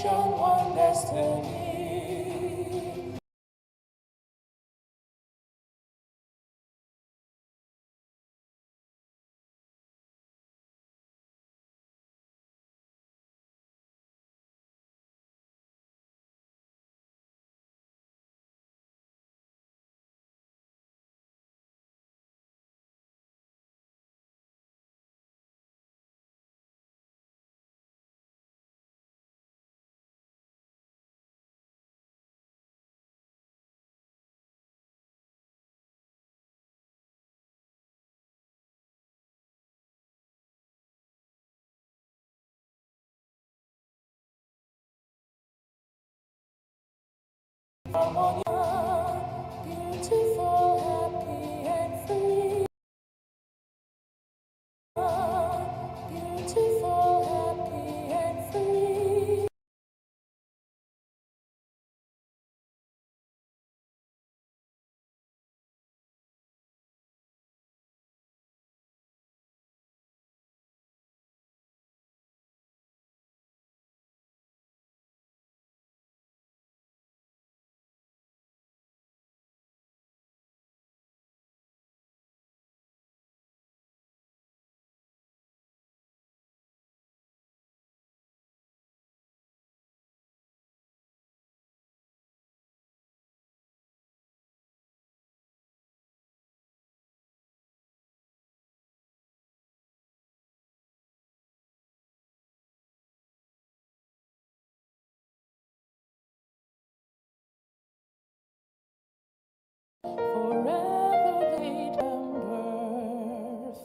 one destiny. Beautiful, happy, and free. Beautiful, happy, and free. Forever they birth.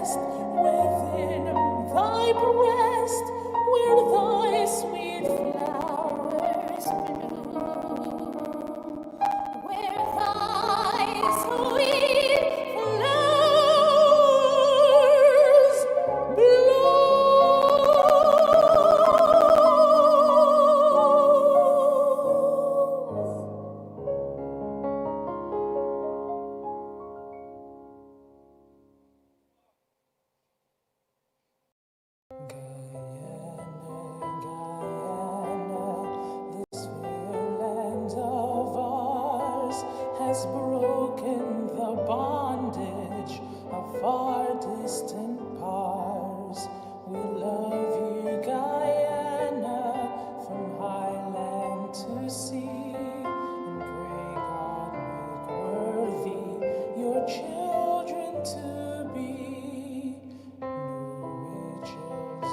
rest within thy breast, where thy sweet flowers bloom, where thy sweet flowers this fair land of ours has broken the bondage of far distant powers. We love you, Guyana, from highland to sea, and pray God make worthy your children to be. New riches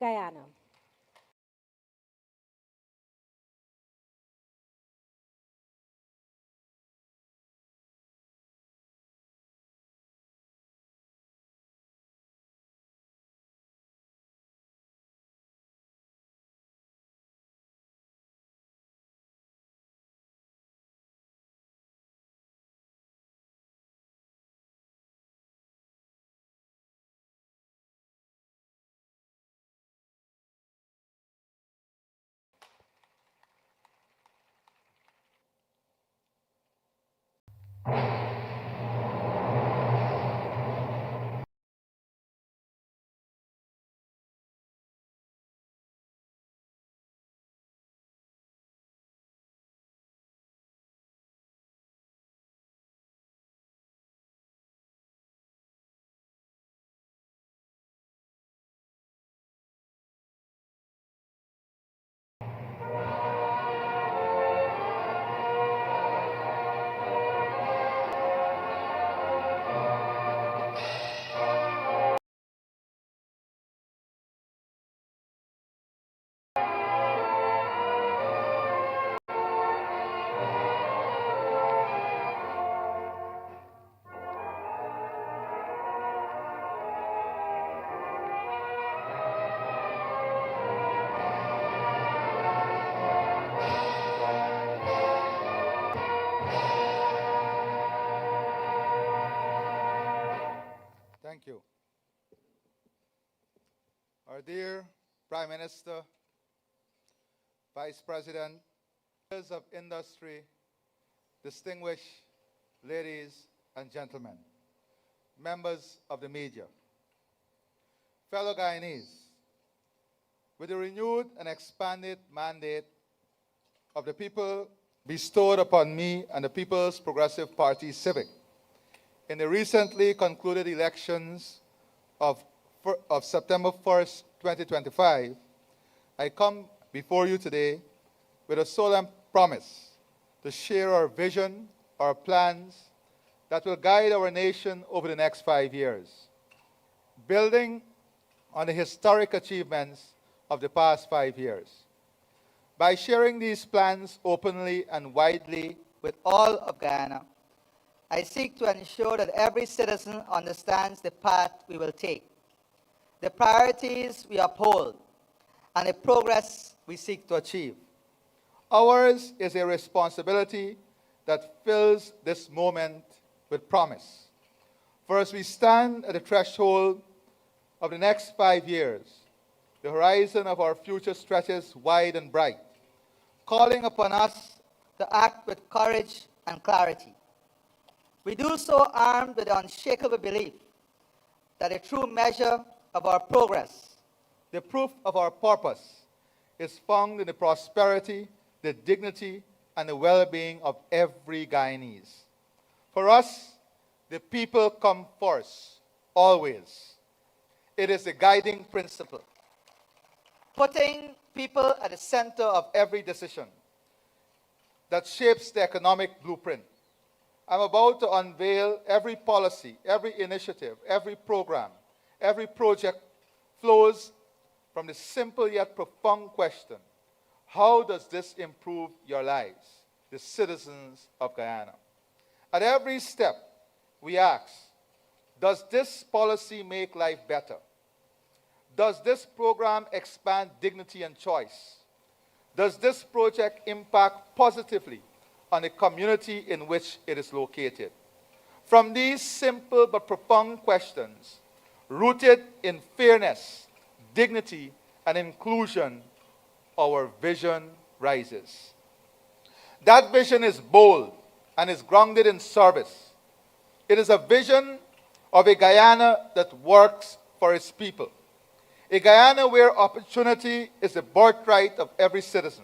Guyana. Thank you. Our dear Prime Minister, Vice President, members of industry, distinguished ladies and gentlemen, members of the media, fellow Guyanese, with the renewed and expanded mandate of the people bestowed upon me and the People's Progressive Party Civic in the recently concluded elections of September 1st, 2025, I come before you today with a solemn promise to share our vision, our plans that will guide our nation over the next 5 years, building on the historic achievements of the past 5 years. By sharing these plans openly and widely with all of Guyana, I seek to ensure that every citizen understands the path we will take, the priorities we uphold, and the progress we seek to achieve. Ours is a responsibility that fills this moment with promise. For as we stand at the threshold of the next 5 years, the horizon of our future stretches wide and bright, calling upon us to act with courage and clarity. We do so armed with the unshakable belief that a true measure of our progress, the proof of our purpose, is found in the prosperity, the dignity, and the well-being of every Guyanese. For us, the people come first, always. It is the guiding principle, putting people at the center of every decision that shapes the economic blueprint. I'm about to unveil every policy, every initiative, every program, every project flows from the simple yet profound question: how does this improve your lives, the citizens of Guyana? At every step, we ask, does this policy make life better? Does this program expand dignity and choice? Does this project impact positively on the community in which it is located? From these simple but profound questions, rooted in fairness, dignity, and inclusion, our vision rises. That vision is bold and is grounded in service. It is a vision of a Guyana that works for its people. A Guyana where opportunity is the birthright of every citizen.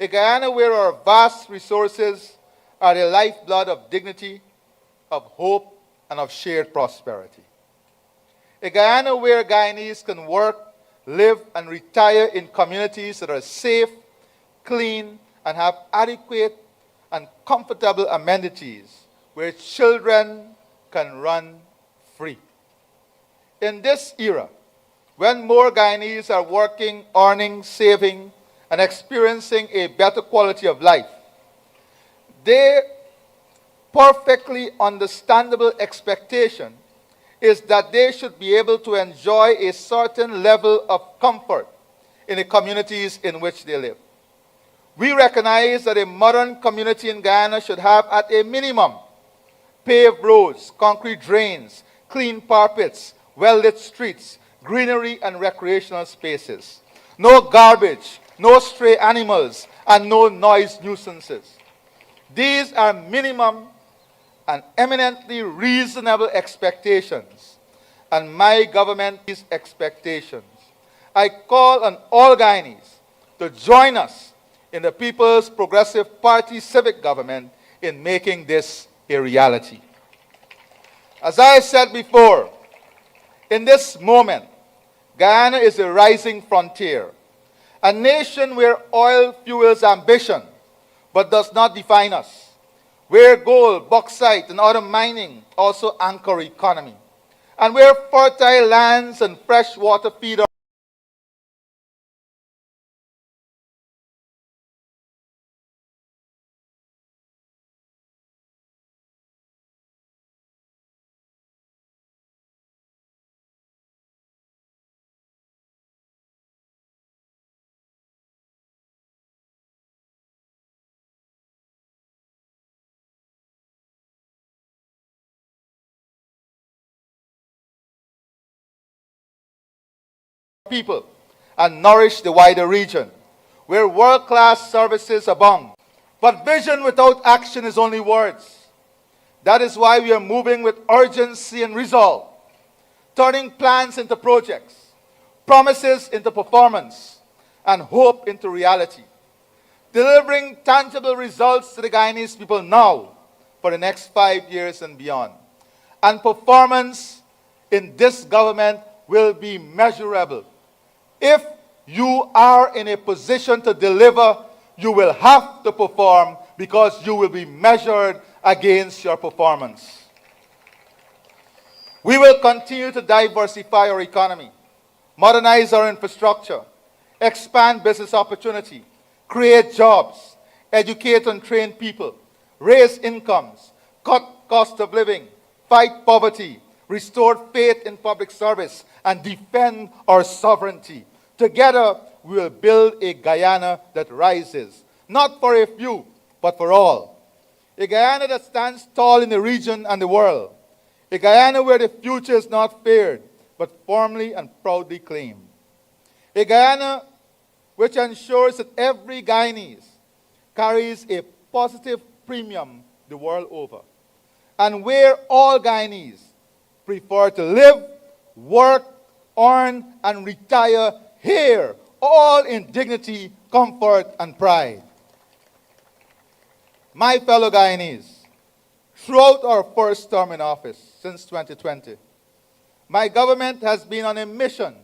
A Guyana where our vast resources are the lifeblood of dignity, of hope, and of shared prosperity. A Guyana where Guyanese can work, live, and retire in communities that are safe, clean, and have adequate and comfortable amenities, where children can run free. In this era, when more Guyanese are working, earning, saving, and experiencing a better quality of life, their perfectly understandable expectation is that they should be able to enjoy a certain level of comfort in the communities in which they live. We recognize that a modern community in Guyana should have, at a minimum, paved roads, concrete drains, clean carpets, well-lit streets, greenery and recreational spaces, no garbage, no stray animals, and no noise nuisances. These are minimum and eminently reasonable expectations, and my government these expectations. I call on all Guyanese to join us in the People's Progressive Party civic government in making this a reality. As I said before, in this moment, Guyana is a rising frontier, a nation where oil fuels ambition, but does not define us, where gold, bauxite, and other mining also anchor economy, and where fertile lands and fresh water feed our people and nourish the wider region, where world-class services abound. But vision without action is only words. That is why we are moving with urgency and resolve, turning plans into projects, promises into performance, and hope into reality, delivering tangible results to the Guyanese people now for the next 5 years and beyond. And performance in this government will be measurable. If you are in a position to deliver, you will have to perform because you will be measured against your performance. We will continue to diversify our economy, modernize our infrastructure, expand business opportunity, create jobs, educate and train people, raise incomes, cut cost of living, fight poverty, restore faith in public service, and defend our sovereignty. Together, we will build a Guyana that rises, not for a few, but for all. A Guyana that stands tall in the region and the world. A Guyana where the future is not feared, but firmly and proudly claimed. A Guyana which ensures that every Guyanese carries a positive premium the world over, and where all Guyanese prefer to live, work, earn, and retire here, all in dignity, comfort, and pride. My fellow Guyanese, throughout our first term in office since 2020, my government has been on a mission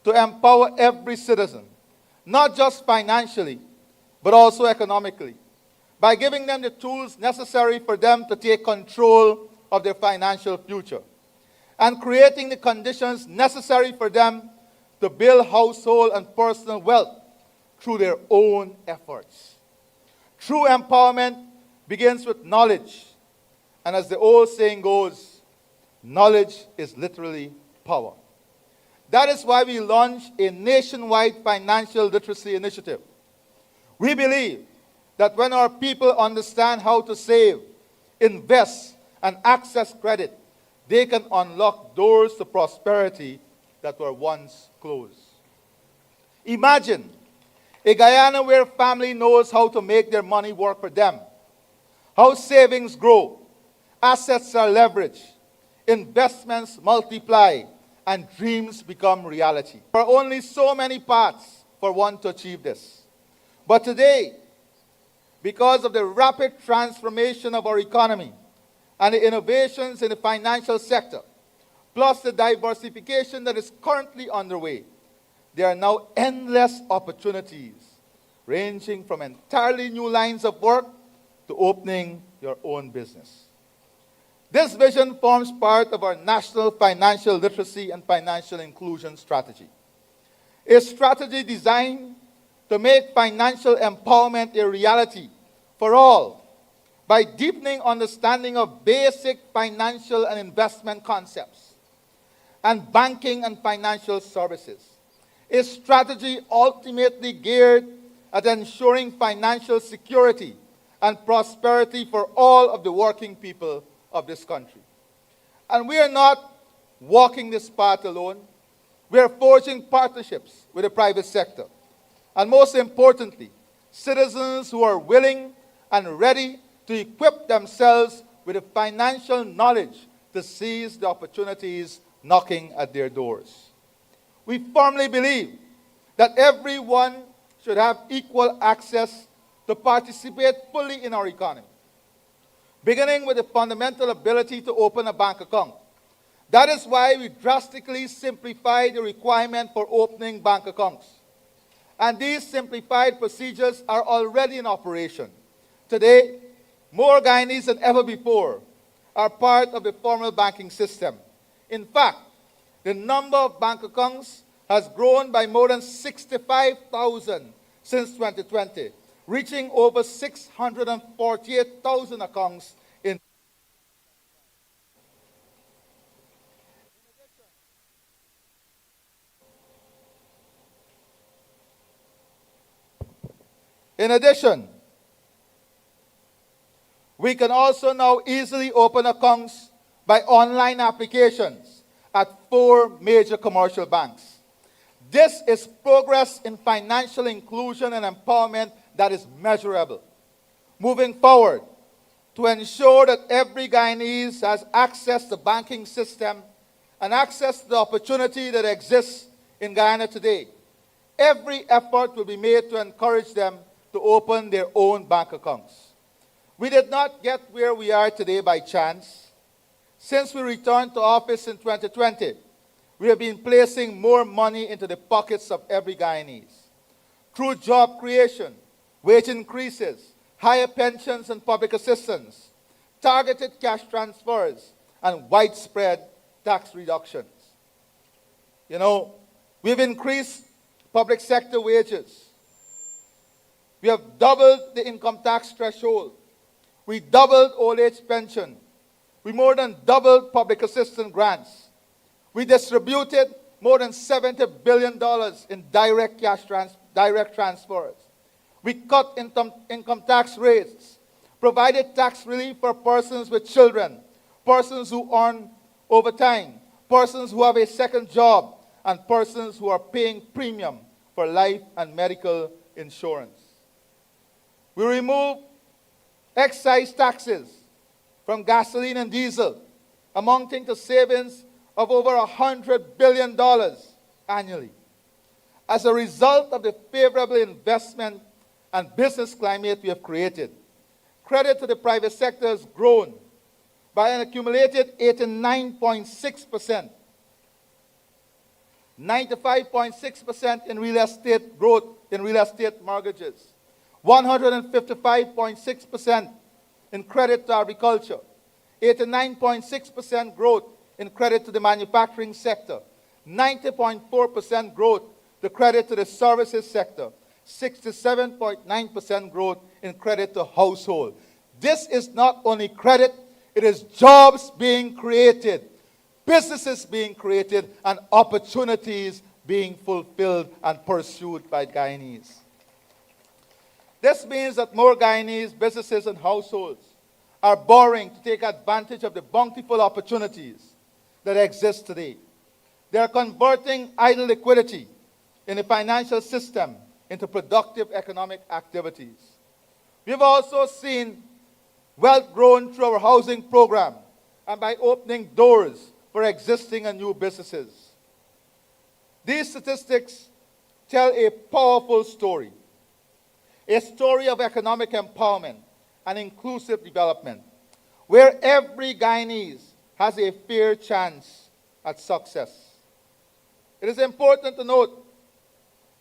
to empower every citizen, not just financially, but also economically, by giving them the tools necessary for them to take control of their financial future, and creating the conditions necessary for them to build household and personal wealth through their own efforts. True empowerment begins with knowledge, and as the old saying goes, knowledge is literally power. That is why we launched a nationwide financial literacy initiative. We believe that when our people understand how to save, invest, and access credit, they can unlock doors to prosperity that were once closed. Imagine a Guyana where family knows how to make their money work for them, how savings grow, assets are leveraged, investments multiply, and dreams become reality. There are only so many paths for one to achieve this. But today, because of the rapid transformation of our economy and the innovations in the financial sector, plus the diversification that is currently underway, there are now endless opportunities, ranging from entirely new lines of work to opening your own business. This vision forms part of our national financial literacy and financial inclusion strategy. A strategy designed to make financial empowerment a reality for all by deepening understanding of basic financial and investment concepts and banking and financial services. A strategy ultimately geared at ensuring financial security and prosperity for all of the working people of this country. And we are not walking this path alone. We are forging partnerships with the private sector. And most importantly, citizens who are willing and ready to equip themselves with the financial knowledge to seize the opportunities knocking at their doors. We firmly believe that everyone should have equal access to participate fully in our economy, beginning with the fundamental ability to open a bank account. That is why we drastically simplified the requirement for opening bank accounts. And these simplified procedures are already in operation. Today, more Guyanese than ever before are part of the formal banking system. In fact, the number of bank accounts has grown by more than 65,000 since 2020, reaching over 648,000 accounts in. In addition, we can also now easily open accounts by online applications at 4 major commercial banks. This is progress in financial inclusion and empowerment that is measurable. Moving forward, to ensure that every Guyanese has access to the banking system and access to the opportunity that exists in Guyana today, every effort will be made to encourage them to open their own bank accounts. We did not get where we are today by chance. Since we returned to office in 2020, we have been placing more money into the pockets of every Guyanese. Through job creation, wage increases, higher pensions and public assistance, targeted cash transfers, and widespread tax reductions. You know, we've increased public sector wages. We have doubled the income tax threshold. We doubled old age pension. We more than doubled public assistance grants. We distributed more than $70 billion in direct transfers. We cut income tax rates, provided tax relief for persons with children, persons who earn overtime, persons who have a second job, and persons who are paying premium for life and medical insurance. We removed excise taxes from gasoline and diesel, amounting to savings of over $100 billion annually. As a result of the favorable investment and business climate we have created, credit to the private sector has grown by an accumulated 89.6%, 95.6% in real estate growth in real estate mortgages, 155.6% in credit to agriculture, 89.6% growth in credit to the manufacturing sector, 90.4% growth to credit to the services sector, 67.9% growth in credit to household. This is not only credit, it is jobs being created, businesses being created, and opportunities being fulfilled and pursued by Guyanese. This means that more Guyanese businesses and households are borrowing to take advantage of the bountiful opportunities that exist today. They are converting idle liquidity in the financial system into productive economic activities. We've also seen wealth grown through our housing program and by opening doors for existing and new businesses. These statistics tell a powerful story. A story of economic empowerment and inclusive development, where every Guyanese has a fair chance at success. It is important to note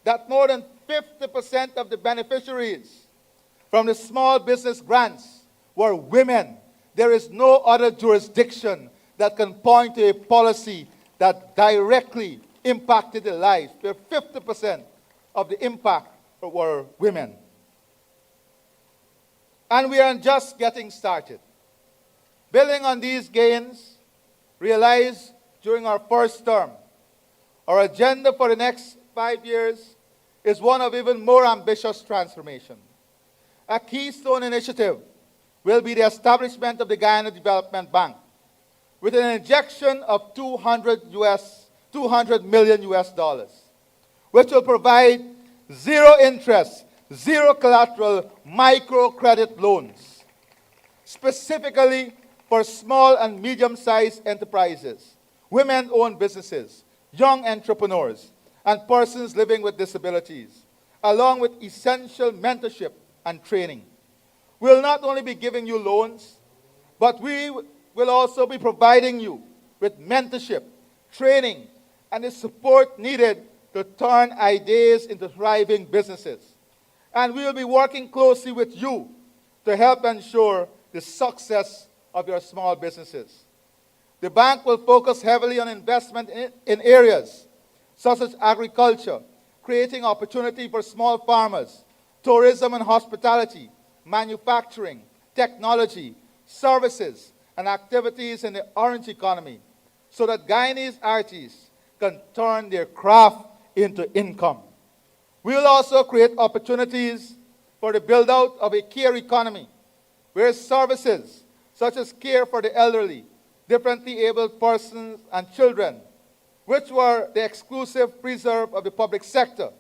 that more than 50% of the beneficiaries from the small business grants were women. There is no other jurisdiction that can point to a policy that directly impacted the lives, where 50% of the impact were women. And we are just getting started. Building on these gains realized during our first term, our agenda for the next 5 years is one of even more ambitious transformation. A keystone initiative will be the establishment of the Guyana Development Bank with an injection of $200 million US dollars, which will provide zero interest, zero collateral microcredit loans, specifically for small and medium-sized enterprises, women-owned businesses, young entrepreneurs, and persons living with disabilities, along with essential mentorship and training. We'll not only be giving you loans, but we will also be providing you with mentorship, training, and the support needed to turn ideas into thriving businesses. And we will be working closely with you to help ensure the success of your small businesses. The bank will focus heavily on investment in areas such as agriculture, creating opportunity for small farmers, tourism and hospitality, manufacturing, technology, services, and activities in the orange economy, so that Guyanese artists can turn their craft into income. We will also create opportunities for the build-out of a care economy, where services such as care for the elderly, differently abled persons, and children, which were the exclusive preserve of the public sector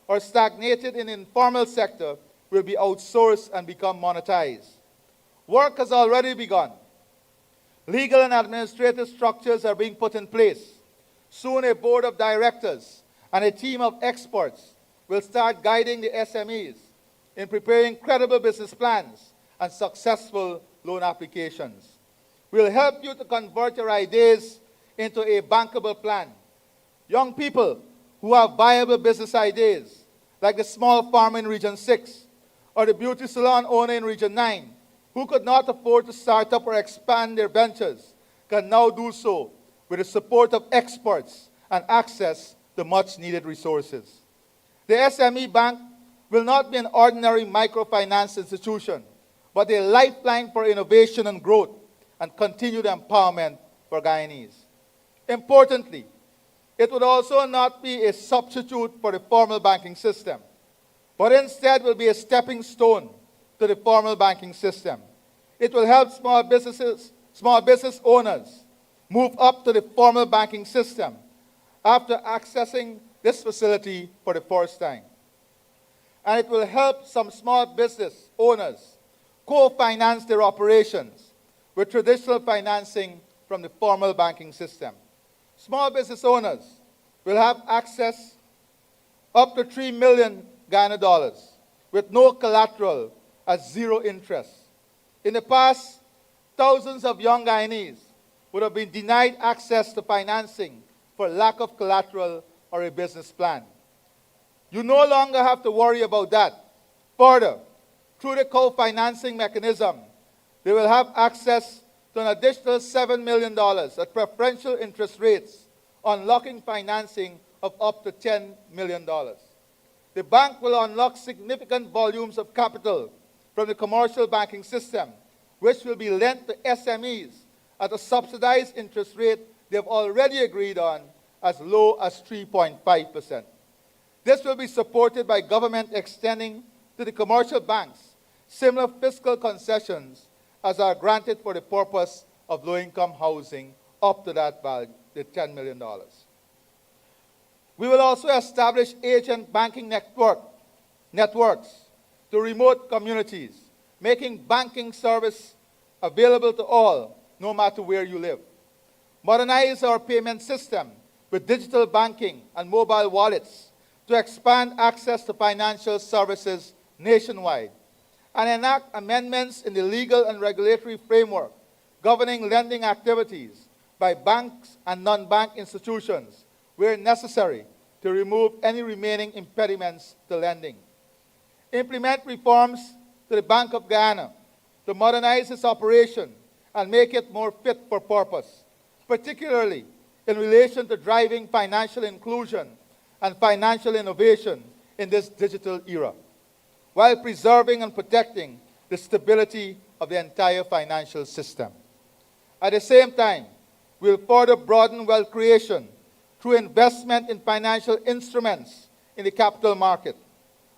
or stagnated in the informal sector, will be outsourced and become monetized. Work has already begun. Legal and administrative structures are being put in place. Soon a board of directors and a team of experts will start guiding the SMEs in preparing credible business plans and successful loan applications. We'll help you to convert your ideas into a bankable plan. Young people who have viable business ideas, like the small farmer in Region 6 or the beauty salon owner in Region 9, who could not afford to start up or expand their ventures, can now do so with the support of experts and access to much-needed resources. The SME Bank will not be an ordinary microfinance institution, but a lifeline for innovation and growth and continued empowerment for Guyanese. Importantly, it would also not be a substitute for the formal banking system, but instead will be a stepping stone to the formal banking system. It will help small business owners move up to the formal banking system after accessing this facility for the first time. And it will help some small business owners co-finance their operations with traditional financing from the formal banking system. Small business owners will have access up to $3 million Guyana dollars with no collateral at zero interest. In the past, thousands of young Guyanese would have been denied access to financing for lack of collateral or a business plan. You no longer have to worry about that. Further, through the co-financing mechanism, they will have access to an additional $7 million at preferential interest rates, unlocking financing of up to $10 million. The bank will unlock significant volumes of capital from the commercial banking system, which will be lent to SMEs at a subsidized interest rate they have already agreed on as low as 3.5%. This will be supported by government extending to the commercial banks similar fiscal concessions as are granted for the purpose of low-income housing up to that value, the $10 million. We will also establish agent banking networks to remote communities, making banking service available to all, no matter where you live. Modernize our payment system with digital banking and mobile wallets to expand access to financial services nationwide, and enact amendments in the legal and regulatory framework governing lending activities by banks and non-bank institutions where necessary to remove any remaining impediments to lending. Implement reforms to the Bank of Guyana to modernize its operation and make it more fit for purpose, particularly in relation to driving financial inclusion and financial innovation in this digital era, while preserving and protecting the stability of the entire financial system. At the same time, we'll further broaden wealth creation through investment in financial instruments in the capital market,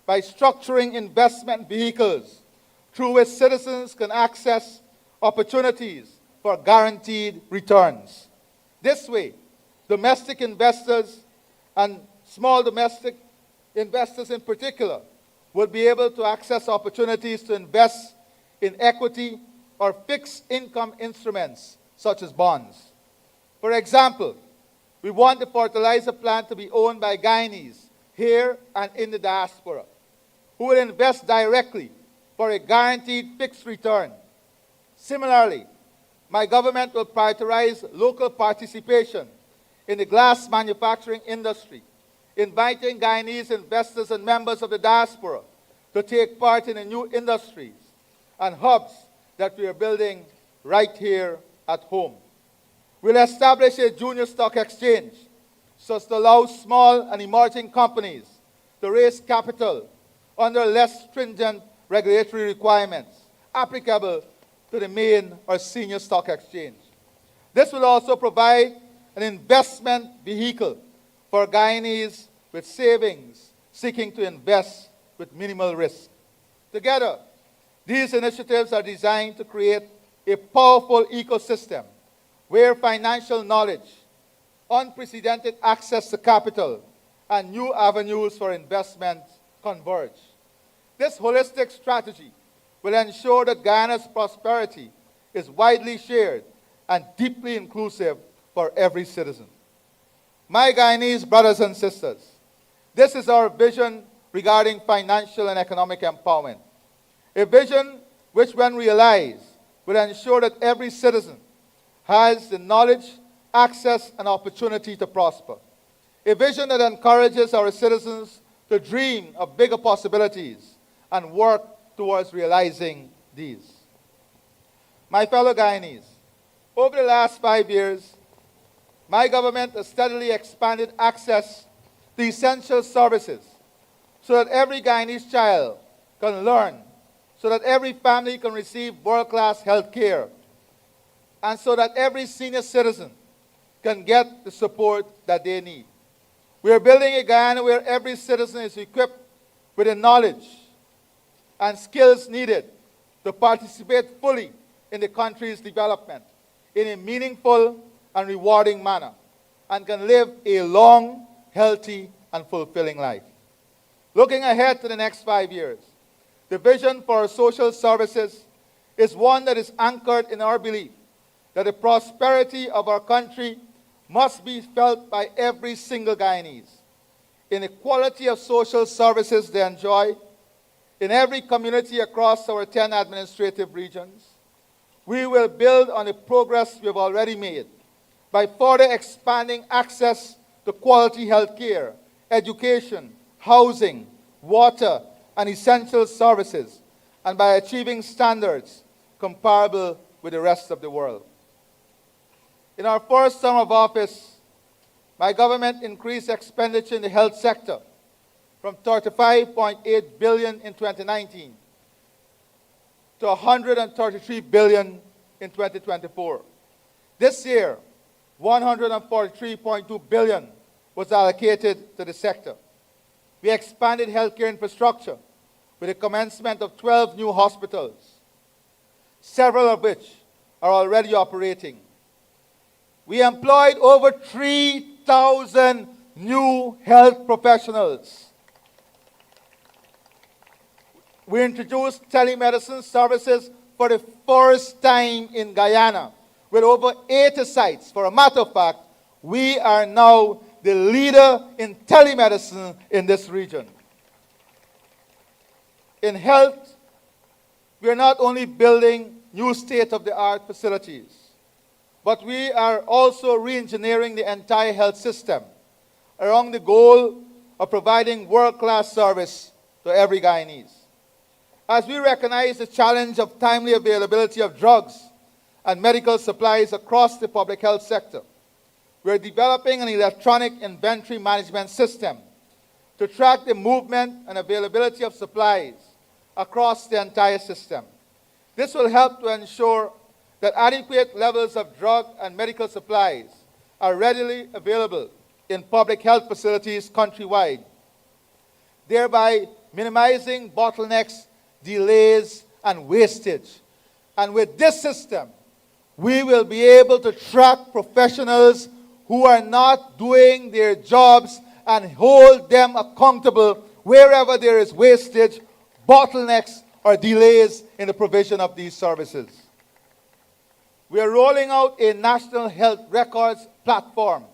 by structuring investment vehicles through which citizens can access opportunities for guaranteed returns. This way, domestic investors and small domestic investors in particular will be able to access opportunities to invest in equity or fixed income instruments such as bonds. For example, we want the fertilizer plant to be owned by Guyanese here and in the diaspora, who will invest directly for a guaranteed fixed return. Similarly, my government will prioritize local participation in the glass manufacturing industry, inviting Guyanese investors and members of the diaspora to take part in the new industries and hubs that we are building right here at home. We'll establish a junior stock exchange so as to allow small and emerging companies to raise capital under less stringent regulatory requirements applicable to the main or senior stock exchange. This will also provide an investment vehicle for Guyanese with savings seeking to invest with minimal risk. Together, these initiatives are designed to create a powerful ecosystem where financial knowledge, unprecedented access to capital, and new avenues for investment converge. This holistic strategy will ensure that Guyana's prosperity is widely shared and deeply inclusive for every citizen. My Guyanese brothers and sisters, this is our vision regarding financial and economic empowerment. A vision which, when realized, will ensure that every citizen has the knowledge, access, and opportunity to prosper. A vision that encourages our citizens to dream of bigger possibilities and work towards realizing these. My fellow Guyanese, over the last 5 years, my government has steadily expanded access to essential services so that every Guyanese child can learn, so that every family can receive world-class health care, and so that every senior citizen can get the support that they need. We are building a Guyana where every citizen is equipped with the knowledge and skills needed to participate fully in the country's development in a meaningful and rewarding manner, and can live a long, healthy, and fulfilling life. Looking ahead to the next 5 years, the vision for our social services is one that is anchored in our belief that the prosperity of our country must be felt by every single Guyanese in the quality of social services they enjoy in every community across our 10 administrative regions. We will build on the progress we have already made by further expanding access to quality health care, education, housing, water, and essential services, and by achieving standards comparable with the rest of the world. In our first term of office, my government increased expenditure in the health sector from $35.8 billion in 2019 to $133 billion in 2024. This year, $143.2 billion was allocated to the sector. We expanded healthcare infrastructure with the commencement of 12 new hospitals, several of which are already operating. We employed over 3,000 new health professionals. We introduced telemedicine services for the first time in Guyana with over 80 sites. For a matter of fact, we are now the leader in telemedicine in this region. In health, we are not only building new state-of-the-art facilities, but we are also re-engineering the entire health system around the goal of providing world-class service to every Guyanese. As we recognize the challenge of timely availability of drugs and medical supplies across the public health sector. We're developing an electronic inventory management system to track the movement and availability of supplies across the entire system. This will help to ensure that adequate levels of drug and medical supplies are readily available in public health facilities countrywide, thereby minimizing bottlenecks, delays, and wastage. And with this system, we will be able to track professionals who are not doing their jobs and hold them accountable wherever there is wastage, bottlenecks, or delays in the provision of these services. We are rolling out a national health records platform,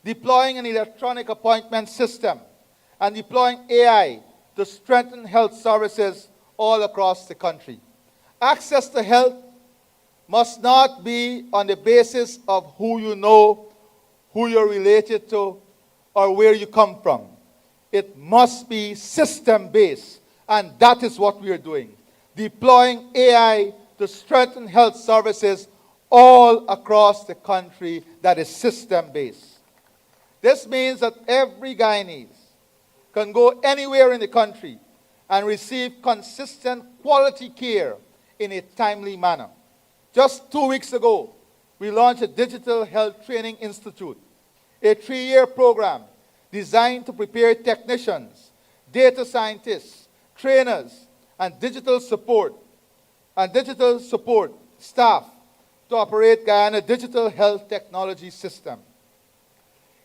deploying an electronic appointment system, and deploying AI to strengthen health services all across the country. Access to health must not be on the basis of who you know, who you're related to, or where you come from. It must be system-based, and that is what we are doing. Deploying AI to strengthen health services all across the country that is system-based. This means that every Guyanese can go anywhere in the country and receive consistent quality care in a timely manner. Just 2 weeks ago, we launched a Digital Health Training Institute, a 3-year program designed to prepare technicians, data scientists, trainers, and digital support staff to operate Guyana digital health technology system.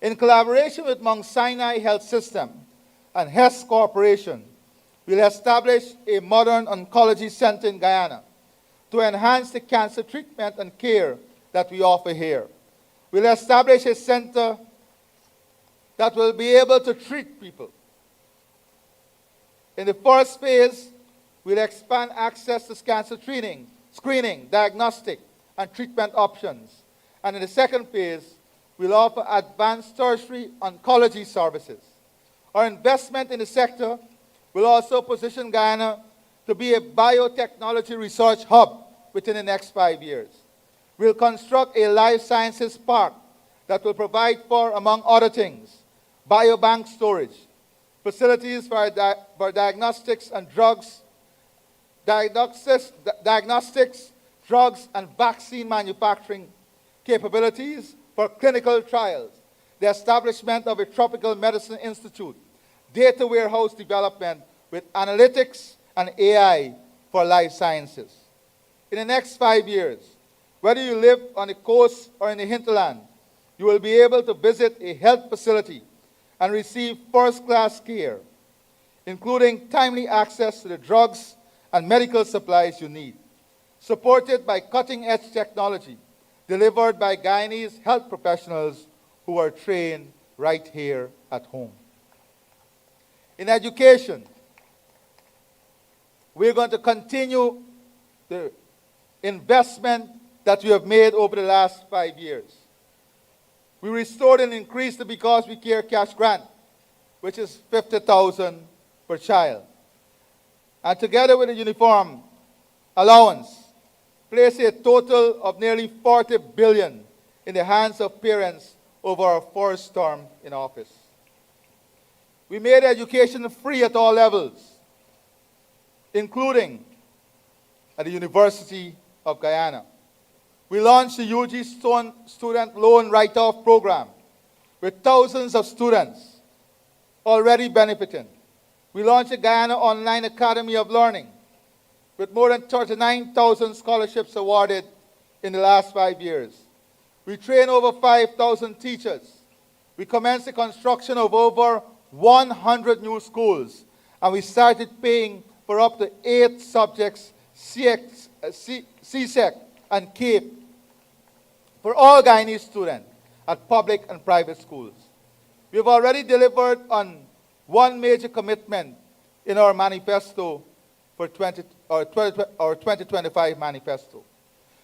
In collaboration with Mount Sinai Health System and HES Corporation, we'll establish a modern oncology center in Guyana to enhance the cancer treatment and care that we offer here. We'll establish a center that will be able to treat people. In the first phase, we'll expand access to cancer screening, diagnostic, and treatment options. And in the second phase, we'll offer advanced tertiary oncology services. Our investment in the sector will also position Guyana to be a biotechnology research hub within the next 5 years. We'll construct a life sciences park that will provide for, among other things, biobank storage, facilities for diagnostics, drugs, and vaccine manufacturing capabilities for clinical trials, the establishment of a tropical medicine institute, data warehouse development with analytics and AI for life sciences. In the next 5 years, whether you live on the coast or in the hinterland, you will be able to visit a health facility and receive first-class care, including timely access to the drugs and medical supplies you need, supported by cutting-edge technology delivered by Guyanese health professionals who are trained right here at home. In education, we're going to continue the investment that we have made over the last 5 years. We restored and increased the Because We Care cash grant, which is $50,000 per child. And together with the uniform allowance, place a total of nearly $40 billion in the hands of parents over our first term in office. We made education free at all levels, including at the University of Guyana. We launched the UG Student Loan Write-Off Program with thousands of students already benefiting. We launched the Guyana Online Academy of Learning with more than 39,000 scholarships awarded in the last 5 years. We trained over 5,000 teachers. We commenced the construction of over 100 new schools, and we started paying for up to 8 subjects, CSEC and CAPE, for all Guyanese students at public and private schools. We have already delivered on one major commitment in our manifesto for 2025 manifesto.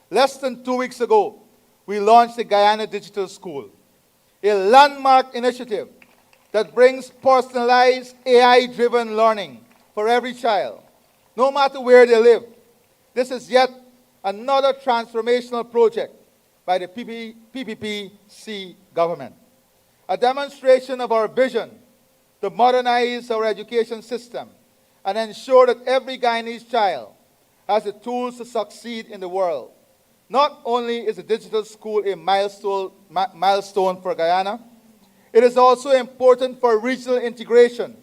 Less than 2 weeks ago, we launched the Guyana Digital School, a landmark initiative that brings personalized AI-driven learning for every child, no matter where they live. This is yet another transformational project by the PPPC government. A demonstration of our vision to modernize our education system and ensure that every Guyanese child has the tools to succeed in the world. Not only is the digital school a milestone for Guyana, it is also important for regional integration.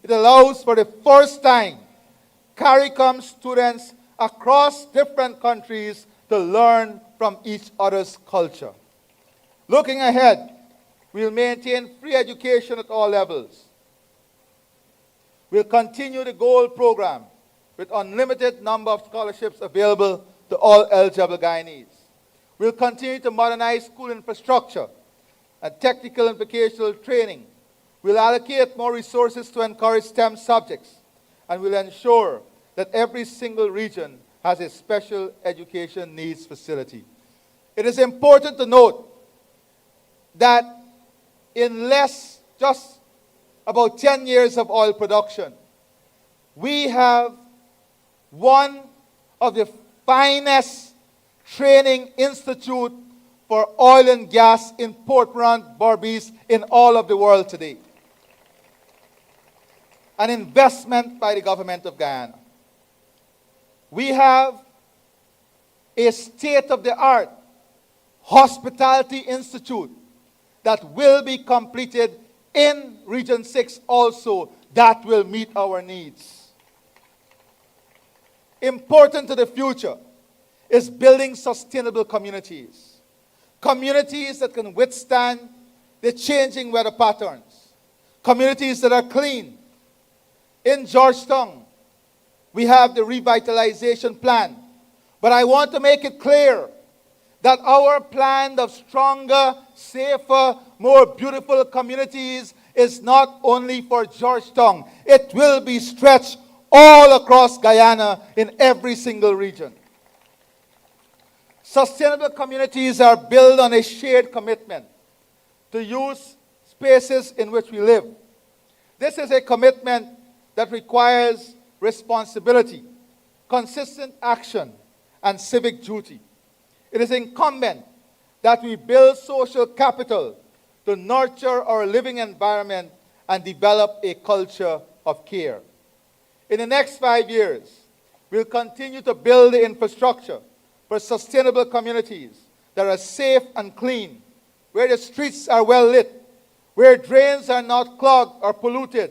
It allows for the first time CARICOM students across different countries to learn from each other's culture. Looking ahead, we'll maintain free education at all levels. We'll continue the GOLD program with unlimited number of scholarships available to all eligible Guyanese. We'll continue to modernize school infrastructure and technical and vocational training. We'll allocate more resources to encourage STEM subjects, and we'll ensure that every single region has a special education needs facility. It is important to note that in just about 10 years of oil production, we have one of the finest training institute for oil and gas in Port Morant, Berbice, in all of the world today. An investment by the government of Guyana. We have a state-of-the-art hospitality institute that will be completed in Region 6 also, that will meet our needs. Important to the future is building sustainable communities. Communities that can withstand the changing weather patterns. Communities that are clean. In Georgetown, we have the revitalization plan. But I want to make it clear that our plan of stronger, safer, more beautiful communities is not only for Georgetown. It will be stretched all across Guyana in every single region. Sustainable communities are built on a shared commitment to use spaces in which we live. This is a commitment that requires responsibility, consistent action, and civic duty. It is incumbent that we build social capital to nurture our living environment and develop a culture of care. In the next 5 years, we'll continue to build the infrastructure for sustainable communities that are safe and clean, where the streets are well lit, where drains are not clogged or polluted,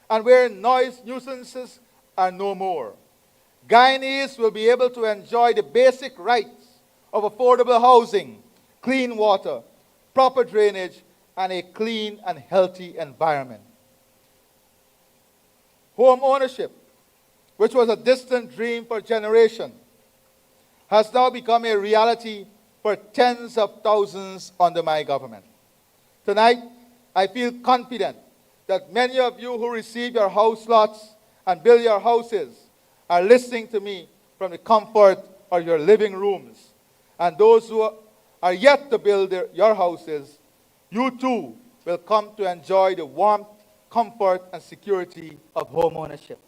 and where noise nuisances are no more. Guyanese will be able to enjoy the basic rights of affordable housing, clean water, proper drainage, and a clean and healthy environment. Home ownership, which was a distant dream for generations, has now become a reality for tens of thousands under my government. Tonight, I feel confident that many of you who receive your house lots and build your houses are listening to me from the comfort of your living rooms. And those who are yet to build your houses, you too will come to enjoy the warmth, comfort, and security of home ownership.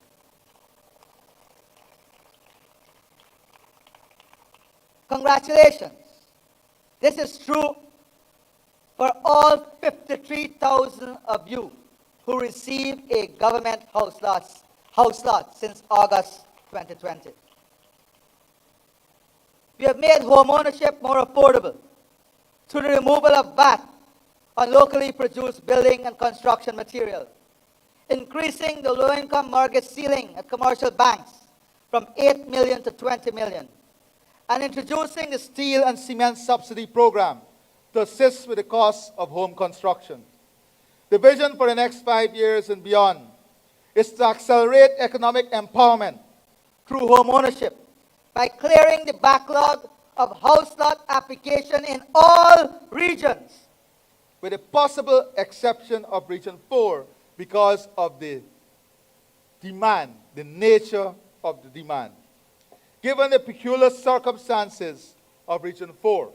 Congratulations. This is true for all 53,000 of you who received a government house lot since August 2020. We have made home ownership more affordable through the removal of VAT on locally produced building and construction material, increasing the low-income mortgage ceiling at commercial banks from 8 million to 20 million, and introducing the steel and cement subsidy program to assist with the cost of home construction. The vision for the next 5 years and beyond is to accelerate economic empowerment through home ownership by clearing the backlog of house lot application in all regions, with the possible exception of Region 4 because of the demand, the nature of the demand. Given the peculiar circumstances of Region 4,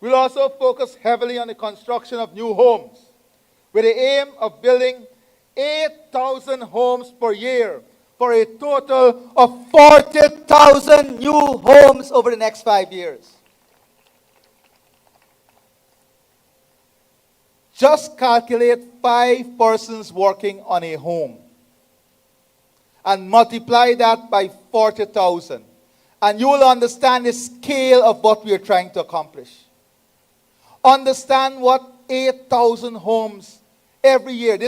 we'll also focus heavily on the construction of new homes with the aim of building 8,000 homes per year for a total of 40,000 new homes over the next 5 years. Just calculate 5 persons working on a home and multiply that by 40,000. And you will understand the scale of what we are trying to accomplish. Understand what 8,000 homes every year.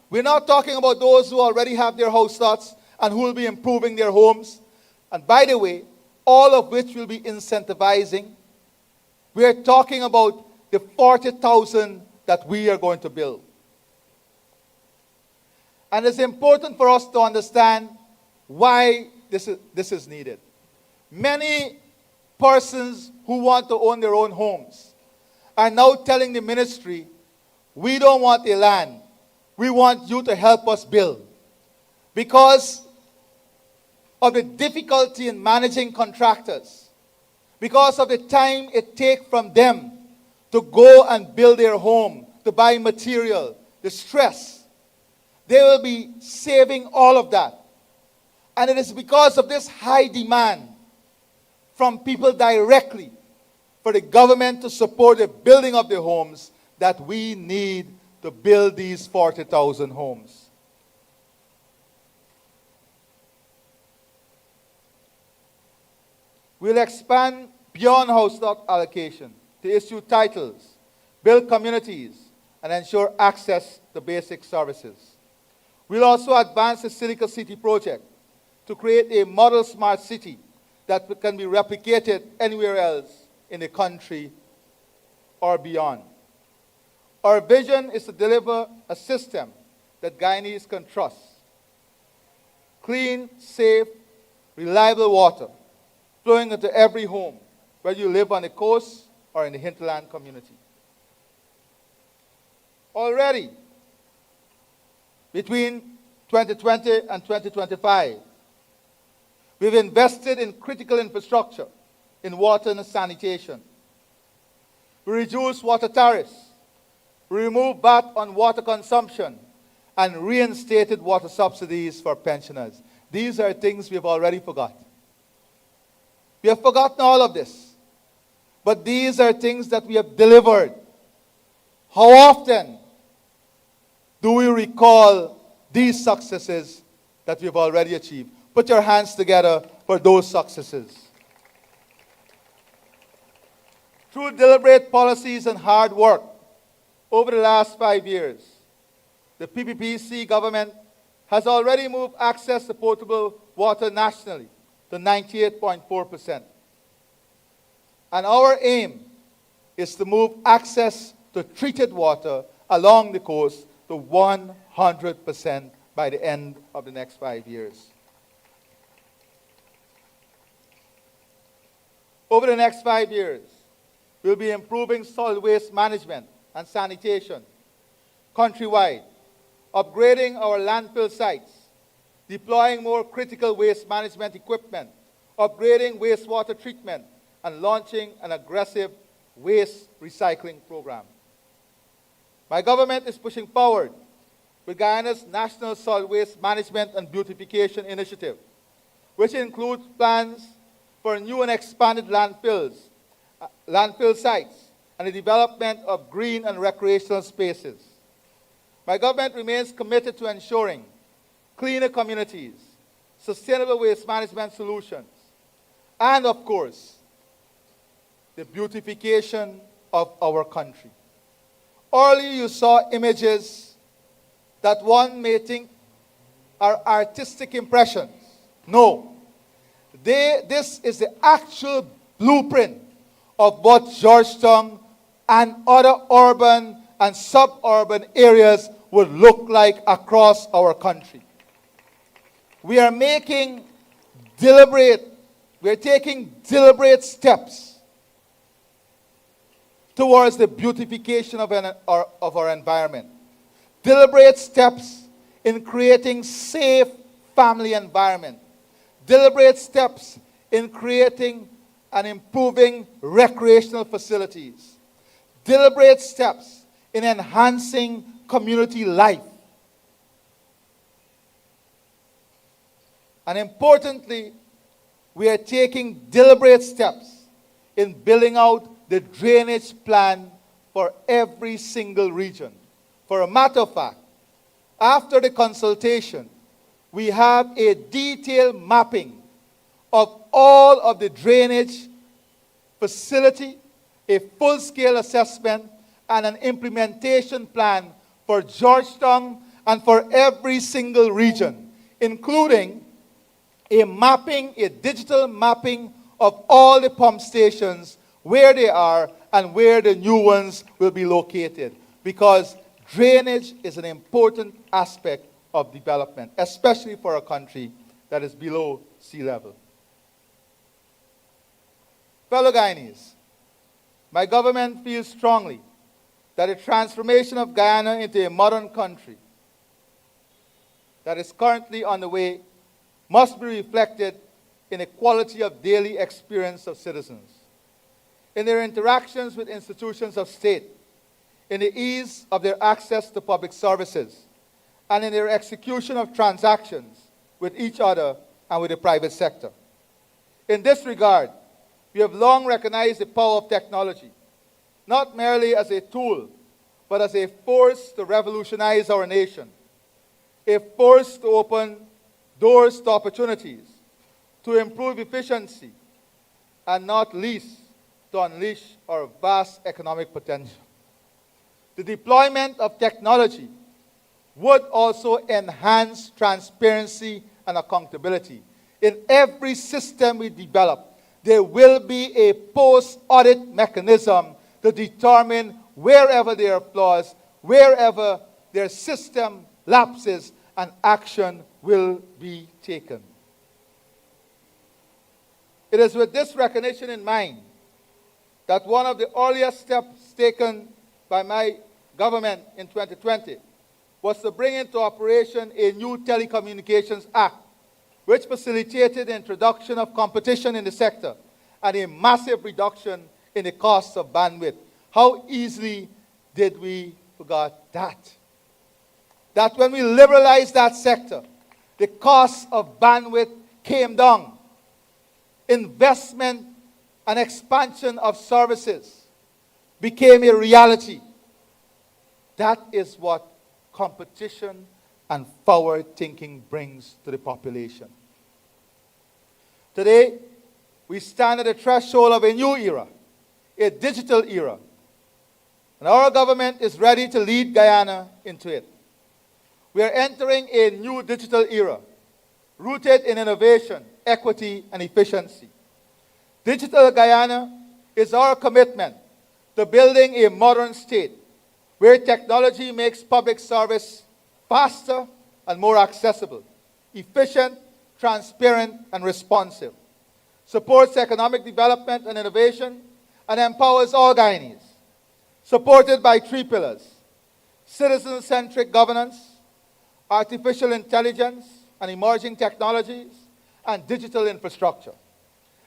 We're not talking about those who already have their house lots and who will be improving their homes. And by the way, all of which will be incentivizing. We are talking about the 40,000 that we are going to build. And it's important for us to understand why this is needed. Many persons who want to own their own homes are now telling the ministry, we don't want the land. We want you to help us build. Because of the difficulty in managing contractors, because of the time it takes from them to go and build their home, to buy material, the stress, they will be saving all of that. And it is because of this high demand from people directly for the government to support the building of the homes that we need to build these 40,000 homes. We'll expand beyond house lot allocation to issue titles, build communities, and ensure access to basic services. We'll also advance the Silica City project to create a model smart city that can be replicated anywhere else in the country or beyond. Our vision is to deliver a system that Guyanese can trust. Clean, safe, reliable water flowing into every home, whether you live on the coast or in the hinterland community. Already, between 2020 and 2025, we've invested in critical infrastructure in water and sanitation. We reduced water tariffs. We removed VAT on water consumption and reinstated water subsidies for pensioners. These are things we have already forgotten. We have forgotten all of this. But these are things that we have delivered. How often do we recall these successes that we have already achieved? Put your hands together for those successes. Through deliberate policies and hard work over the last 5 years, the PPPC government has already moved access to potable water nationally to 98.4%. And our aim is to move access to treated water along the coast to 100% by the end of the next 5 years. Over the next 5 years, we'll be improving solid waste management and sanitation countrywide, upgrading our landfill sites, deploying more critical waste management equipment, upgrading wastewater treatment, and launching an aggressive waste recycling program. My government is pushing forward with Guyana's National Solid Waste Management and Beautification Initiative, which includes plans for new and expanded landfill sites, and the development of green and recreational spaces. My government remains committed to ensuring cleaner communities, sustainable waste management solutions, and of course, the beautification of our country. Earlier you saw images that one may think are artistic impressions. No. This is the actual blueprint of what Georgetown and other urban and suburban areas would look like across our country. We are taking deliberate steps towards the beautification of our environment. Deliberate steps in creating safe family environment. Deliberate steps in creating and improving recreational facilities. Deliberate steps in enhancing community life. And importantly, we are taking deliberate steps in building out the drainage plan for every single region. For a matter of fact, after the consultation, we have a detailed mapping of all of the drainage facility, a full-scale assessment, and an implementation plan for Georgetown and for every single region, including a digital mapping of all the pump stations, where they are and where the new ones will be located. Because drainage is an important aspect of development, especially for a country that is below sea level. Fellow Guyanese, my government feels strongly that the transformation of Guyana into a modern country that is currently underway must be reflected in the quality of daily experience of citizens, in their interactions with institutions of state, in the ease of their access to public services, and in their execution of transactions with each other and with the private sector. In this regard, we have long recognized the power of technology, not merely as a tool, but as a force to revolutionize our nation, a force to open doors to opportunities, to improve efficiency, and not least, to unleash our vast economic potential. The deployment of technology would also enhance transparency and accountability. In every system we develop, there will be a post-audit mechanism to determine wherever there are flaws, wherever their system lapses, and action will be taken. It is with this recognition in mind that one of the earliest steps taken by my government in 2020 was to bring into operation a new Telecommunications Act, which facilitated the introduction of competition in the sector and a massive reduction in the cost of bandwidth. How easily did we forget that? That when we liberalized that sector, the cost of bandwidth came down. Investment and expansion of services became a reality. That is what competition and forward thinking brings to the population. Today, we stand at the threshold of a new era, a digital era. And our government is ready to lead Guyana into it. We are entering a new digital era, rooted in innovation, equity, and efficiency. Digital Guyana is our commitment to building a modern state where technology makes public service faster and more accessible, efficient, transparent, and responsive, supports economic development and innovation, and empowers all Guyanese, supported by three pillars: citizen-centric governance, artificial intelligence and emerging technologies, and digital infrastructure.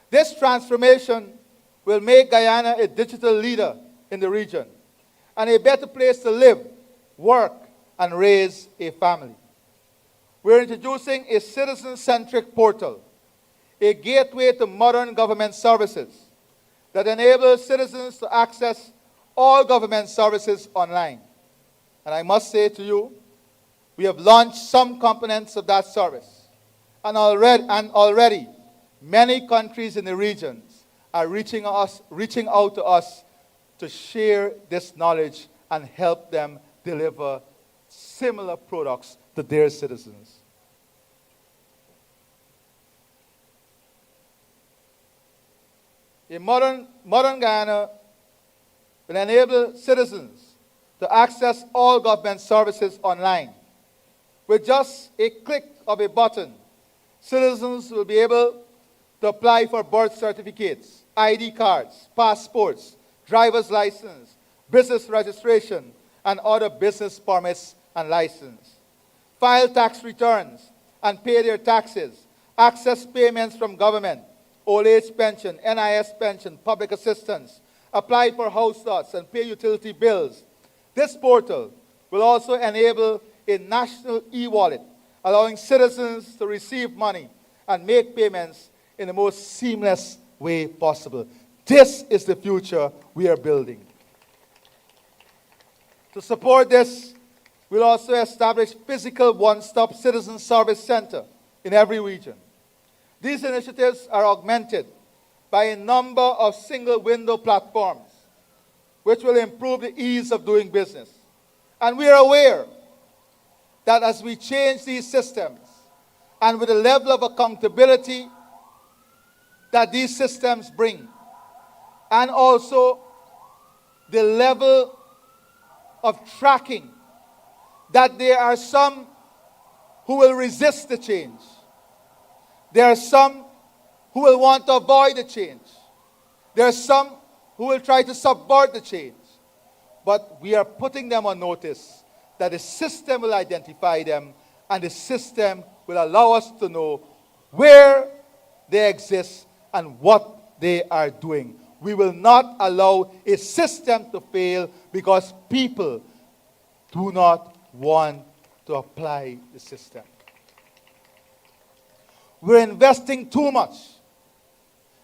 This transformation will make Guyana a digital leader in the region and a better place to live, work, and raise a family. We're introducing a citizen-centric portal, a gateway to modern government services that enables citizens to access all government services online. And I must say to you, we have launched some components of that service. And already many countries in the regions are reaching out to us to share this knowledge and help them deliver similar products to their citizens. A modern Guyana will enable citizens to access all government services online. With just a click of a button, citizens will be able to apply for birth certificates, ID cards, passports, driver's license, business registration, and other business permits and license. File tax returns and pay their taxes, access payments from government, old age pension, NIS pension, public assistance, apply for house lots, and pay utility bills. This portal will also enable a national e-wallet, allowing citizens to receive money and make payments in the most seamless way possible. This is the future we are building. To support this, we'll also establish physical one-stop citizen service center in every region. These initiatives are augmented by a number of single-window platforms, which will improve the ease of doing business. And we are aware that as we change these systems, and with the level of accountability that these systems bring, and also the level of tracking, that there are some who will resist the change. There are some who will want to avoid the change. There are some who will try to subvert the change. But we are putting them on notice that the system will identify them, and the system will allow us to know where they exist and what they are doing. We will not allow a system to fail because people do not want to apply the system. We're investing too much.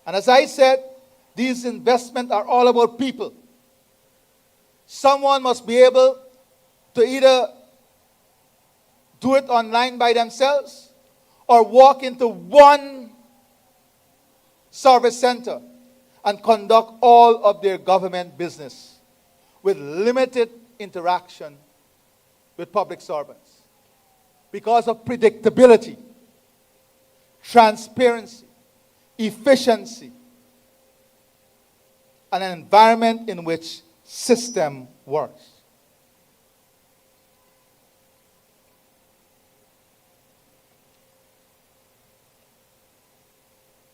And as I said, these investments are all about people. Someone must be able to either do it online by themselves or walk into one service center and conduct all of their government business with limited interaction with public servants because of predictability, transparency, efficiency, and an environment in which system works.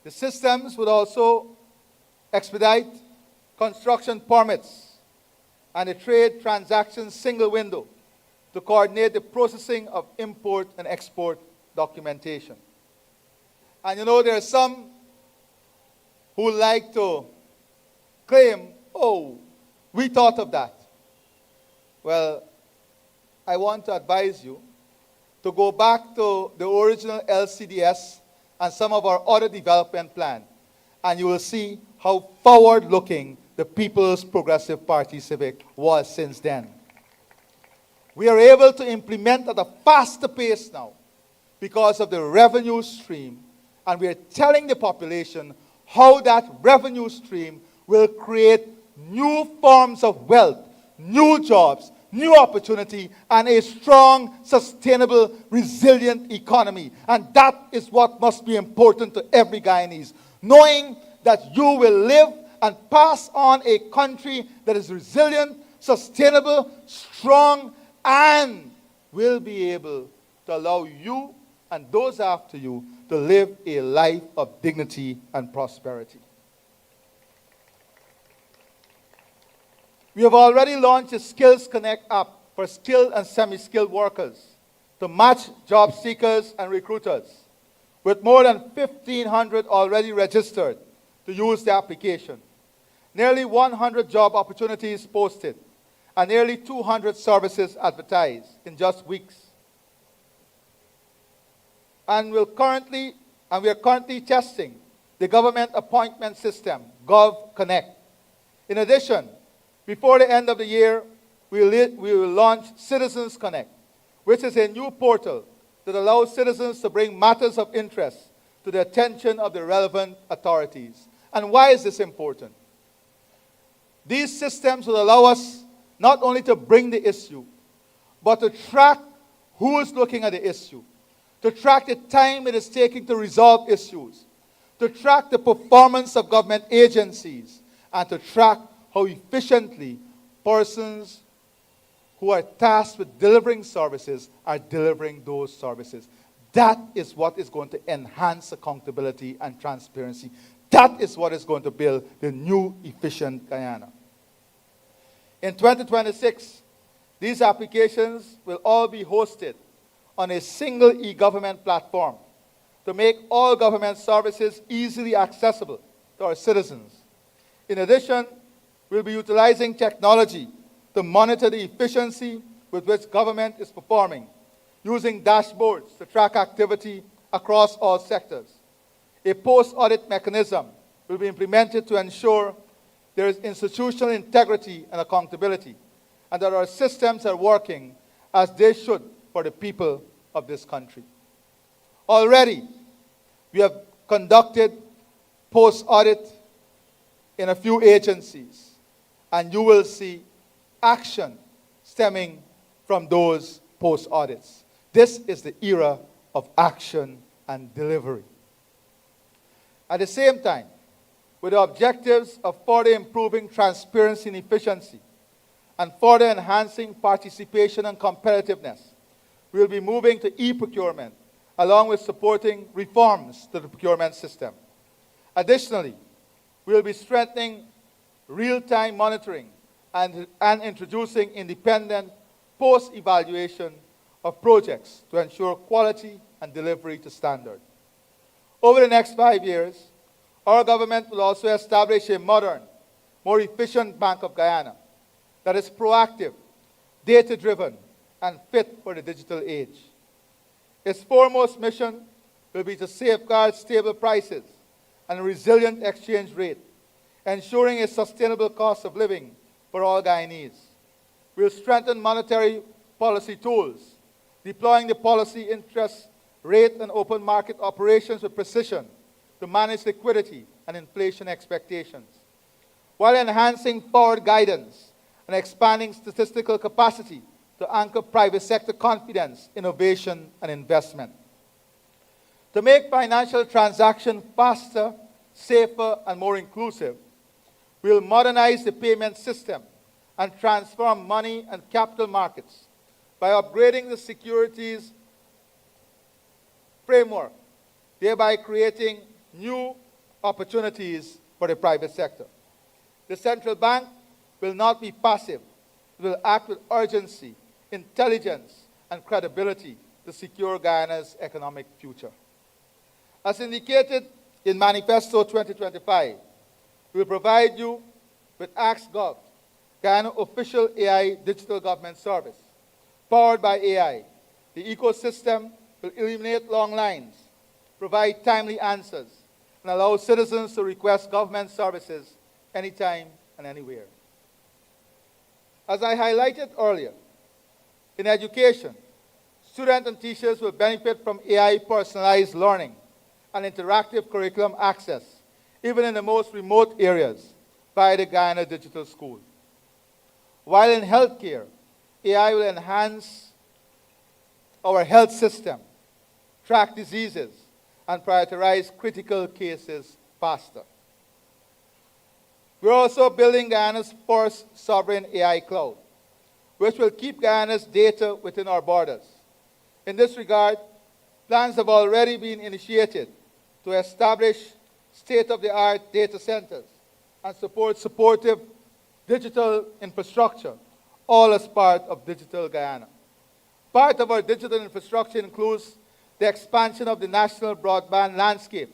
The systems would also expedite construction permits and the trade transactions single window to coordinate the processing of import and export documentation. And you know, there are some who like to claim, oh, we thought of that. Well, I want to advise you to go back to the original LCDS and some of our other development plans, and you will see how forward-looking the People's Progressive Party Civic was since then. We are able to implement at a faster pace now because of the revenue stream, and we are telling the population how that revenue stream will create new forms of wealth, new jobs, new opportunity, and a strong, sustainable, resilient economy. And that is what must be important to every Guyanese, knowing that you will live and pass on a country that is resilient, sustainable, strong, and will be able to allow you and those after you to live a life of dignity and prosperity. We have already launched a Skills Connect app for skilled and semi-skilled workers to match job seekers and recruiters, with more than 1,500 already registered to use the application. Nearly 100 job opportunities posted, and nearly 200 services advertised in just weeks. And we are currently testing the government appointment system, Gov Connect. In addition, before the end of the year, we will launch Citizens Connect, which is a new portal that allows citizens to bring matters of interest to the attention of the relevant authorities. And why is this important? These systems will allow us not only to bring the issue, but to track who is looking at the issue, to track the time it is taking to resolve issues, to track the performance of government agencies, and to track how efficiently persons who are tasked with delivering services are delivering those services. That is what is going to enhance accountability and transparency. That is what is going to build the new efficient Guyana. In 2026, these applications will all be hosted on a single e-government platform to make all government services easily accessible to our citizens. In addition, we'll be utilizing technology to monitor the efficiency with which government is performing, using dashboards to track activity across all sectors. A post-audit mechanism will be implemented to ensure there is institutional integrity and accountability, and that our systems are working as they should for the people of this country. Already, we have conducted post-audit in a few agencies, and you will see action stemming from those post-audits. This is the era of action and delivery. At the same time, with the objectives of further improving transparency and efficiency and further enhancing participation and competitiveness, we will be moving to e-procurement along with supporting reforms to the procurement system. Additionally, we will be strengthening real-time monitoring and introducing independent post-evaluation of projects to ensure quality and delivery to standard. Over the next 5 years, our government will also establish a modern, more efficient Bank of Guyana that is proactive, data-driven, and fit for the digital age. Its foremost mission will be to safeguard stable prices and a resilient exchange rate, ensuring a sustainable cost of living for all Guyanese. We will strengthen monetary policy tools, deploying the policy interest rate and open market operations with precision to manage liquidity and inflation expectations, while enhancing forward guidance and expanding statistical capacity to anchor private sector confidence, innovation, and investment. To make financial transactions faster, safer, and more inclusive, we will modernize the payment system and transform money and capital markets by upgrading the securities framework, thereby creating new opportunities for the private sector. The central bank will not be passive. It will act with urgency, intelligence, and credibility to secure Guyana's economic future. As indicated in Manifesto 2025, we will provide you with AskGov, Guyana official AI digital government service. Powered by AI, the ecosystem will eliminate long lines, provide timely answers, and allow citizens to request government services anytime and anywhere. As I highlighted earlier, in education, students and teachers will benefit from AI personalized learning and interactive curriculum access, even in the most remote areas, via the Guyana Digital School. While in healthcare, AI will enhance our health system, track diseases, and prioritize critical cases faster. We're also building Guyana's first sovereign AI cloud, which will keep Guyana's data within our borders. In this regard, plans have already been initiated to establish state-of-the-art data centers and support supportive digital infrastructure, all as part of Digital Guyana. Part of our digital infrastructure includes the expansion of the national broadband landscape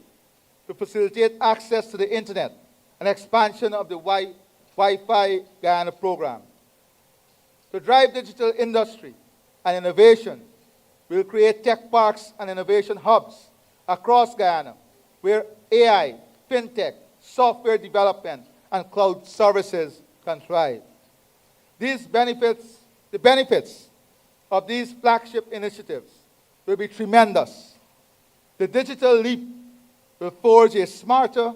to facilitate access to the internet and expansion of the Wi-Fi Guyana program. To drive digital industry and innovation, we will create tech parks and innovation hubs across Guyana where AI, fintech, software development, and cloud services can thrive. The benefits of these flagship initiatives will be tremendous. The digital leap will forge a smarter,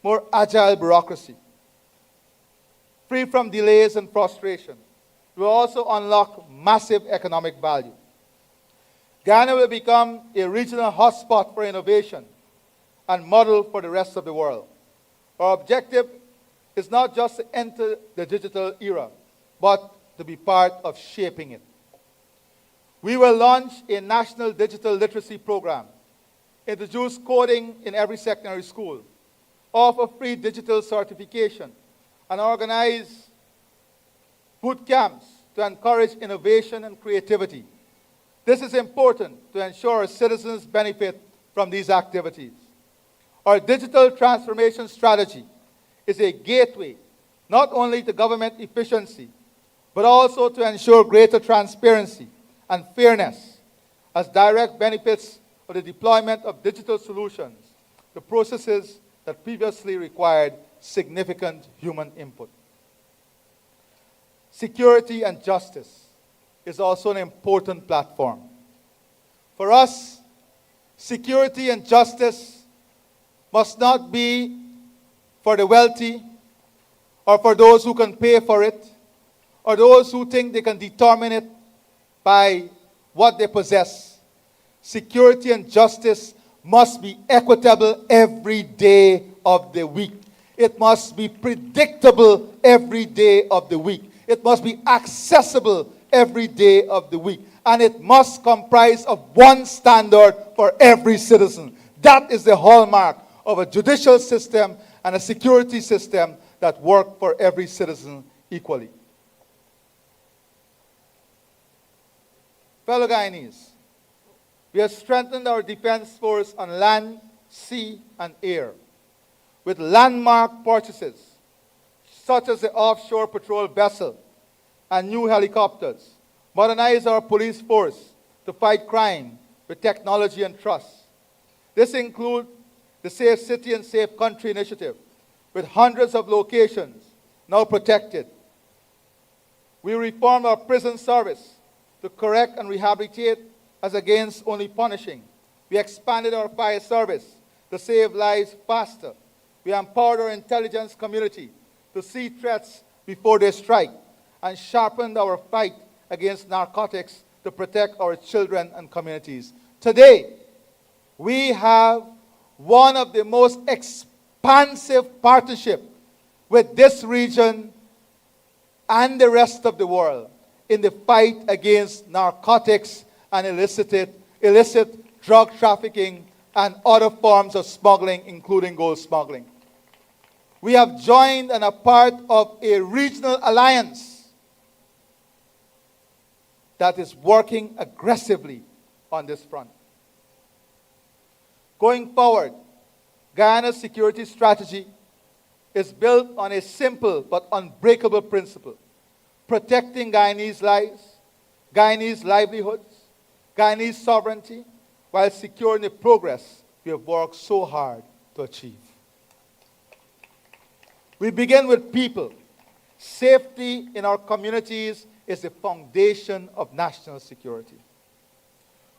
more agile bureaucracy, free from delays and frustration. It will also unlock massive economic value. Guyana will become a regional hotspot for innovation and model for the rest of the world. Our objective is not just to enter the digital era, but to be part of shaping it. We will launch a national digital literacy program, introduce coding in every secondary school, offer free digital certification, and organize boot camps to encourage innovation and creativity. This is important to ensure our citizens benefit from these activities. Our digital transformation strategy is a gateway not only to government efficiency, but also to ensure greater transparency and fairness as direct benefits of the deployment of digital solutions to processes that previously required significant human input. Security and justice is also an important platform. For us, security and justice must not be for the wealthy or for those who can pay for it or those who think they can determine it by what they possess. Security and justice must be equitable every day of the week. It must be predictable every day of the week. It must be accessible every day of the week. And it must comprise of one standard for every citizen. That is the hallmark of a judicial system and a security system that work for every citizen equally. Fellow Guyanese, we have strengthened our defense force on land, sea, and air with landmark purchases such as the offshore patrol vessel and new helicopters, modernize our police force to fight crime with technology and trust. This includes the Safe City and Safe Country initiative, with hundreds of locations now protected. We reformed our prison service to correct and rehabilitate as against only punishing. We expanded our fire service to save lives faster. We empowered our intelligence community to see threats before they strike, and sharpened our fight against narcotics to protect our children and communities. Today, we have one of the most expansive partnerships with this region and the rest of the world in the fight against narcotics and illicit drug trafficking and other forms of smuggling, including gold smuggling. We have joined and are part of a regional alliance that is working aggressively on this front. Going forward, Guyana's security strategy is built on a simple but unbreakable principle: protecting Guyanese lives, Guyanese livelihoods, Guyanese sovereignty, while securing the progress we have worked so hard to achieve. We begin with people. Safety in our communities is the foundation of national security.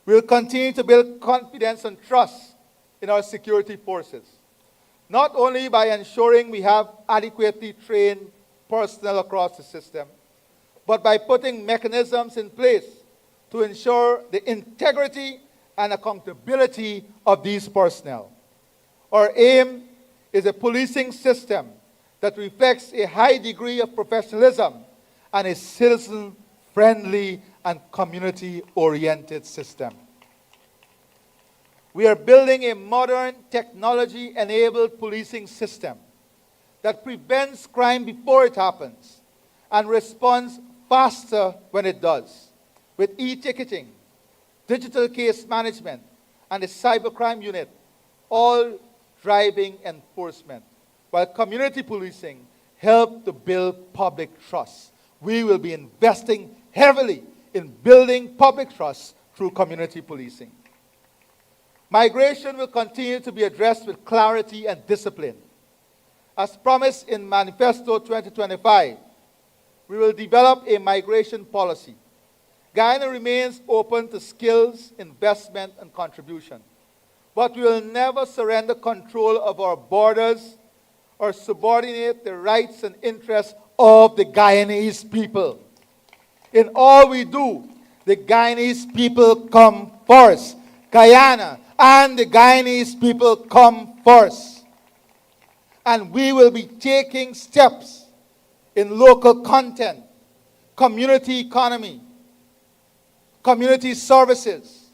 We will continue to build confidence and trust in our security forces, not only by ensuring we have adequately trained personnel across the system, but by putting mechanisms in place to ensure the integrity and accountability of these personnel. Our aim is a policing system that reflects a high degree of professionalism and a citizen-friendly and community-oriented system. We are building a modern, technology-enabled policing system that prevents crime before it happens and responds faster when it does, with e-ticketing, digital case management, and the cybercrime unit, all driving enforcement, while community policing help to build public trust. We will be investing heavily in building public trust through community policing. Migration will continue to be addressed with clarity and discipline. As promised in Manifesto 2025, we will develop a migration policy. Guyana remains open to skills, investment, and contribution, but we will never surrender control of our borders or subordinate the rights and interests of the Guyanese people. In all we do, the Guyanese people come first. Guyana and the Guyanese people come first. And we will be taking steps in local content, community economy, community services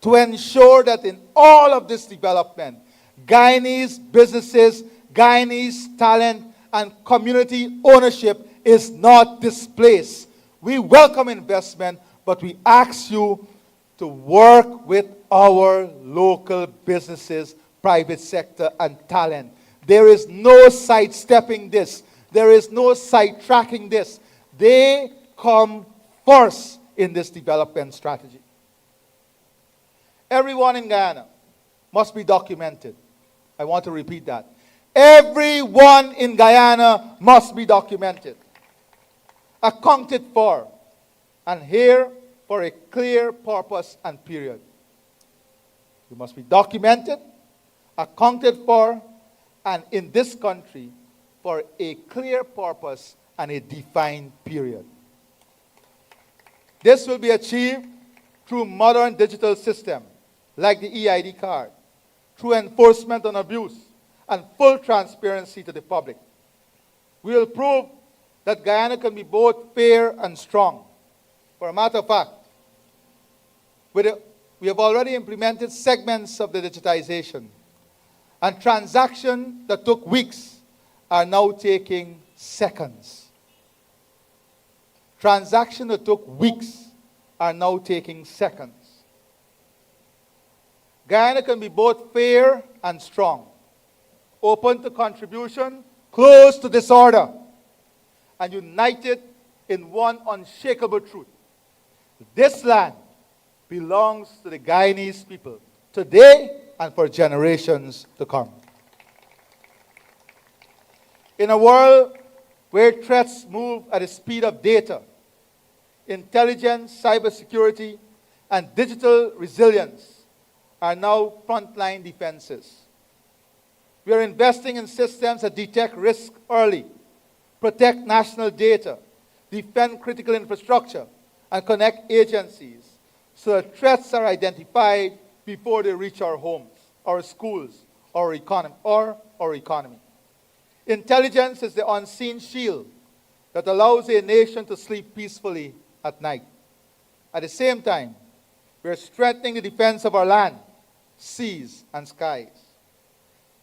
to ensure that in all of this development, Guyanese businesses, Guyanese talent, and community ownership is not displaced. We welcome investment, but we ask you to work with our local businesses, private sector, and talent. There is no sidestepping this. There is no sidetracking this. They come first in this development strategy. Everyone in Guyana must be documented. I want to repeat that. Everyone in Guyana must be documented, accounted for, and here for a clear purpose and period. You must be documented, accounted for, and in this country for a clear purpose and a defined period. This will be achieved through modern digital systems like the EID card, through enforcement on abuse, and full transparency to the public. We will prove that Guyana can be both fair and strong. For a matter of fact, we have already implemented segments of the digitization, and transactions that took weeks are now taking seconds. Transactions that took weeks are now taking seconds. Guyana can be both fair and strong, open to contribution, close to disorder, and united in one unshakable truth. This land belongs to the Guyanese people today and for generations to come. In a world where threats move at the speed of data, intelligence, cybersecurity, and digital resilience are now frontline defenses. We are investing in systems that detect risk early, protect national data, defend critical infrastructure, and connect agencies so that threats are identified before they reach our homes, our schools, our economy. Intelligence is the unseen shield that allows a nation to sleep peacefully at night. At the same time, we are strengthening the defense of our land, seas, and skies.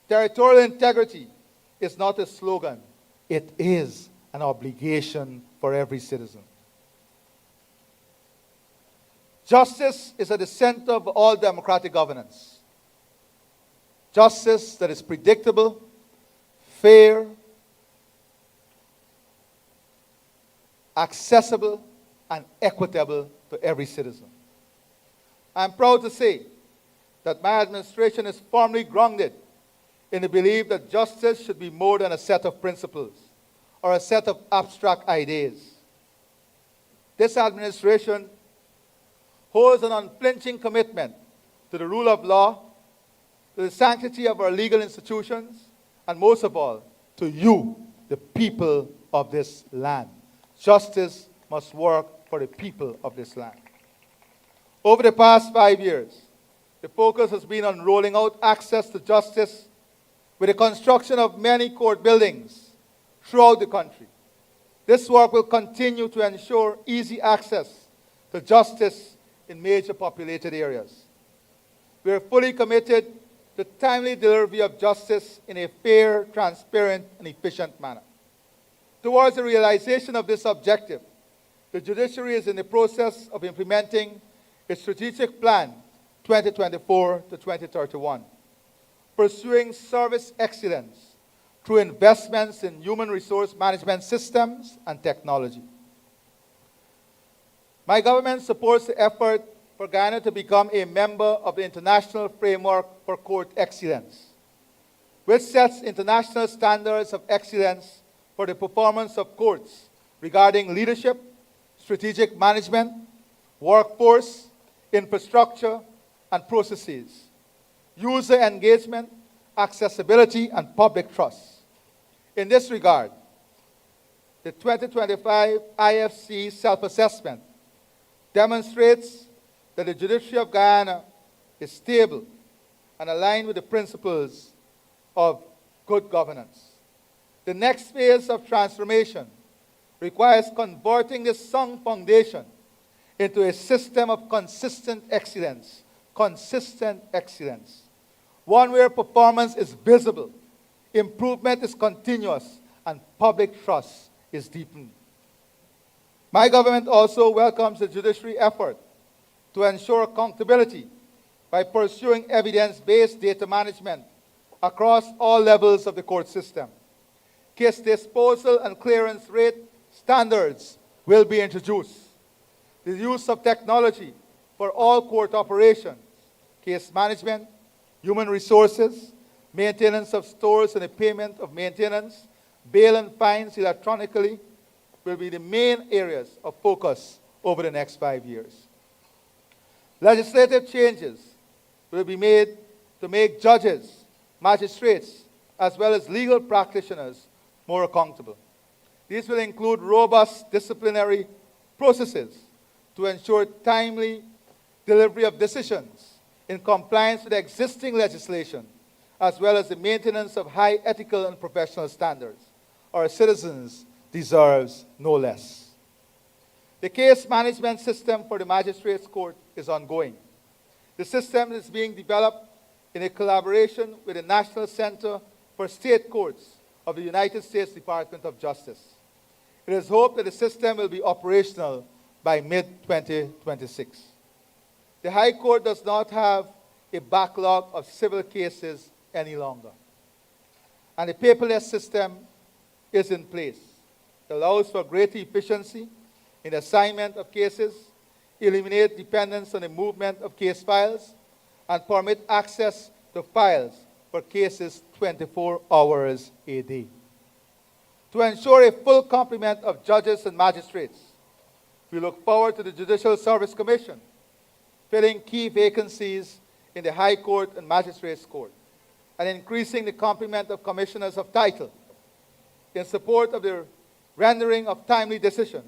Territorial integrity is not a slogan. It is an obligation for every citizen. Justice is at the center of all democratic governance. Justice that is predictable, fair, accessible, and equitable to every citizen. I'm proud to say that my administration is firmly grounded in the belief that justice should be more than a set of principles or a set of abstract ideas. This administration holds an unflinching commitment to the rule of law, to the sanctity of our legal institutions, and most of all, to you, the people of this land. Justice must work for the people of this land. Over the past 5 years, the focus has been on rolling out access to justice with the construction of many court buildings throughout the country. This work will continue to ensure easy access to justice in major populated areas. We are fully committed to timely delivery of justice in a fair, transparent, and efficient manner. Towards the realization of this objective, the judiciary is in the process of implementing its strategic plan 2024 to 2031, pursuing service excellence through investments in human resource management systems and technology. My government supports the effort for Guyana to become a member of the International Framework for Court Excellence, which sets international standards of excellence for the performance of courts regarding leadership, strategic management, workforce, infrastructure, and processes, user engagement, accessibility, and public trust. In this regard, the 2025 IFC self-assessment demonstrates that the judiciary of Guyana is stable and aligned with the principles of good governance. The next phase of transformation requires converting this sound foundation into a system of consistent excellence, one where performance is visible, improvement is continuous, and public trust is deepened. My government also welcomes the judiciary effort to ensure accountability by pursuing evidence-based data management across all levels of the court system. Case disposal and clearance rate standards will be introduced. The use of technology for all court operations, case management, human resources, maintenance of stores and the payment of maintenance, bail and fines electronically will be the main areas of focus over the next 5 years. Legislative changes will be made to make judges, magistrates, as well as legal practitioners more accountable. These will include robust disciplinary processes to ensure timely delivery of decisions in compliance with existing legislation, as well as the maintenance of high ethical and professional standards. Our citizens deserves no less. The case management system for the Magistrates Court is ongoing. The system is being developed in a collaboration with the National Center for State Courts of the United States Department of Justice. It is hoped that the system will be operational by mid-2026. The High Court does not have a backlog of civil cases any longer. And the paperless system is in place. It allows for greater efficiency in the assignment of cases, eliminate dependence on the movement of case files, and permit access to files for cases 24 hours a day. To ensure a full complement of judges and magistrates, we look forward to the Judicial Service Commission filling key vacancies in the High Court and Magistrates Court, and increasing the complement of commissioners of title. In support of the rendering of timely decision,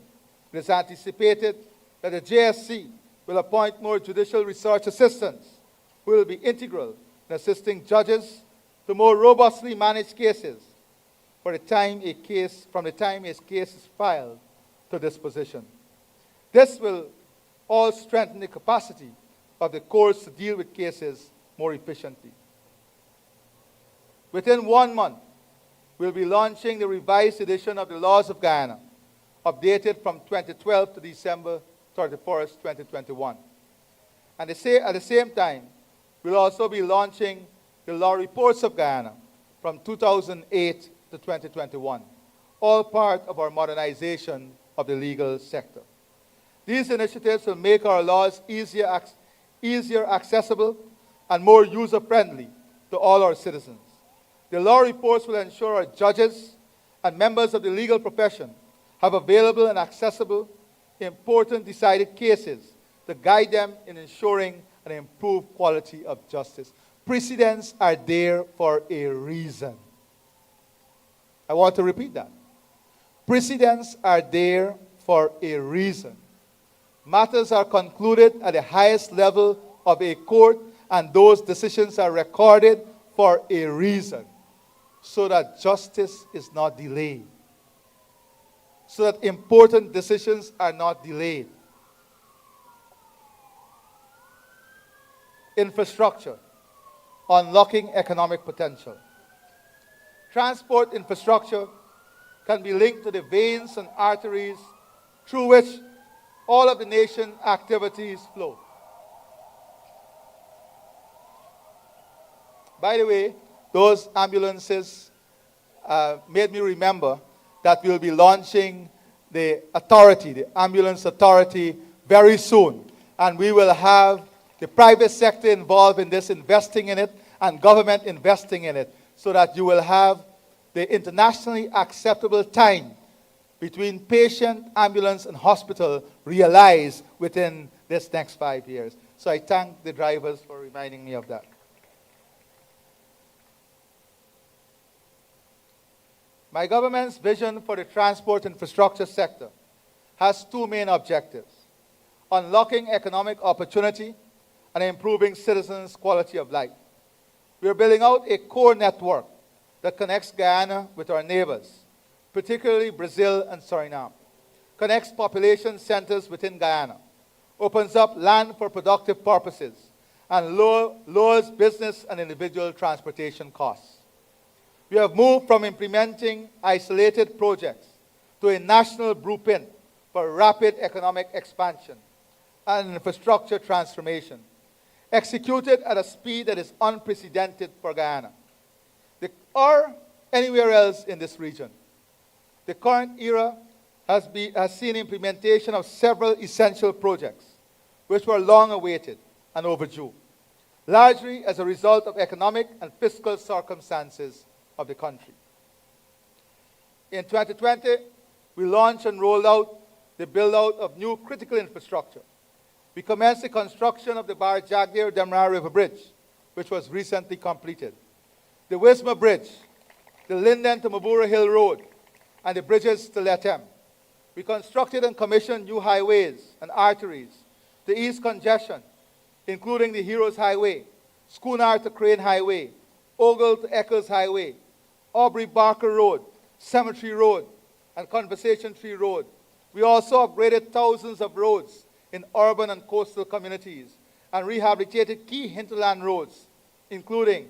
it is anticipated that the JSC will appoint more judicial research assistants who will be integral in assisting judges to more robustly manage cases from the time a case is filed to disposition. This will all strengthen the capacity of the courts to deal with cases more efficiently. Within 1 month, we'll be launching the revised edition of the Laws of Guyana, updated from 2012 to December 31st, 2021. And at the same time, we'll also be launching the Law Reports of Guyana from 2008 to 2021, all part of our modernization of the legal sector. These initiatives will make our laws easier accessible and more user-friendly to all our citizens. The law reports will ensure our judges and members of the legal profession have available and accessible important decided cases to guide them in ensuring an improved quality of justice. Precedents are there for a reason. I want to repeat that. Precedents are there for a reason. Matters are concluded at the highest level of a court, and those decisions are recorded for a reason, so that justice is not delayed, so that important decisions are not delayed. Infrastructure, unlocking economic potential. Transport infrastructure can be linked to the veins and arteries through which all of the nation's activities flow. By the way, those ambulances made me remember that we'll be launching the authority, the ambulance authority, very soon. And we will have the private sector involved in this, investing in it, and government investing in it, so that you will have the internationally acceptable time between patient, ambulance, and hospital realized within this next 5 years. So I thank the drivers for reminding me of that. My government's vision for the transport infrastructure sector has two main objectives: unlocking economic opportunity and improving citizens' quality of life. We are building out a core network that connects Guyana with our neighbors, particularly Brazil and Suriname, connects population centers within Guyana, opens up land for productive purposes, and lowers business and individual transportation costs. We have moved from implementing isolated projects to a national blueprint for rapid economic expansion and infrastructure transformation, executed at a speed that is unprecedented for Guyana or anywhere else in this region. The current era has seen implementation of several essential projects which were long awaited and overdue. largely as a result of economic and fiscal circumstances of the country. In 2020, we launched and rolled out the build-out of new critical infrastructure. We commenced the construction of the Bar Jagdeo-Demerara River Bridge, which was recently completed, the Wisma Bridge, the Linden to Mabura Hill Road, and the bridges to Letem. We constructed and commissioned new highways and arteries to ease congestion, including the Heroes Highway, Schooner to Crane Highway, Ogle to Eccles Highway, Aubrey Barker Road, Cemetery Road, and Conversation Tree Road. We also upgraded thousands of roads in urban and coastal communities and rehabilitated key hinterland roads, including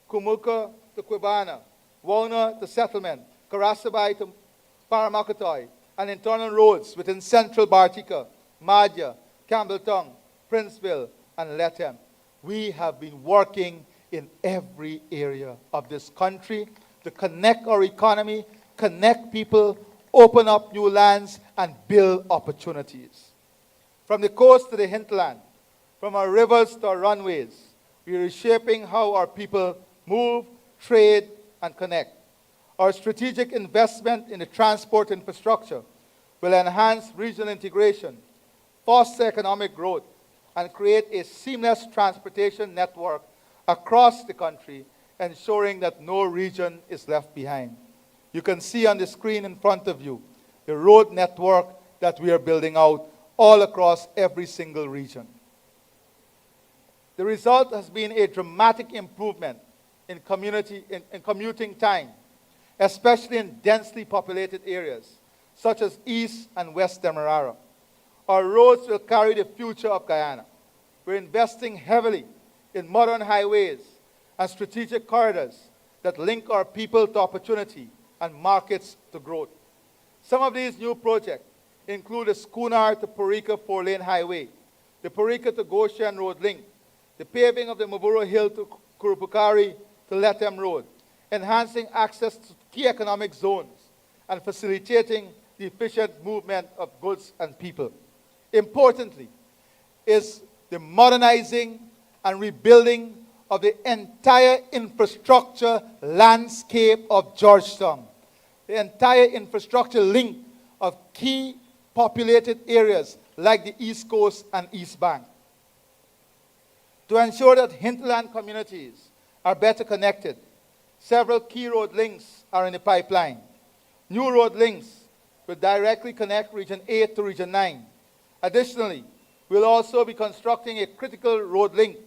Kumuka to Quibana, Wauna to Settlement, Karasabai to Paramakatoy, and internal roads within central Bartica, Madja, Campbelltown, Princeville, and Letem. We have been working in every area of this country to connect our economy, connect people, open up new lands, and build opportunities. From the coast to the hinterland, from our rivers to our runways, we are reshaping how our people move, trade, and connect. Our strategic investment in the transport infrastructure will enhance regional integration, foster economic growth, and create a seamless transportation network across the country, ensuring that no region is left behind. You can see on the screen in front of you the road network that we are building out all across every single region. The result has been a dramatic improvement in commuting time, especially in densely populated areas, such as East and West Demerara. Our roads will carry the future of Guyana. We're investing heavily in modern highways and strategic corridors that link our people to opportunity and markets to growth. Some of these new projects include the Schooner to Parika 4-lane highway, the Parika to Goshen Road link, the paving of the Mabura Hill to Kurupukari to Letem Road, enhancing access to key economic zones, and facilitating the efficient movement of goods and people. Importantly, is the modernizing and rebuilding of the entire infrastructure landscape of Georgetown, the entire infrastructure link of key populated areas like the East Coast and East Bank. To ensure that hinterland communities are better connected, several key road links are in the pipeline. New road links will directly connect Region 8 to Region 9. Additionally, we'll also be constructing a critical road link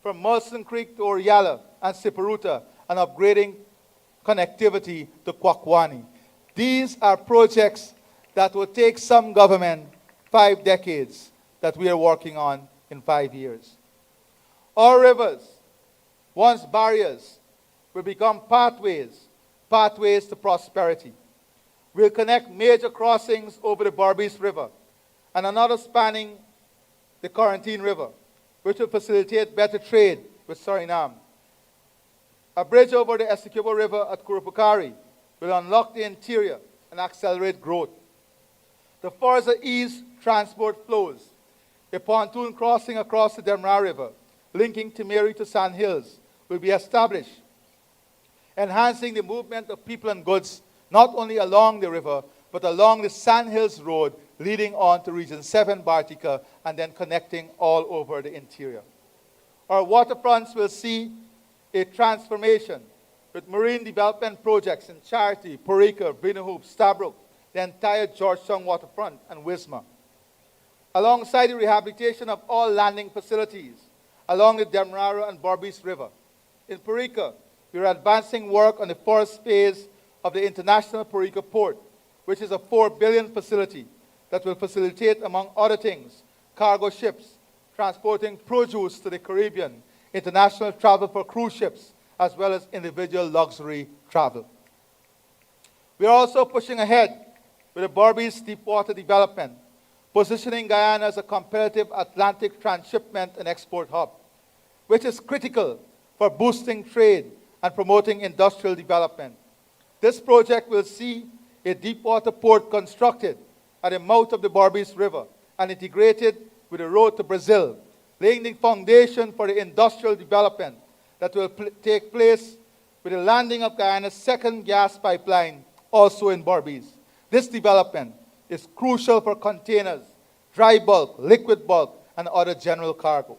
from Molson Creek to Oriala and Siparuta and upgrading connectivity to Kwakwani. These are projects that will take some government 5 decades that we are working on in 5 years. Our rivers, once barriers, will become pathways to prosperity. We'll connect major crossings over the Berbice River and another spanning the Quarantine River, which will facilitate better trade with Suriname. A bridge over the Essequibo River at Kurupukari will unlock the interior and accelerate growth. To further ease transport flows, a pontoon crossing across the Demerara River, linking Timeri to Sand Hills, will be established, enhancing the movement of people and goods not only along the river, but along the Sand Hills Road leading on to Region 7 Bartica and then connecting all over the interior. Our waterfronts will see a transformation with marine development projects in Charity, Parika, Brinahoop, Stabroek, the entire Georgetown waterfront, and Wisma. Alongside the rehabilitation of all landing facilities along the Demerara and Berbice River. In Parika, we are advancing work on the first phase of the International Parika Port, which is a $4 billion facility that will facilitate, among other things, cargo ships transporting produce to the Caribbean, international travel for cruise ships, as well as individual luxury travel. We are also pushing ahead with the Berbice Deepwater development, positioning Guyana as a competitive Atlantic transshipment and export hub, which is critical for boosting trade and promoting industrial development. This project will see a deepwater port constructed at the mouth of the Berbice River and integrated with a road to Brazil, laying the foundation for the industrial development that will take place with the landing of Guyana's second gas pipeline, also in Berbice. This development is crucial for containers, dry bulk, liquid bulk, and other general cargo.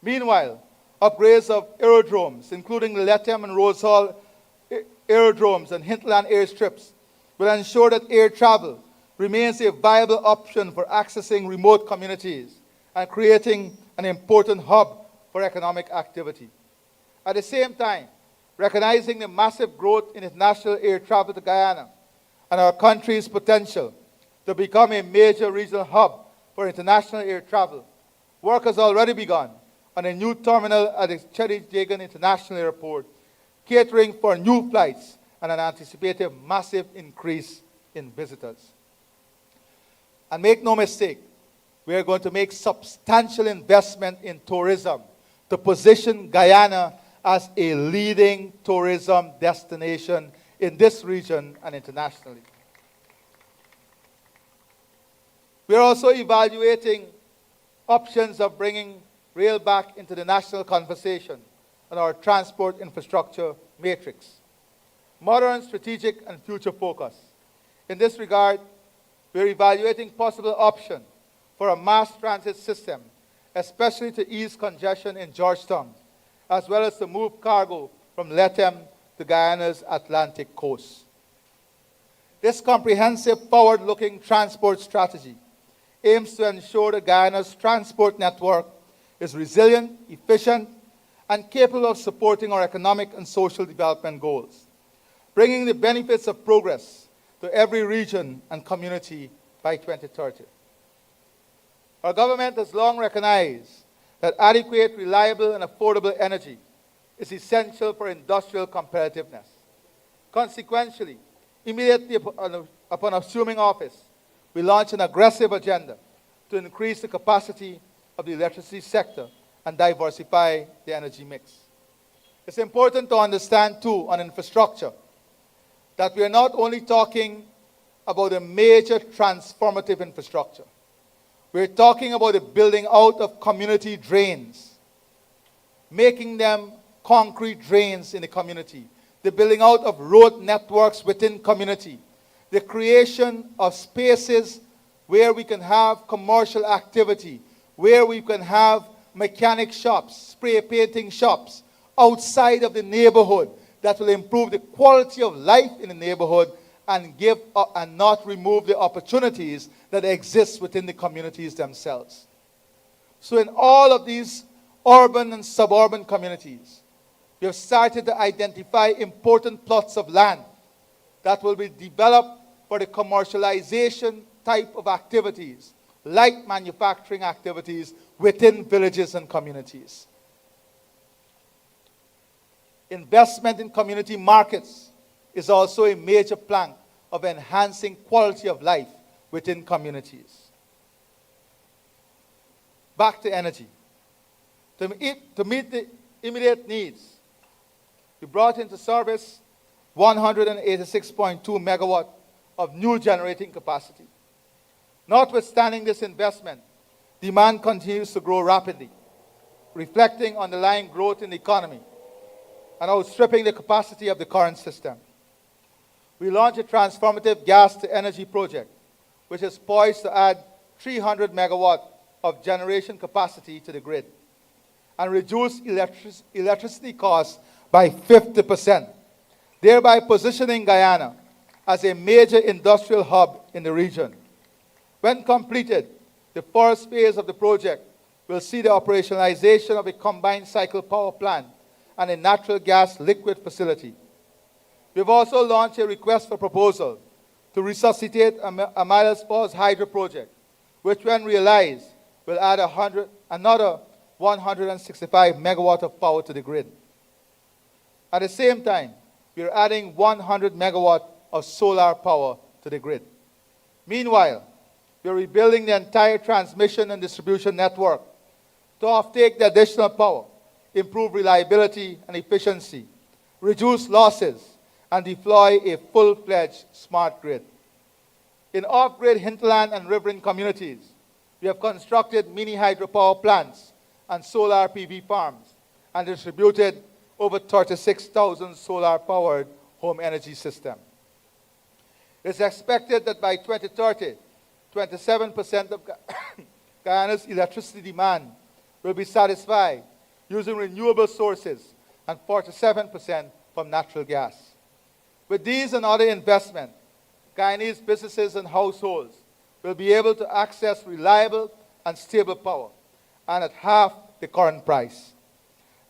Meanwhile, upgrades of aerodromes, including the Lethem and Rose Hall aerodromes and hinterland airstrips, will ensure that air travel remains a viable option for accessing remote communities and creating an important hub for economic activity. At the same time, recognizing the massive growth in international air travel to Guyana and our country's potential to become a major regional hub for international air travel, work has already begun on a new terminal at the Cherry Jagan International Airport, catering for new flights and an anticipated massive increase in visitors. And make no mistake, we are going to make substantial investment in tourism to position Guyana as a leading tourism destination in this region and internationally. We are also evaluating options of bringing rail back into the national conversation on our transport infrastructure matrix. Modern, strategic, and future focus. In this regard, we are evaluating possible options for a mass transit system, especially to ease congestion in Georgetown, as well as to move cargo from Lethem to Guyana's Atlantic coast. This comprehensive, forward-looking transport strategy aims to ensure that Guyana's transport network is resilient, efficient, and capable of supporting our economic and social development goals, bringing the benefits of progress to every region and community by 2030. Our government has long recognized that adequate, reliable, and affordable energy is essential for industrial competitiveness. Consequently, immediately upon assuming office, we launched an aggressive agenda to increase the capacity of the electricity sector and diversify the energy mix. It's important to understand, too, on infrastructure, that we are not only talking about a major transformative infrastructure. We're talking about the building out of community drains, making them concrete drains in the community, the building out of road networks within community, the creation of spaces where we can have commercial activity, where we can have mechanic shops, spray painting shops outside of the neighborhood that will improve the quality of life in the neighborhood and give and not remove the opportunities that exist within the communities themselves. So in all of these urban and suburban communities, we have started to identify important plots of land that will be developed for the commercialization type of activities, like manufacturing activities within villages and communities. Investment in community markets is also a major plank of enhancing quality of life within communities. Back to energy. To meet the immediate needs, we brought into service 186.2 megawatt of new generating capacity. Notwithstanding this investment, demand continues to grow rapidly, reflecting underlying growth in the economy and outstripping the capacity of the current system. We launched a transformative gas-to-energy project, which is poised to add 300 megawatt of generation capacity to the grid and reduce electricity costs by 50%, thereby positioning Guyana as a major industrial hub in the region. When completed, the first phase of the project will see the operationalization of a combined cycle power plant and a natural gas liquid facility. We've also launched a request for proposal to resuscitate Amilas Falls Hydro Project, which when realized will add another 165 megawatt of power to the grid. At the same time, we are adding 100 megawatt of solar power to the grid. Meanwhile, we are rebuilding the entire transmission and distribution network to offtake the additional power, improve reliability and efficiency, reduce losses, and deploy a full-fledged smart grid. In off-grid hinterland and riverine communities, we have constructed mini hydropower plants and solar PV farms and distributed over 36,000 solar-powered home energy systems. It's expected that by 2030, 27% of Guyana's electricity demand will be satisfied using renewable sources and 47% from natural gas. With these and other investments, Guyanese businesses and households will be able to access reliable and stable power, and at half the current price.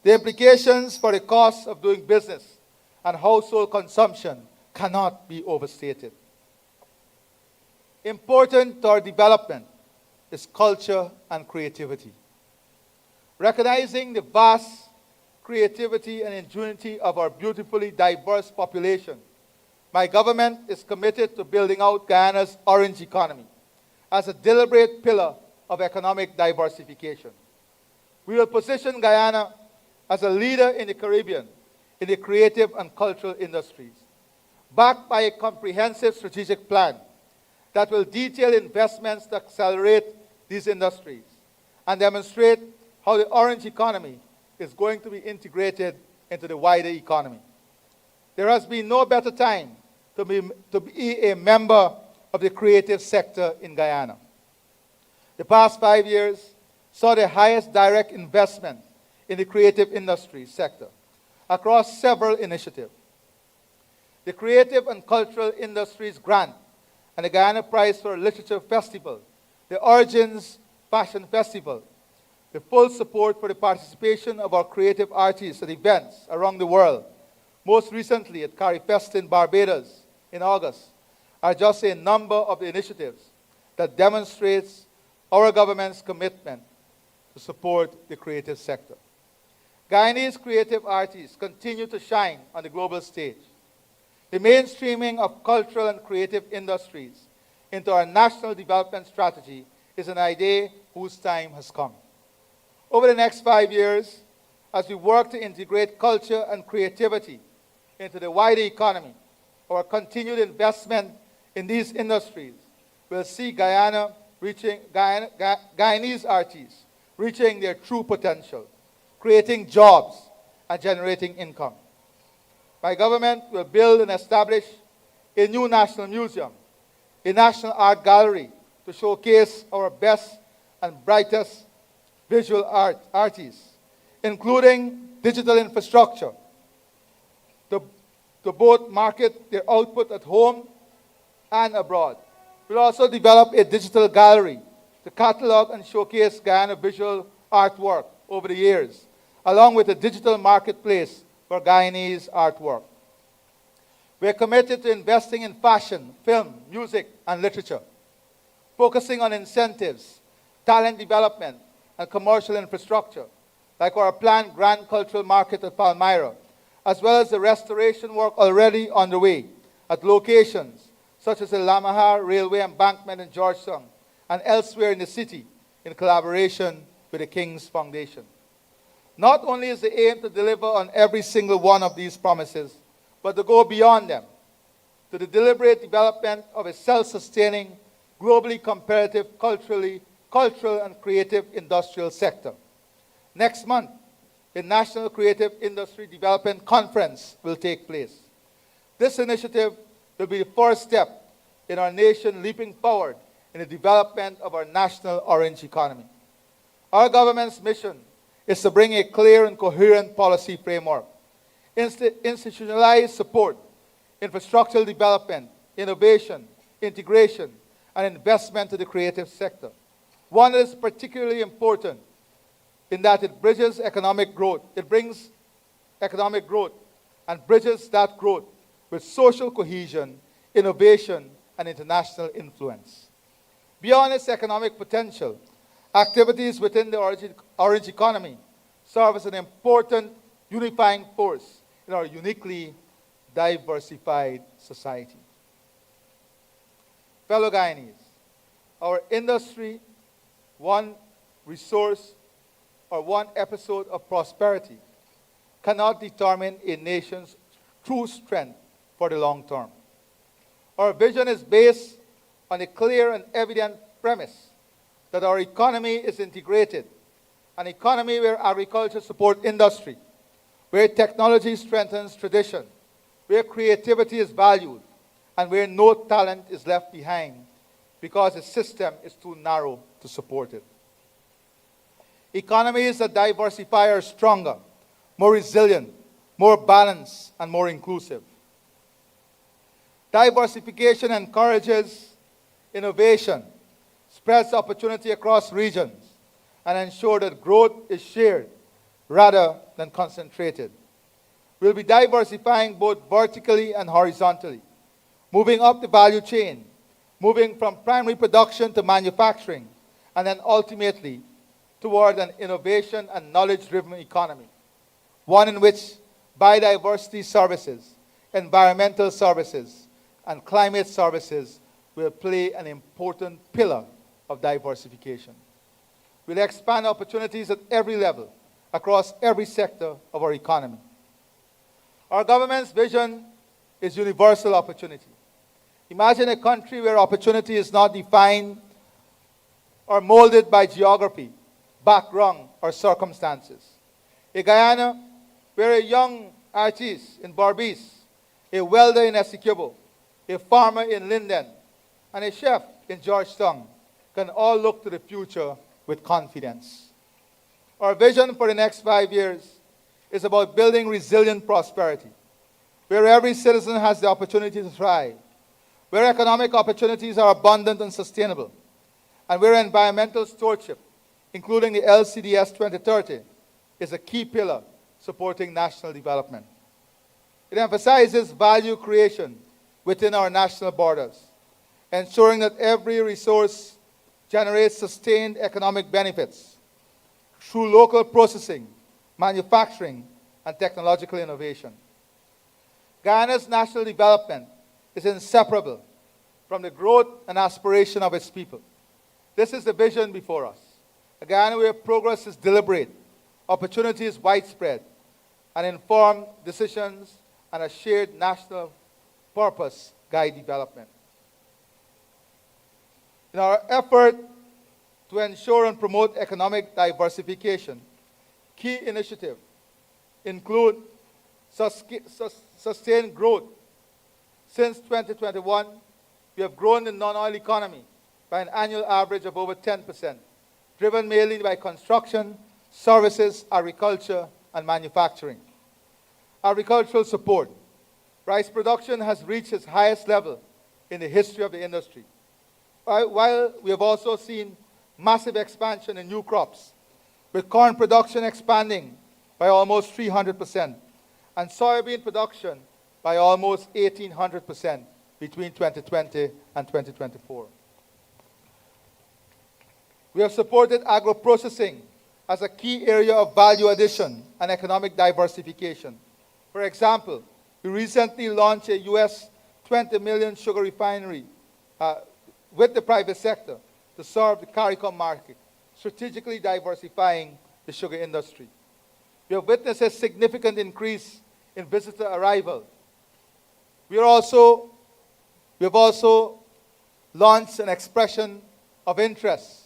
The implications for the cost of doing business and household consumption cannot be overstated. Important to our development is culture and creativity. Recognizing the vast creativity and ingenuity of our beautifully diverse population, my government is committed to building out Guyana's orange economy as a deliberate pillar of economic diversification. We will position Guyana as a leader in the Caribbean in the creative and cultural industries, backed by a comprehensive strategic plan that will detail investments to accelerate these industries and demonstrate how the orange economy is going to be integrated into the wider economy. There has been no better time to be a member of the creative sector in Guyana. The past 5 years saw the highest direct investment in the creative industry sector across several initiatives. The Creative and Cultural Industries Grant and the Guyana Prize for Literature Festival, the Origins Fashion Festival, the full support for the participation of our creative artists at events around the world, most recently at CariFest in Barbados in August, are just a number of the initiatives that demonstrates our government's commitment to support the creative sector. Guyanese creative artists continue to shine on the global stage. The mainstreaming of cultural and creative industries into our national development strategy is an idea whose time has come. Over the next 5 years, as we work to integrate culture and creativity into the wider economy, our continued investment in these industries will see Guyanese artists reaching their true potential, creating jobs and generating income. My government will build and establish a new national museum, a national art gallery to showcase our best and brightest visual artists, including digital infrastructure to both market their output at home and abroad. We'll also develop a digital gallery to catalog and showcase Guyana visual artwork over the years, along with a digital marketplace for Guyanese artwork. We're committed to investing in fashion, film, music, and literature, focusing on incentives, talent development, and commercial infrastructure, like our planned Grand Cultural Market at Palmyra, as well as the restoration work already underway at locations such as the Lamahar Railway Embankment in Georgetown and elsewhere in the city in collaboration with the King's Foundation. Not only is the aim to deliver on every single one of these promises, but to go beyond them to the deliberate development of a self-sustaining, globally competitive, cultural and creative industrial sector. Next month, the National Creative Industry Development Conference will take place. This initiative will be the first step in our nation leaping forward in the development of our national orange economy. Our government's mission is to bring a clear and coherent policy framework, institutionalized support, infrastructural development, innovation, integration, and investment to the creative sector. One that is particularly important in that it bridges economic growth. It brings economic growth and bridges that growth with social cohesion, innovation, and international influence. Beyond its economic potential, activities within the orange economy serve as an important unifying force in our uniquely diversified society. Fellow Guyanese, our industry, one resource, or one episode of prosperity cannot determine a nation's true strength for the long term. Our vision is based on a clear and evident premise that our economy is integrated an economy where agriculture supports industry, where technology strengthens tradition, where creativity is valued, and where no talent is left behind because the system is too narrow to support it. Economies that diversify are stronger, more resilient, more balanced, and more inclusive. Diversification encourages innovation, spreads opportunity across regions, and ensures that growth is shared rather than concentrated. We'll be diversifying both vertically and horizontally, moving up the value chain, moving from primary production to manufacturing, and then ultimately toward an innovation and knowledge-driven economy, one in which biodiversity services, environmental services, and climate services will play an important pillar of diversification. We'll expand opportunities at every level, across every sector of our economy. Our government's vision is universal opportunity. Imagine a country where opportunity is not defined or molded by geography, background, or circumstances. A Guyana where a young artist in Berbice, a welder in Essequibo, a farmer in Linden, and a chef in Georgetown can all look to the future with confidence. Our vision for the next 5 years is about building resilient prosperity, where every citizen has the opportunity to thrive, where economic opportunities are abundant and sustainable, and where environmental stewardship, including the LCDS 2030, is a key pillar supporting national development. It emphasizes value creation within our national borders, ensuring that every resource generates sustained economic benefits through local processing, manufacturing, and technological innovation. Guyana's national development is inseparable from the growth and aspiration of its people. This is the vision before us. A Guyana where progress is deliberate, opportunity is widespread, and informed decisions and a shared national purpose guide development. In our effort to ensure and promote economic diversification, key initiatives include sustained growth. Since 2021, we have grown the non-oil economy by an annual average of over 10%, driven mainly by construction, services, agriculture, and manufacturing. Agricultural support. Rice production has reached its highest level in the history of the industry, while we have also seen massive expansion in new crops, with corn production expanding by almost 300%, and soybean production by almost 1,800% between 2020 and 2024. We have supported agro-processing as a key area of value addition and economic diversification. For example, we recently launched a US $20 million sugar refinery with the private sector to serve the CARICOM market, strategically diversifying the sugar industry. We have witnessed a significant increase in visitor arrival. We have also launched an expression of interest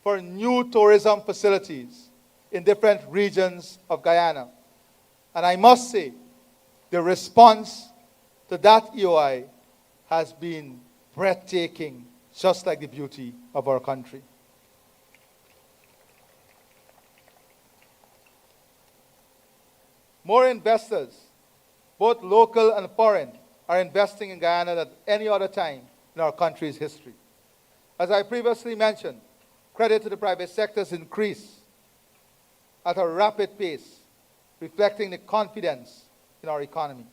for new tourism facilities in different regions of Guyana. And I must say, the response to that EOI has been breathtaking, just like the beauty of our country. More investors, both local and foreign, are investing in Guyana than any other time in our country's history. As I previously mentioned, credit to the private sector has increased at a rapid pace, reflecting the confidence in our economy.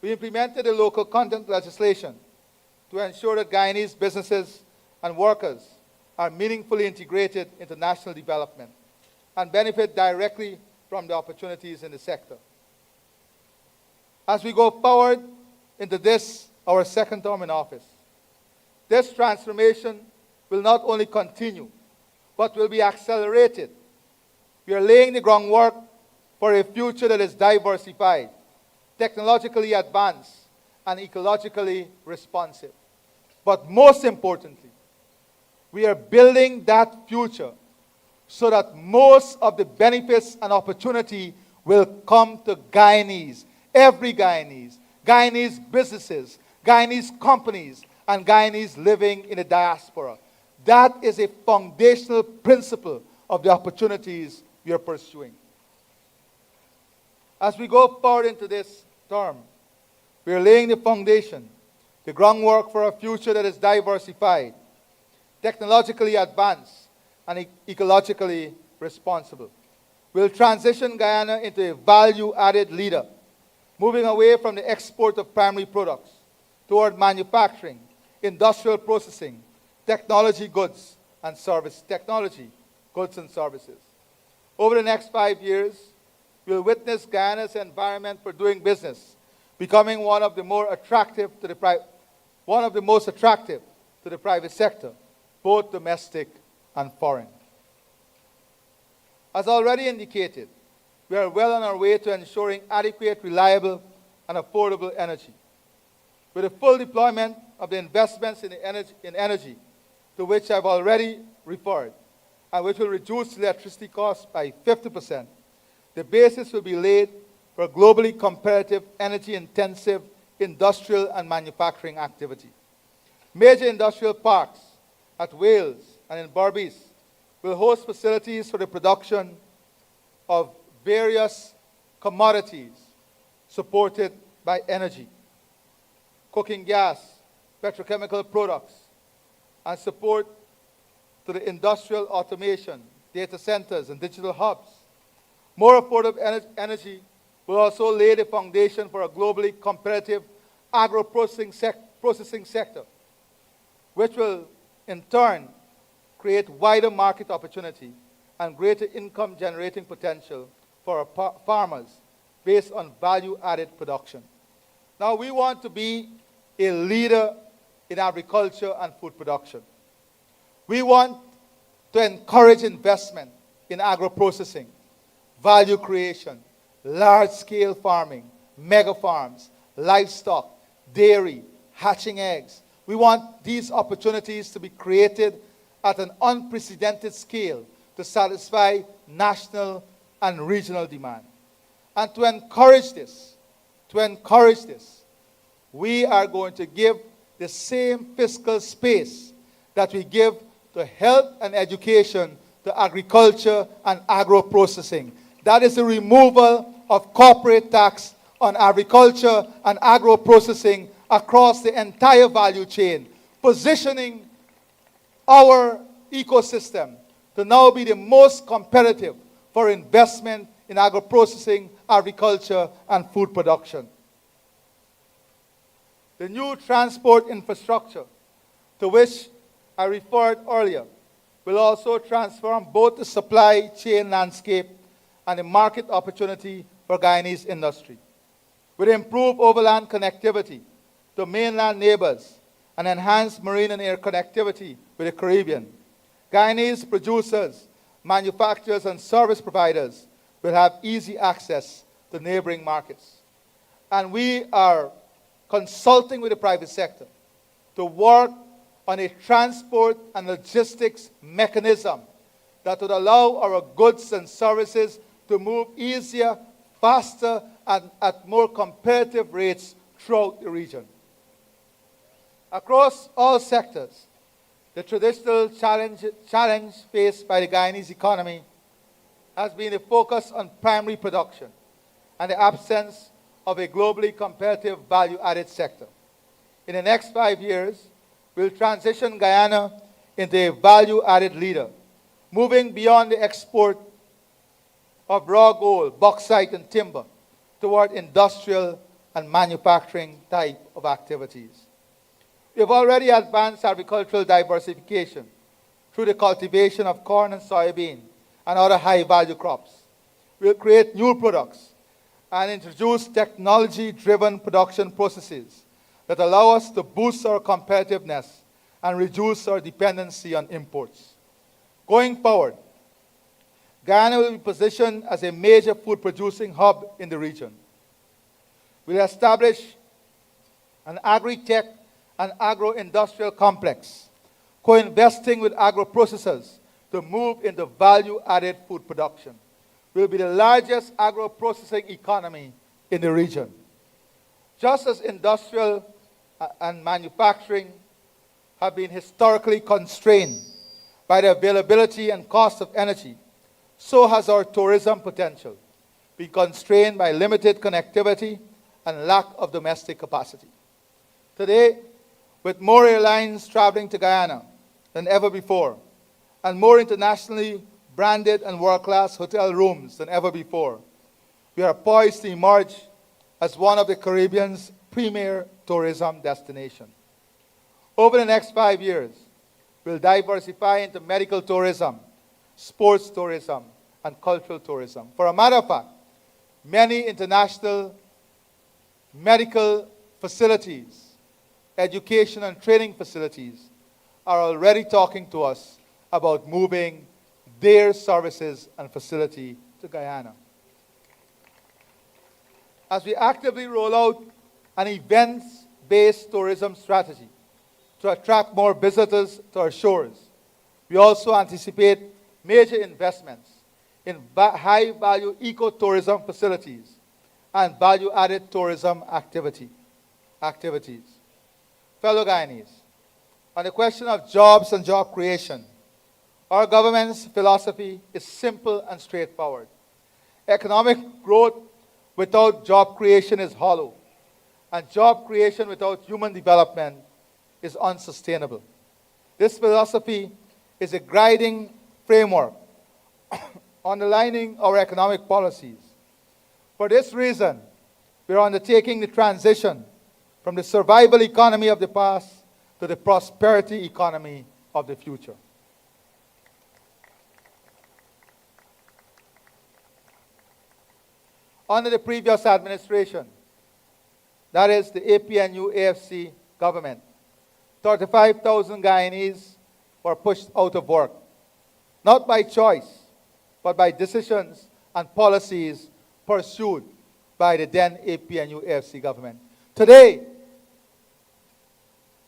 We implemented a local content legislation to ensure that Guyanese businesses and workers are meaningfully integrated into national development and benefit directly from the opportunities in the sector. As we go forward into this, our second term in office, this transformation will not only continue, but will be accelerated. We are laying the groundwork for a future that is diversified, technologically advanced, and ecologically responsive. But most importantly, we are building that future so that most of the benefits and opportunity will come to Guyanese, every Guyanese, Guyanese businesses, Guyanese companies, and Guyanese living in the diaspora. That is a foundational principle of the opportunities we are pursuing. As we go forward into this term, we are laying the foundation, the groundwork for a future that is diversified, technologically advanced, and ecologically responsible. We'll transition Guyana into a value-added leader, moving away from the export of primary products toward manufacturing, industrial processing, technology goods and services. Over the next 5 years, we'll witness Guyana's environment for doing business becoming one of the most attractive to the private sector, both domestic and foreign. As already indicated, we are well on our way to ensuring adequate, reliable, and affordable energy. With the full deployment of the investments in energy to which I've already referred, and which will reduce electricity costs by 50%, the basis will be laid for globally competitive, energy-intensive industrial and manufacturing activity. Major industrial parks at Wales and in Berbice will host facilities for the production of various commodities supported by energy, cooking gas, petrochemical products, and support to the industrial automation, data centers, and digital hubs. More affordable energy will also lay the foundation for a globally competitive agro-processing sector, which will in turn create wider market opportunity and greater income-generating potential for our farmers based on value-added production. Now, we want to be a leader in agriculture and food production. We want to encourage investment in agro-processing, value creation, large-scale farming, mega farms, livestock, dairy, hatching eggs. We want these opportunities to be created at an unprecedented scale to satisfy national and regional demand. And to encourage this, we are going to give the same fiscal space that we give to health and education, to agriculture and agro-processing. That is the removal of corporate tax on agriculture and agro-processing across the entire value chain, positioning our ecosystem to now be the most competitive for investment in agro-processing, agriculture, and food production. The new transport infrastructure to which I referred earlier will also transform both the supply chain landscape and the market opportunity for Guyanese industry. With improved overland connectivity to mainland neighbors and enhanced marine and air connectivity with the Caribbean, Guyanese producers, manufacturers, and service providers will have easy access to neighboring markets. And we are consulting with the private sector to work on a transport and logistics mechanism that would allow our goods and services to move easier, faster, and at more competitive rates throughout the region. Across all sectors, the traditional challenge faced by the Guyanese economy has been a focus on primary production and the absence of a globally competitive value-added sector. In the next 5 years, we'll transition Guyana into a value-added leader, moving beyond the export of raw gold, bauxite, and timber toward industrial and manufacturing type of activities. We have already advanced agricultural diversification through the cultivation of corn and soybean and other high-value crops. We'll create new products and introduce technology-driven production processes that allow us to boost our competitiveness and reduce our dependency on imports. Going forward, Guyana will be positioned as a major food-producing hub in the region. We'll establish an agri-tech and agro-industrial complex, co-investing with agro-processors to move into value-added food production. We will be the largest agro-processing economy in the region. Just as industrial and manufacturing have been historically constrained by the availability and cost of energy, so has our tourism potential been constrained by limited connectivity and lack of domestic capacity. Today, with more airlines traveling to Guyana than ever before, and more internationally branded and world-class hotel rooms than ever before, we are poised to emerge as one of the Caribbean's premier tourism destinations. Over the next 5 years, we'll diversify into medical tourism, sports tourism, and cultural tourism. For a matter of fact, many international medical facilities, education and training facilities are already talking to us about moving their services and facility to Guyana. As we actively roll out an events-based tourism strategy to attract more visitors to our shores, we also anticipate major investments in high-value ecotourism facilities and value-added tourism activities. Fellow Guyanese, on the question of jobs and job creation, our government's philosophy is simple and straightforward. Economic growth without job creation is hollow, and job creation without human development is unsustainable. This philosophy is a guiding framework underlining our economic policies. For this reason, we are undertaking the transition from the survival economy of the past to the prosperity economy of the future. Under the previous administration, that is the APNU-AFC government, 35,000 Guyanese were pushed out of work, not by choice, but by decisions and policies pursued by the then APNU-AFC government. Today,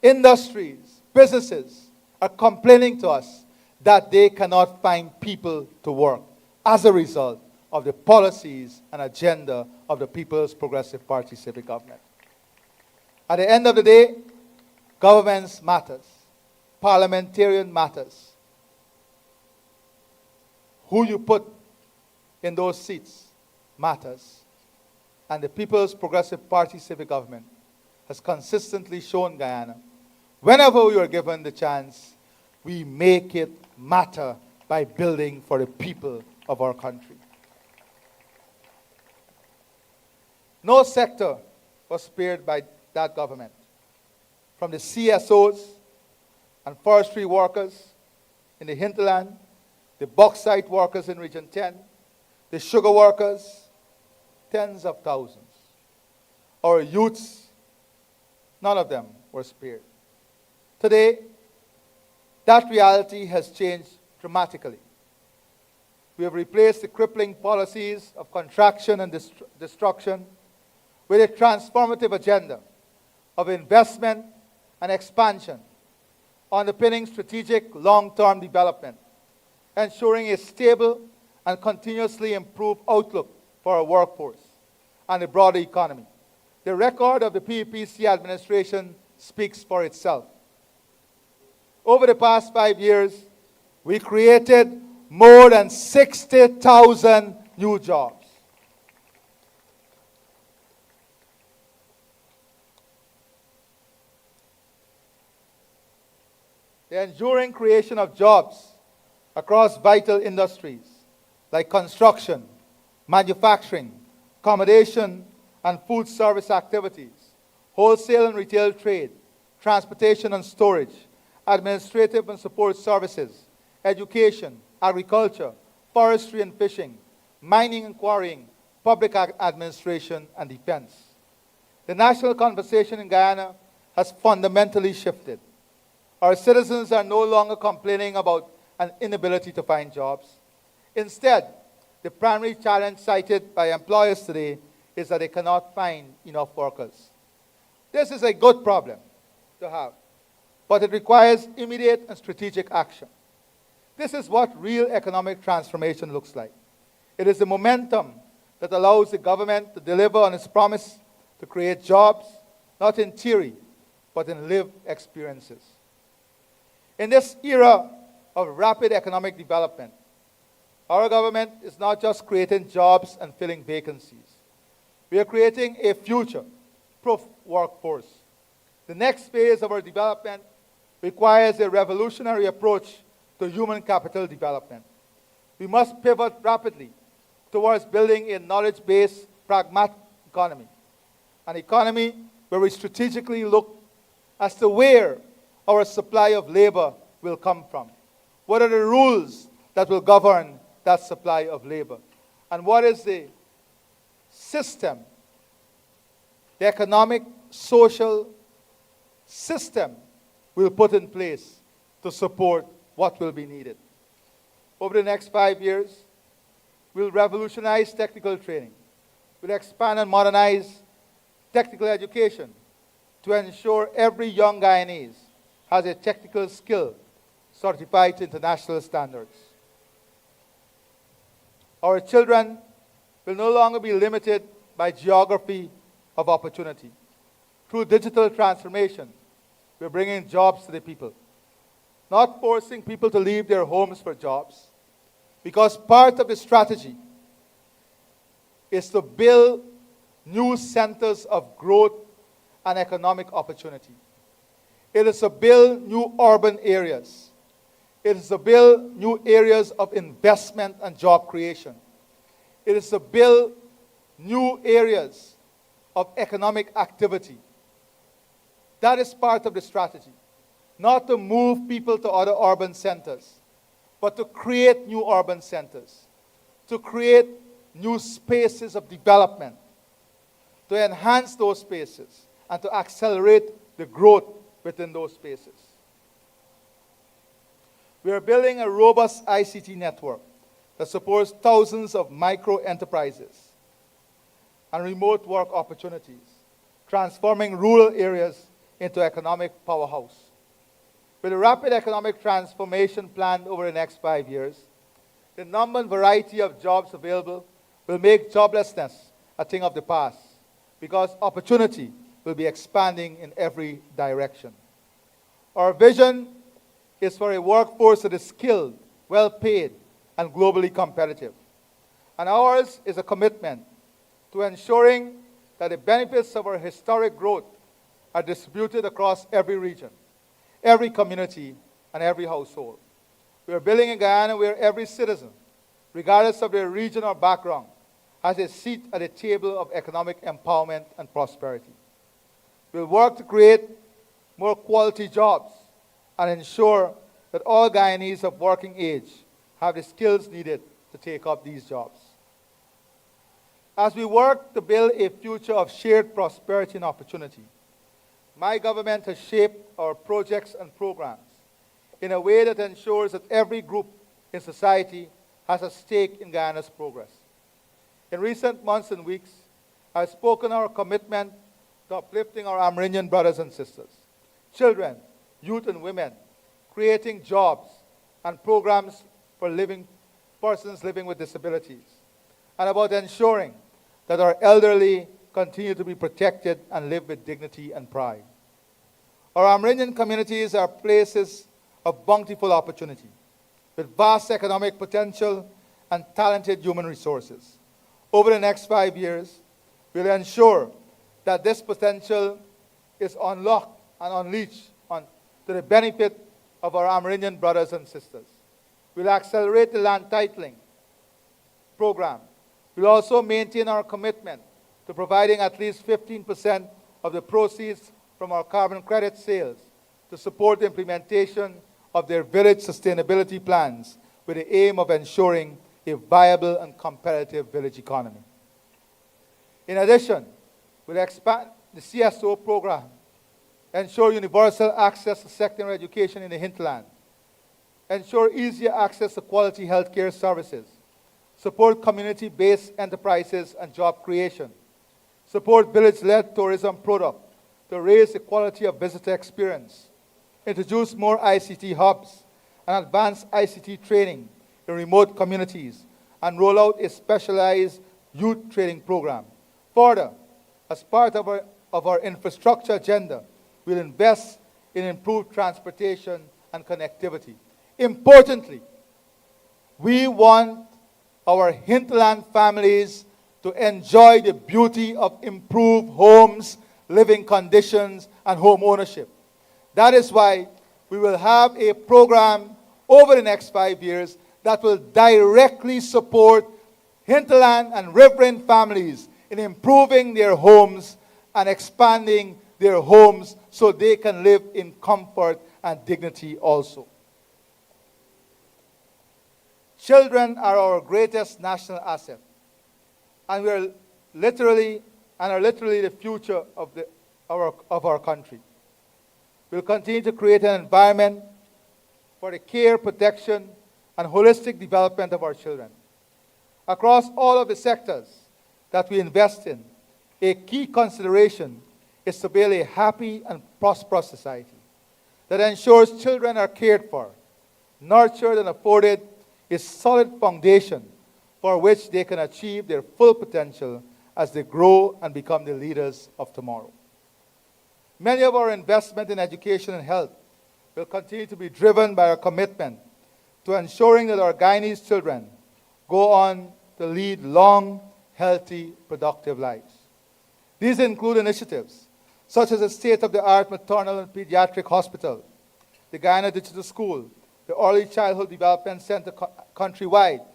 industries, businesses are complaining to us that they cannot find people to work as a result of the policies and agenda of the People's Progressive Party civic government. At the end of the day, governments matters, parliamentarian matters. Who you put in those seats matters. And the People's Progressive Party civic government has consistently shown Guyana, whenever we are given the chance, we make it matter by building for the people of our country. No sector was spared by that government. From the CSOs and forestry workers in the hinterland, the bauxite workers in Region 10, the sugar workers, tens of thousands. Our youths, none of them were spared. Today, that reality has changed dramatically. We have replaced the crippling policies of contraction and destruction with a transformative agenda of investment and expansion, underpinning strategic long-term development, ensuring a stable and continuously improved outlook for our workforce and the broader economy. The record of the PPC administration speaks for itself. Over the past 5 years, we created more than 60,000 new jobs. The enduring creation of jobs across vital industries like construction, manufacturing, accommodation and food service activities, wholesale and retail trade, transportation and storage, administrative and support services, education, agriculture, forestry and fishing, mining and quarrying, public administration and defense. The national conversation in Guyana has fundamentally shifted. Our citizens are no longer complaining about an inability to find jobs. Instead, the primary challenge cited by employers today is that they cannot find enough workers. This is a good problem to have, but it requires immediate and strategic action. This is what real economic transformation looks like. It is the momentum that allows the government to deliver on its promise to create jobs, not in theory, but in lived experiences. In this era of rapid economic development, our government is not just creating jobs and filling vacancies. We are creating a future-proof workforce. The next phase of our development requires a revolutionary approach to human capital development. We must pivot rapidly towards building a knowledge-based, pragmatic economy, an economy where we strategically look as to where our supply of labor will come from. What are the rules that will govern that supply of labor? And what is the system, the economic, social system we'll put in place to support what will be needed? Over the next 5 years, we'll revolutionize technical training. We'll expand and modernize technical education to ensure every young Guyanese has a technical skill certified to international standards. Our children will no longer be limited by geography of opportunity. Through digital transformation, we're bringing jobs to the people, not forcing people to leave their homes for jobs, because part of the strategy is to build new centers of growth and economic opportunity. It is to build new urban areas. It is to build new areas of investment and job creation. It is to build new areas of economic activity. That is part of the strategy. Not to move people to other urban centers, but to create new urban centers, to create new spaces of development, to enhance those spaces, and to accelerate the growth within those spaces. We are building a robust ICT network that supports thousands of micro enterprises and remote work opportunities, transforming rural areas into economic powerhouse. With a rapid economic transformation planned over the next 5 years, the number and variety of jobs available will make joblessness a thing of the past, because opportunity will be expanding in every direction. Our vision is for a workforce that is skilled, well-paid, and globally competitive. And ours is a commitment to ensuring that the benefits of our historic growth are distributed across every region, every community, and every household. We are building a Guyana where every citizen, regardless of their region or background, has a seat at the table of economic empowerment and prosperity. We'll work to create more quality jobs and ensure that all Guyanese of working age have the skills needed to take up these jobs. As we work to build a future of shared prosperity and opportunity, my government has shaped our projects and programs in a way that ensures that every group in society has a stake in Guyana's progress. In recent months and weeks, I've spoken our commitment to uplifting our Amerindian brothers and sisters, children, youth, and women, creating jobs and programs for persons living with disabilities, and about ensuring that our elderly continue to be protected and live with dignity and pride. Our Amerindian communities are places of bountiful opportunity, with vast economic potential and talented human resources. Over the next 5 years, we'll ensure that this potential is unlocked and unleashed to the benefit of our Amerindian brothers and sisters. We'll accelerate the land titling program. We'll also maintain our commitment to providing at least 15% of the proceeds from our carbon credit sales to support the implementation of their village sustainability plans with the aim of ensuring a viable and competitive village economy. In addition, we'll expand the CSO program, ensure universal access to secondary education in the hinterland, ensure easier access to quality healthcare services, support community-based enterprises and job creation, support village-led tourism product to raise the quality of visitor experience, introduce more ICT hubs, and advance ICT training in remote communities, and roll out a specialized youth training program. Further, as part of our infrastructure agenda, we'll invest in improved transportation and connectivity. Importantly, we want our hinterland families to enjoy the beauty of improved homes, living conditions, and home ownership. That is why we will have a program over the next 5 years that will directly support hinterland and riverine families in improving their homes and expanding their homes so they can live in comfort and dignity also. Children are our greatest national asset, and are literally the future of our country. We'll continue to create an environment for the care, protection, and holistic development of our children. Across all of the sectors that we invest in, a key consideration is to build a happy and prosperous society that ensures children are cared for, nurtured, and afforded a solid foundation for which they can achieve their full potential as they grow and become the leaders of tomorrow. Many of our investment in education and health will continue to be driven by our commitment to ensuring that our Guyanese children go on to lead long, healthy, productive lives. These include initiatives such as the state-of-the-art maternal and pediatric hospital, the Guyana Digital School, the Early Childhood Development Center countrywide,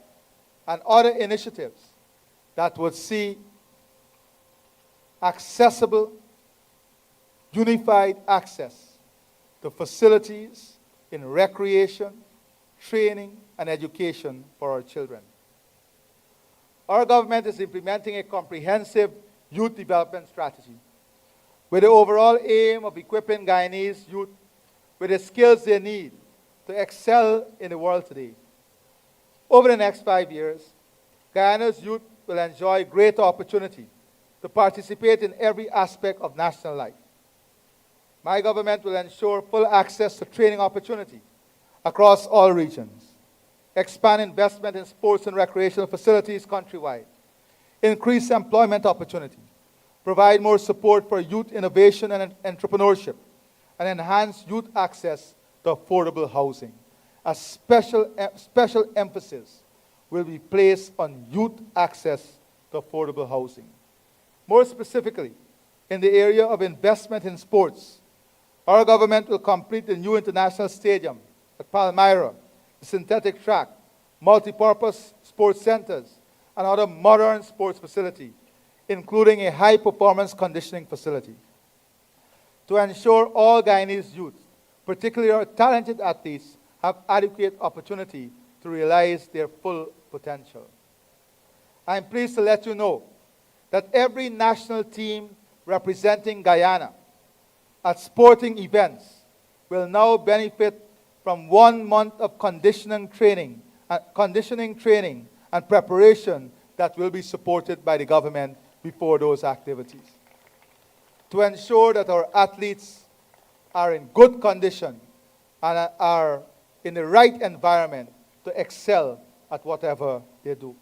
and other initiatives that would see accessible, unified access to facilities in recreation, training, and education for our children. Our government is implementing a comprehensive youth development strategy with the overall aim of equipping Guyanese youth with the skills they need to excel in the world today. Over the next 5 years, Guyana's youth will enjoy great opportunity to participate in every aspect of national life. My government will ensure full access to training opportunity across all regions, expand investment in sports and recreational facilities countrywide, increase employment opportunity, provide more support for youth innovation and entrepreneurship, and enhance youth access to affordable housing. A special emphasis will be placed on youth access to affordable housing. More specifically, in the area of investment in sports, our government will complete the new international stadium at Palmyra, the synthetic track, multi-purpose sports centers, and other modern sports facilities, including a high-performance conditioning facility. To ensure all Guyanese youth, particularly our talented athletes, have adequate opportunity to realize their full potential. I am pleased to let you know that every national team representing Guyana at sporting events will now benefit from 1 month of conditioning training and preparation that will be supported by the government before those activities. To ensure that our athletes are in good condition and are in the right environment to excel at whatever they do.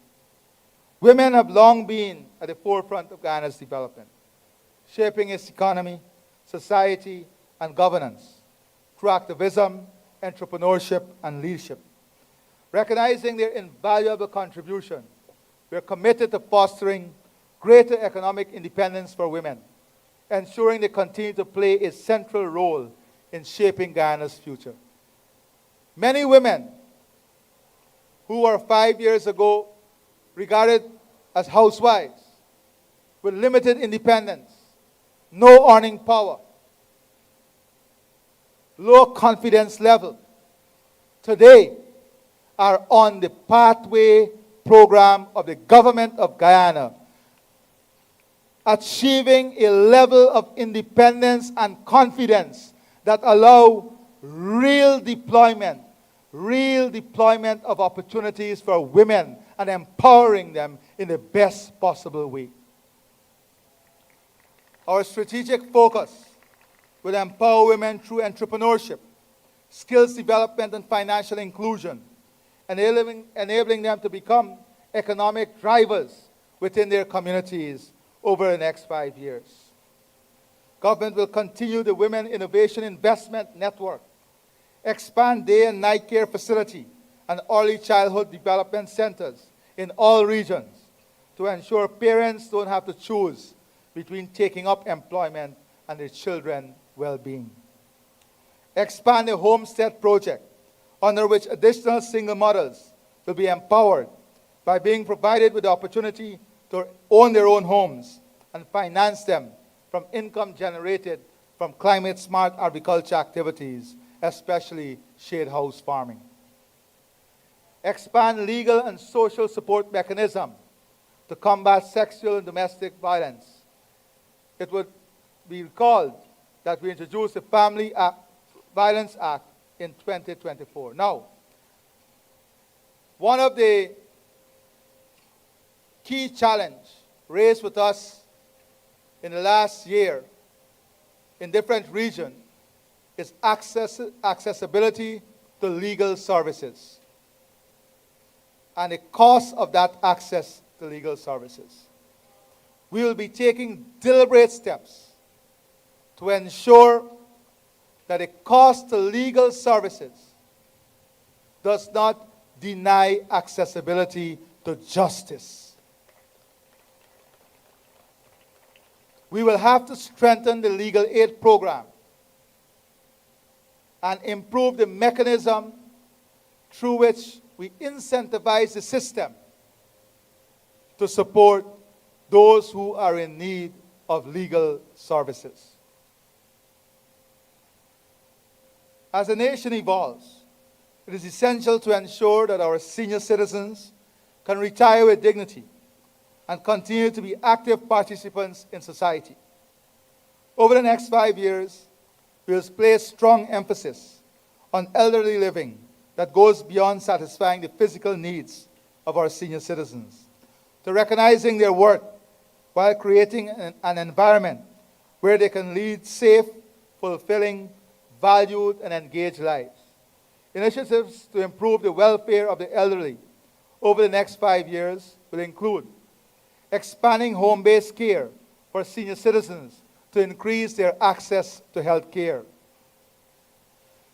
Women have long been at the forefront of Guyana's development, shaping its economy, society, and governance through activism, entrepreneurship, and leadership. Recognizing their invaluable contribution, we are committed to fostering greater economic independence for women, ensuring they continue to play a central role in shaping Guyana's future. Many women who were 5 years ago regarded as housewives with limited independence, no earning power, low confidence level, today are on the pathway program of the government of Guyana, achieving a level of independence and confidence that allow real deployment of opportunities for women and empowering them in the best possible way. Our strategic focus will empower women through entrepreneurship, skills development and financial inclusion, enabling them to become economic drivers within their communities over the next 5 years. Government will continue the Women Innovation Investment Network, expand day and night care facility and early childhood development centers in all regions to ensure parents don't have to choose between taking up employment and their children's well-being. Expand the Homestead Project, under which additional single mothers will be empowered by being provided with the opportunity to own their own homes and finance them from income generated from climate-smart agriculture activities, especially shade house farming. Expand legal and social support mechanisms to combat sexual and domestic violence. It would be recalled that we introduced the Violence Act in 2024. Now, one of the key challenges raised with us in the last year in different regions is accessibility to legal services and the cost of that access to legal services. We will be taking deliberate steps to ensure that the cost to legal services does not deny accessibility to justice. We will have to strengthen the legal aid program and improve the mechanism through which we incentivize the system to support those who are in need of legal services. As the nation evolves, it is essential to ensure that our senior citizens can retire with dignity and continue to be active participants in society. Over the next 5 years, we will place strong emphasis on elderly living that goes beyond satisfying the physical needs of our senior citizens, to recognizing their worth while creating an environment where they can lead safe, fulfilling, valued, and engaged lives. Initiatives to improve the welfare of the elderly over the next 5 years will include expanding home-based care for senior citizens to increase their access to health care,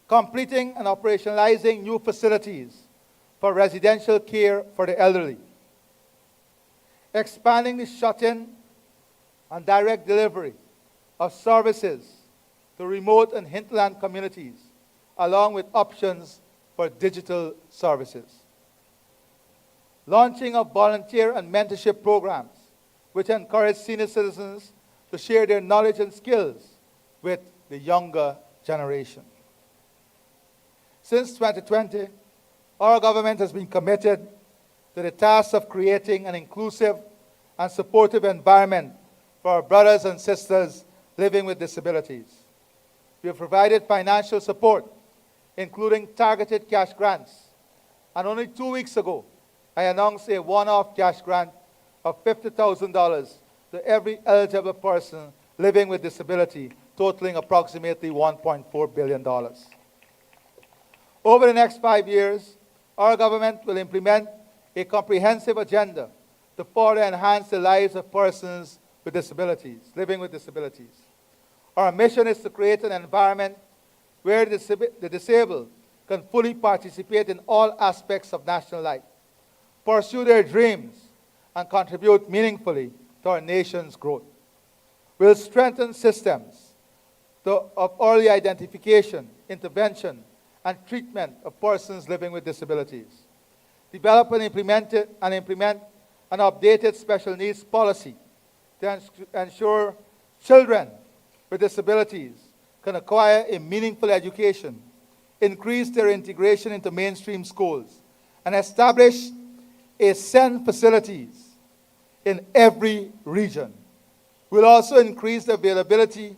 completing and operationalizing new facilities for residential care for the elderly, expanding the shut-in and direct delivery of services to remote and hinterland communities, along with options for digital services. Launching of volunteer and mentorship programs, which encourage senior citizens to share their knowledge and skills with the younger generation. Since 2020, our government has been committed to the task of creating an inclusive and supportive environment for our brothers and sisters living with disabilities. We have provided financial support, including targeted cash grants. And only 2 weeks ago, I announced a one-off cash grant of $50,000 to every eligible person living with disability, totaling approximately $1.4 billion. Over the next 5 years, our government will implement a comprehensive agenda to further enhance the lives of persons with disabilities, living with disabilities. Our mission is to create an environment where the disabled can fully participate in all aspects of national life, pursue their dreams, and contribute meaningfully to our nation's growth. We'll strengthen systems of early identification, intervention, and treatment of persons living with disabilities. Develop and implement an updated special needs policy to ensure children with disabilities can acquire a meaningful education, increase their integration into mainstream schools, and establish SEND facilities in every region. We'll also increase the availability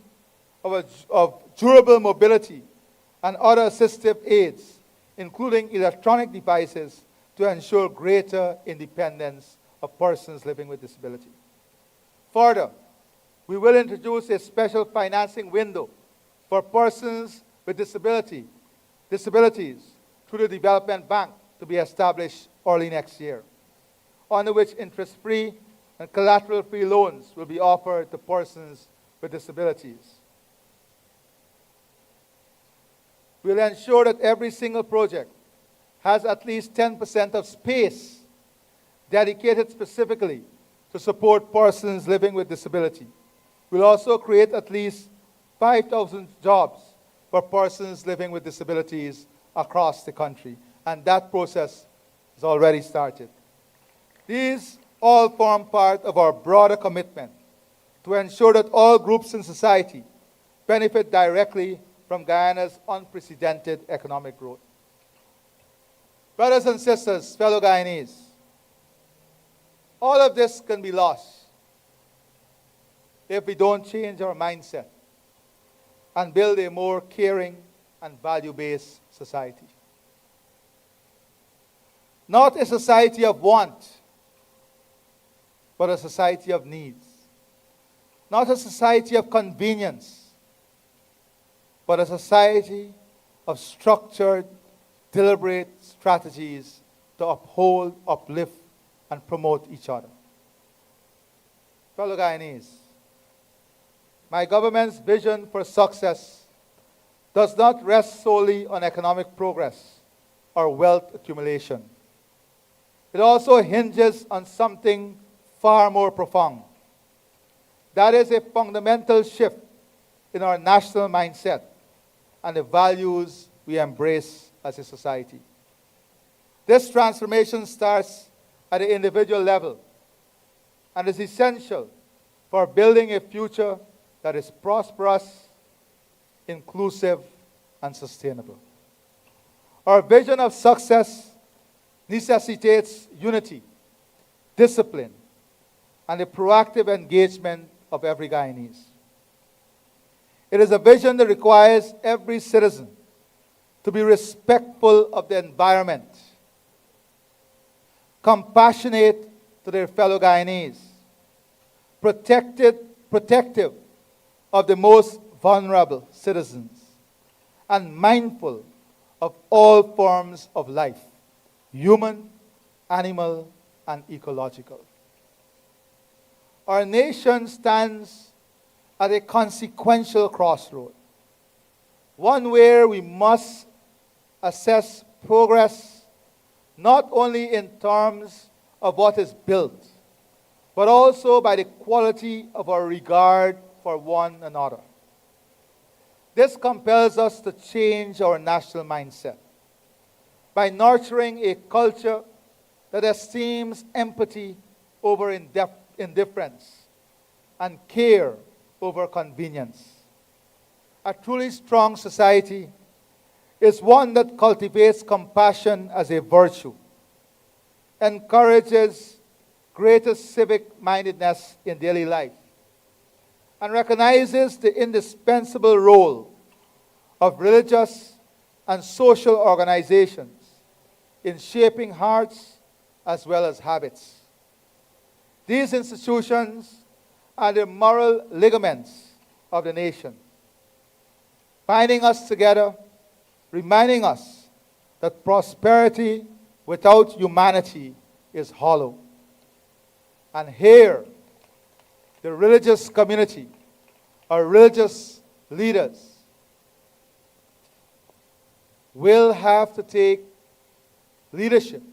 of durable mobility and other assistive aids, including electronic devices, to ensure greater independence of persons living with disability. Further, we will introduce a special financing window for persons with disability disabilities through the Development Bank to be established early next year, under which interest-free and collateral-free loans will be offered to persons with disabilities. We'll ensure that every single project has at least 10% of space dedicated specifically to support persons living with disability. We'll also create at least 5,000 jobs for persons living with disabilities across the country, and that process has already started. These all form part of our broader commitment to ensure that all groups in society benefit directly from Guyana's unprecedented economic growth. Brothers and sisters, fellow Guyanese, all of this can be lost if we don't change our mindset and build a more caring and value-based society. Not a society of want, but a society of needs. Not a society of convenience, but a society of structured, deliberate strategies to uphold, uplift, and promote each other. Fellow Guyanese, my government's vision for success does not rest solely on economic progress or wealth accumulation. It also hinges on something far more profound. That is a fundamental shift in our national mindset and the values we embrace as a society. This transformation starts at the individual level and is essential for building a future that is prosperous, inclusive, and sustainable. Our vision of success necessitates unity, discipline, and the proactive engagement of every Guyanese. It is a vision that requires every citizen to be respectful of the environment, compassionate to their fellow Guyanese, protective of the most vulnerable citizens, and mindful of all forms of life, human, animal, and ecological. Our nation stands at a consequential crossroad, one where we must assess progress not only in terms of what is built, but also by the quality of our regard for one another. This compels us to change our national mindset by nurturing a culture that esteems empathy over indifference and care over convenience. A truly strong society is one that cultivates compassion as a virtue, encourages greater civic-mindedness in daily life, and recognizes the indispensable role of religious and social organizations in shaping hearts as well as habits. These institutions are the moral ligaments of the nation, binding us together, reminding us that prosperity without humanity is hollow. And here, the religious community, our religious leaders, will have to take leadership.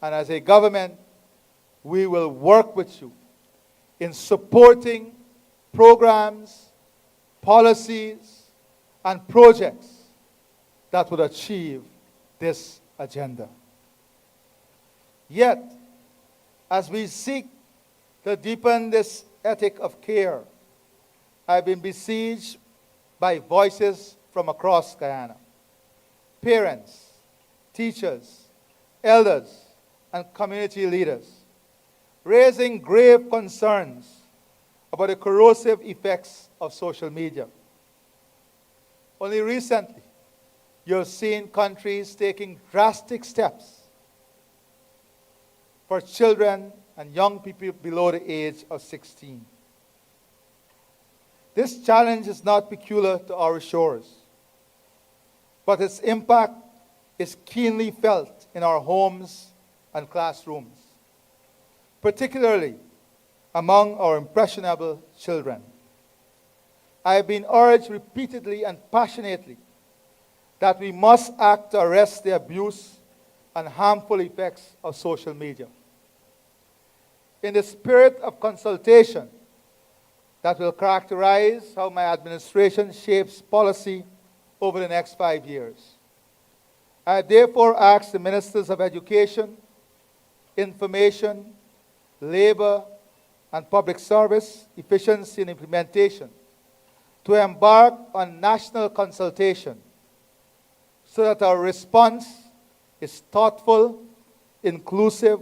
And as a government, we will work with you in supporting programs, policies, and projects that would achieve this agenda. Yet, as we seek to deepen this ethic of care, I've been besieged by voices from across Guyana. Parents, teachers, elders, and community leaders, raising grave concerns about the corrosive effects of social media. Only recently, you have seen countries taking drastic steps for children and young people below the age of 16. This challenge is not peculiar to our shores. but its impact is keenly felt in our homes and classrooms, particularly among our impressionable children. I have been urged repeatedly and passionately that we must act to arrest the abuse and harmful effects of social media. In the spirit of consultation that will characterize how my administration shapes policy over the next 5 years, I therefore ask the Ministers of Education, Information, Labor, and Public Service, Efficiency and Implementation to embark on national consultation so that our response is thoughtful, inclusive,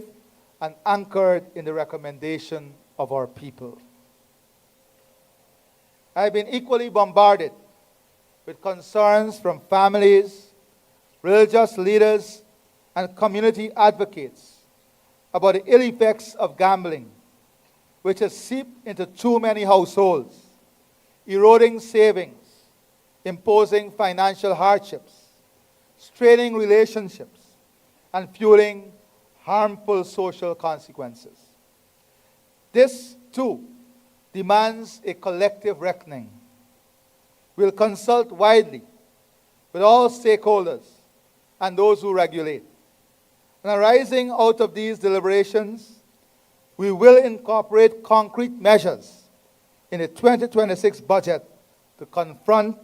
and anchored in the recommendation of our people. I have been equally bombarded with concerns from families, religious leaders, and community advocates about the ill effects of gambling, which has seeped into too many households, eroding savings, imposing financial hardships, straining relationships, and fueling harmful social consequences. This, too, demands a collective reckoning. We'll consult widely with all stakeholders and those who regulate. And arising out of these deliberations, we will incorporate concrete measures in the 2026 budget to confront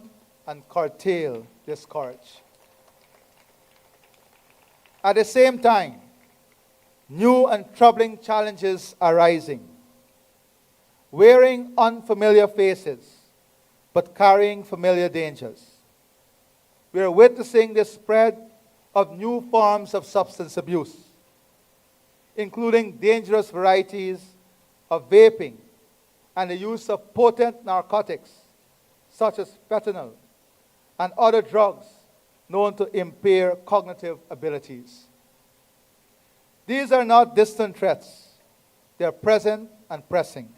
and curtail this scourge. At the same time, new and troubling challenges are rising. Wearing unfamiliar faces, but carrying familiar dangers. We are witnessing the spread of new forms of substance abuse, including dangerous varieties of vaping and the use of potent narcotics, such as fentanyl, and other drugs known to impair cognitive abilities. These are not distant threats. They are present and pressing,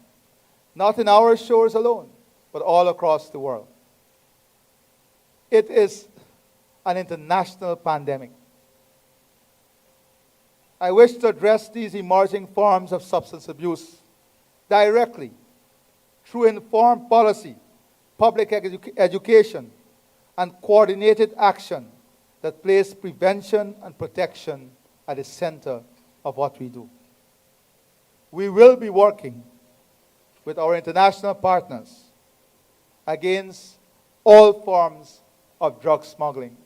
not in our shores alone, but all across the world. It is an international pandemic. I wish to address these emerging forms of substance abuse directly through informed policy, public education, and coordinated action that place prevention and protection at the center of what we do. We will be working with our international partners against all forms of drug smuggling.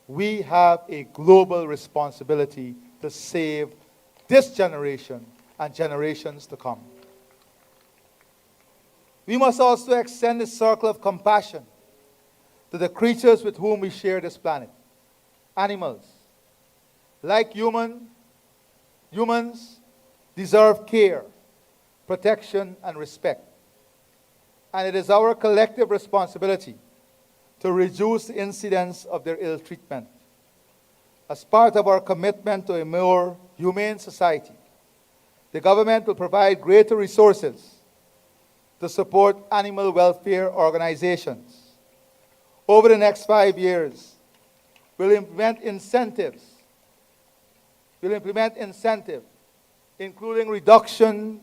We have a global responsibility to save this generation and generations to come. We must also extend the circle of compassion to the creatures with whom we share this planet. Animals, like humans, deserve care, protection, and respect. And it is our collective responsibility to reduce the incidence of their ill treatment. As part of our commitment to a more humane society, the government will provide greater resources to support animal welfare organizations. Over the next 5 years, we'll implement incentives, including reductions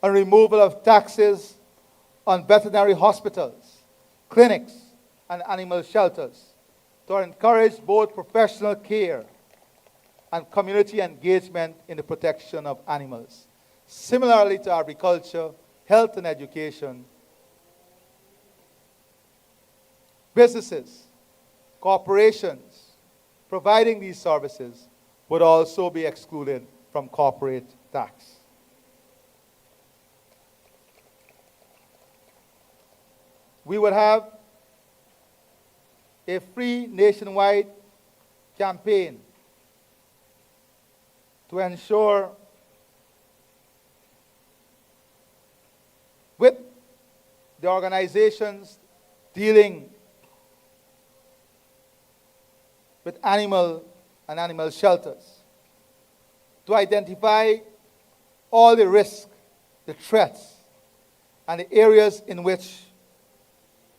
and removal of taxes on veterinary hospitals, clinics, and animal shelters to encourage both professional care and community engagement in the protection of animals. Similarly to agriculture, health and education, businesses, corporations providing these services would also be excluded from corporate tax. We would have a free nationwide campaign to ensure with the organizations dealing with animal and animal shelters to identify all the risks, the threats, and the areas in which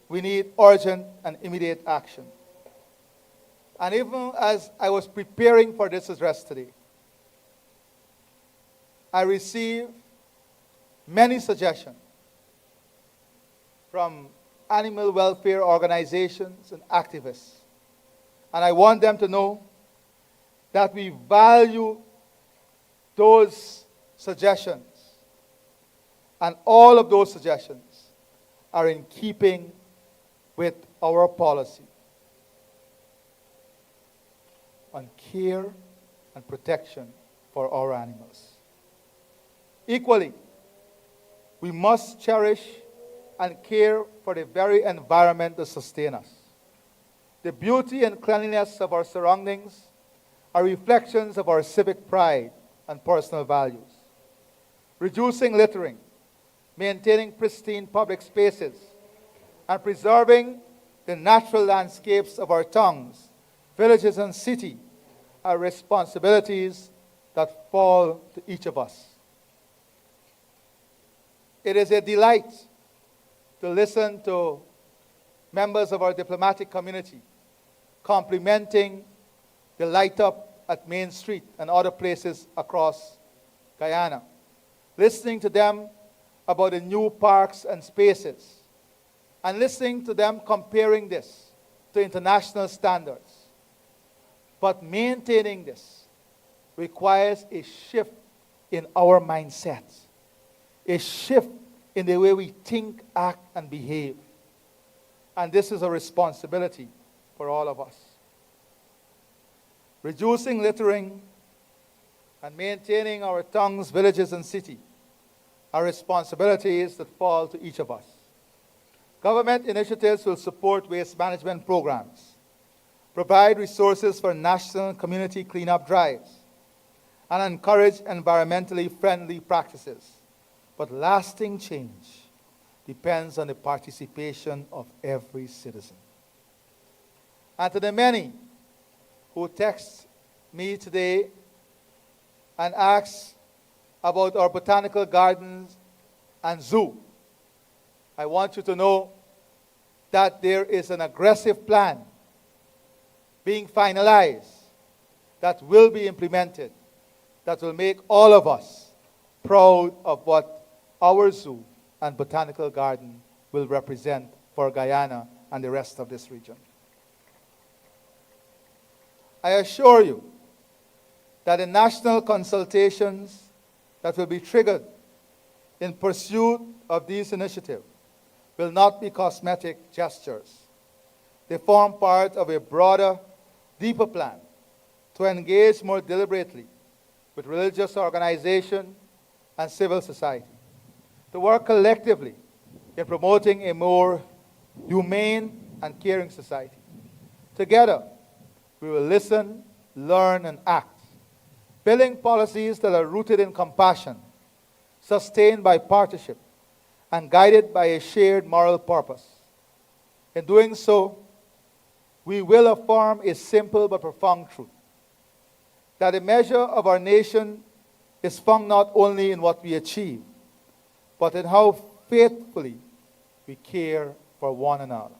we need urgent and immediate action. And even as I was preparing for this address today, I received many suggestions from animal welfare organizations and activists. And I want them to know that we value those suggestions. And all of those suggestions are in keeping with our policy on care and protection for our animals. Equally, we must cherish and care for the very environment that sustains us. The beauty and cleanliness of our surroundings are reflections of our civic pride and personal values. Reducing littering, maintaining pristine public spaces, and preserving the natural landscapes of our towns, villages, and cities are responsibilities that fall to each of us. It is a delight to listen to members of our diplomatic community complimenting the light up at Main Street and other places across Guyana. Listening to them about the new parks and spaces, and listening to them comparing this to international standards. But maintaining this requires a shift in our mindset, a shift in the way we think, act, and behave. And this is a responsibility for all of us. Reducing littering and maintaining our towns, villages, and cities are responsibilities that fall to each of us. Government initiatives will support waste management programs, provide resources for national and community cleanup drives, and encourage environmentally friendly practices. But lasting change depends on the participation of every citizen. And to the many who text me today and ask about our botanical gardens and zoo, I want you to know that there is an aggressive plan being finalized that will be implemented, that will make all of us proud of what our zoo and botanical garden will represent for Guyana and the rest of this region. I assure you that the national consultations that will be triggered in pursuit of these initiatives will not be cosmetic gestures. They form part of a broader, deeper plan to engage more deliberately with religious organizations and civil society, to work collectively in promoting a more humane and caring society. Together, we will listen, learn, and act, building policies that are rooted in compassion, sustained by partnership, and guided by a shared moral purpose. In doing so, we will affirm a simple but profound truth, that the measure of our nation is found not only in what we achieve, but in how faithfully we care for one another.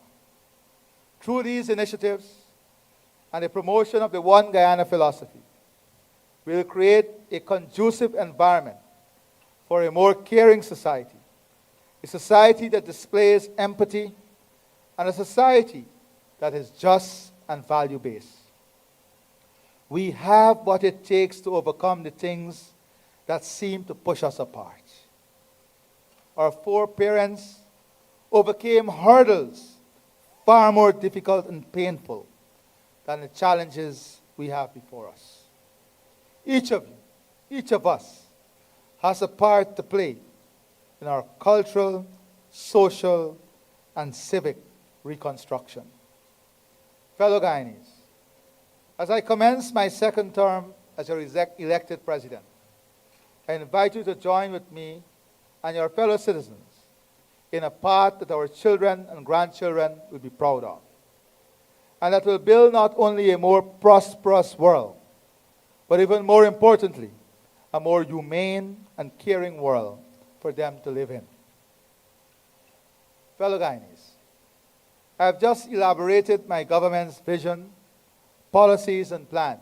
Through these initiatives and the promotion of the One Guyana philosophy, we will create a conducive environment for a more caring society, a society that displays empathy, and a society that is just and value-based. We have what it takes to overcome the things that seem to push us apart. Our foreparents overcame hurdles far more difficult and painful than the challenges we have before us. Each of you, each of us, has a part to play in our cultural, social, and civic reconstruction. Fellow Guyanese, as I commence my second term as your elected president, I invite you to join with me and your fellow citizens in a path that our children and grandchildren will be proud of, and that will build not only a more prosperous world, but even more importantly, a more humane and caring world for them to live in. Fellow Guyanese, I have just elaborated my government's vision policies, and plans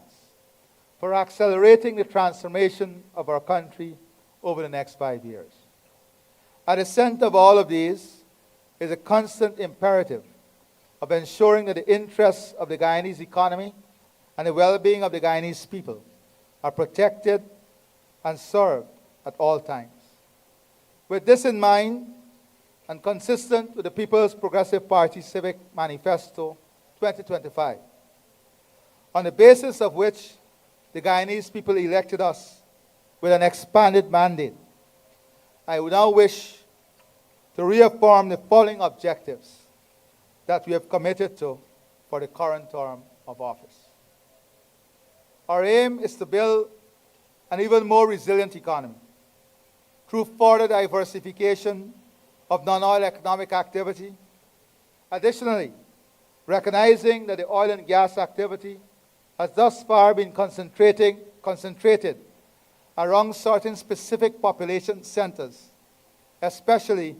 for accelerating the transformation of our country over the next 5 years. At the center of all of these is a constant imperative of ensuring that the interests of the Guyanese economy and the well-being of the Guyanese people are protected and served at all times. With this in mind, and consistent with the People's Progressive Party Civic Manifesto 2025, on the basis of which the Guyanese people elected us with an expanded mandate, I would now wish to reaffirm the following objectives that we have committed to for the current term of office. Our aim is to build an even more resilient economy through further diversification of non-oil economic activity. Additionally, recognizing that the oil and gas activity has thus far been concentrated around certain specific population centers, especially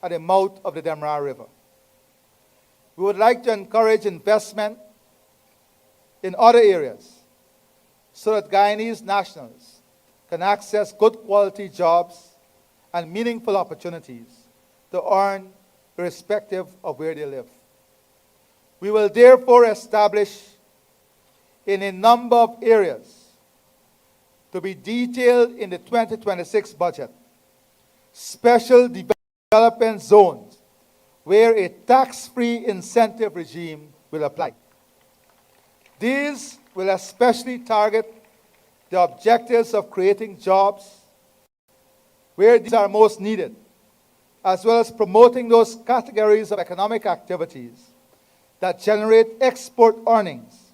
at the mouth of the Demerara River. We would like to encourage investment in other areas so that Guyanese nationals can access good quality jobs and meaningful opportunities to earn irrespective of where they live. We will therefore establish in a number of areas to be detailed in the 2026 budget special development zones where a tax-free incentive regime will apply. These will especially target the objectives of creating jobs where these are most needed, as well as promoting those categories of economic activities that generate export earnings